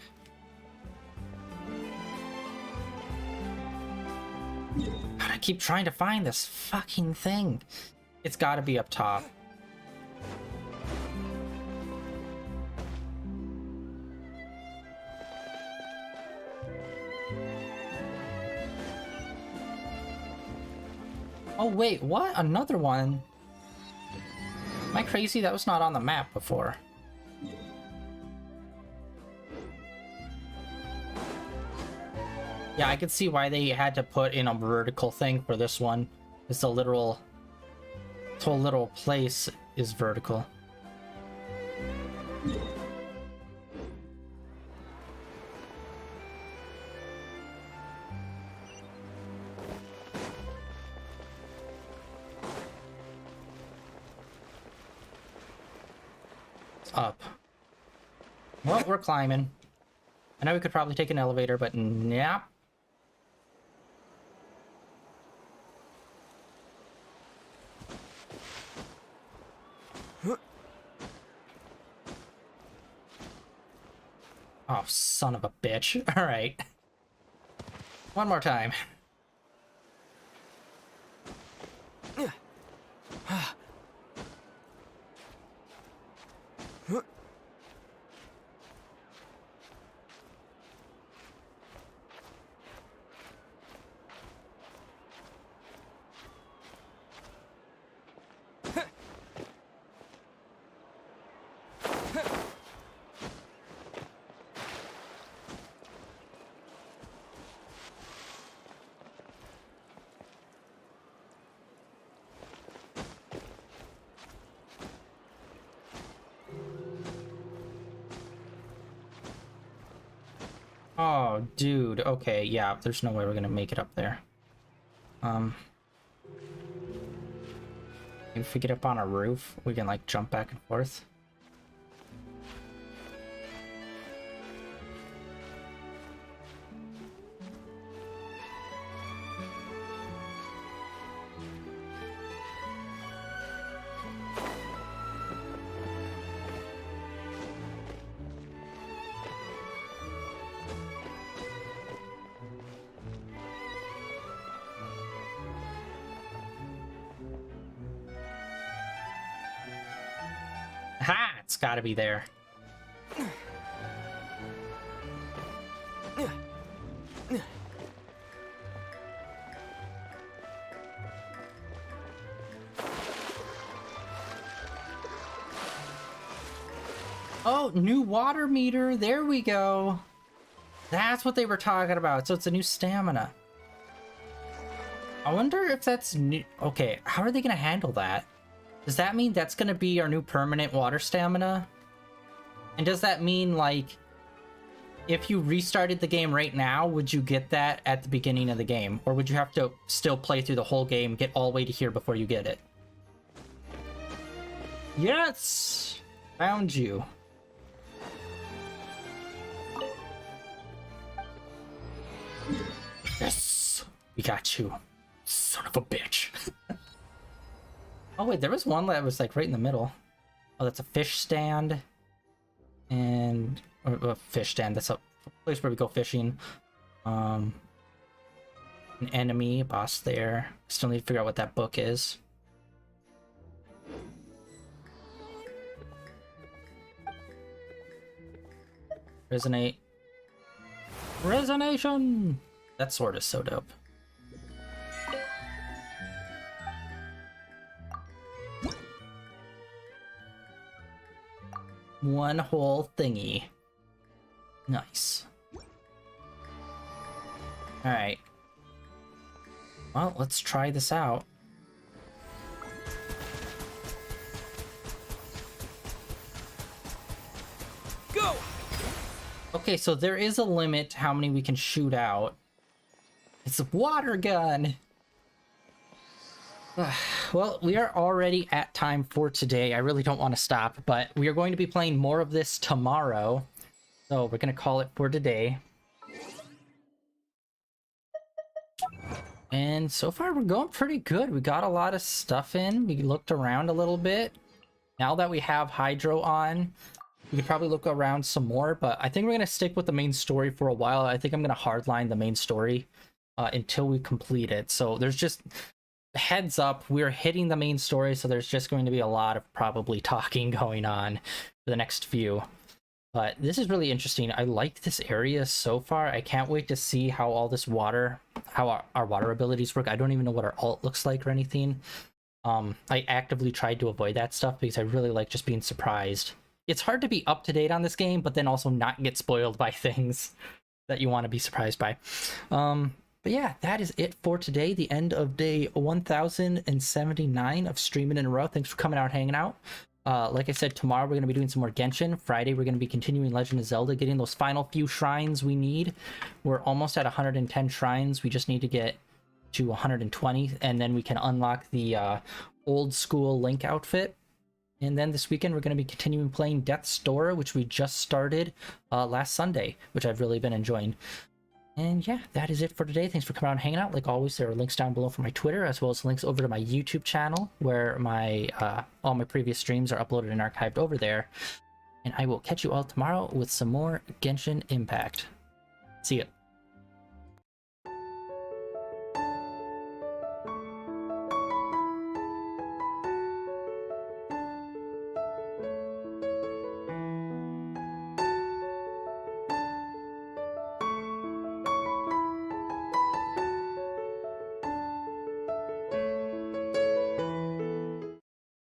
I keep trying to find this fucking thing. It's gotta be up top. Oh wait, what? Another one? Am I crazy? That was not on the map before. Yeah, I could see why they had to put in a vertical thing for this one. It's the literal... This whole little place is vertical. Up. Well, we're climbing. I know we could probably take an elevator, but nah. Oh, son of a bitch. All right. One more time. Oh, dude. Okay, yeah, there's no way we're gonna make it up there. If we get up on a roof, we can, like, jump back and forth. Ha! It's gotta be there. Oh, new water meter. There we go. That's what they were talking about. So it's a new stamina. I wonder if that's new. Okay, how are they gonna handle that? Does that mean that's gonna be our new permanent water stamina? And does that mean, like, if you restarted the game right now, would you get that at the beginning of the game? Or would you have to still play through the whole game, get all the way to here before you get it? Yes! Found you. Yes! We got you. Son of a bitch. Oh wait, there was one that was like right in the middle. Oh, that's a fish stand. And a fish stand, that's a place where we go fishing. An enemy, a boss there. Still need to figure out what that book is. Resonate. Resonation! That sword is so dope. One whole thingy. Nice. Alright. Well, let's try this out.
Go!
Okay, so there is a limit to how many we can shoot out. It's a water gun! Well, we are already at time for today. I really don't want to stop, but we are going to be playing more of this tomorrow. So we're going to call it for today. And so far we're going pretty good. We got a lot of stuff in. We looked around a little bit. Now that we have Hydro on, we could probably look around some more, but I think we're going to stick with the main story for a while. I think I'm going to hardline the main story until we complete it. So there's just... heads up, we're hitting the main story, so there's just going to be a lot of probably talking going on for the next few. But this is really interesting. I like this area so far. I can't wait to see how all this water, how our water abilities work. I don't even know what our alt looks like or anything. I actively tried to avoid that stuff because I really like just being surprised. It's hard to be up to date on this game, but then also not get spoiled by things that you want to be surprised by. But yeah, that is it for today. The end of day 1079 of streaming in a row. Thanks for coming out, hanging out. Like I said, tomorrow we're going to be doing some more Genshin. Friday we're going to be continuing Legend of Zelda, getting those final few shrines we need. We're almost at 110 shrines. We just need to get to 120, and then we can unlock the old school Link outfit. And then this weekend, we're going to be continuing playing Death's Door, which we just started last Sunday, which I've really been enjoying. And yeah, that is it for today. Thanks for coming out and hanging out. Like always, there are links down below for my Twitter, as well as links over to my YouTube channel, where my all my previous streams are uploaded and archived over there. And I will catch you all tomorrow with some more Genshin Impact. See ya.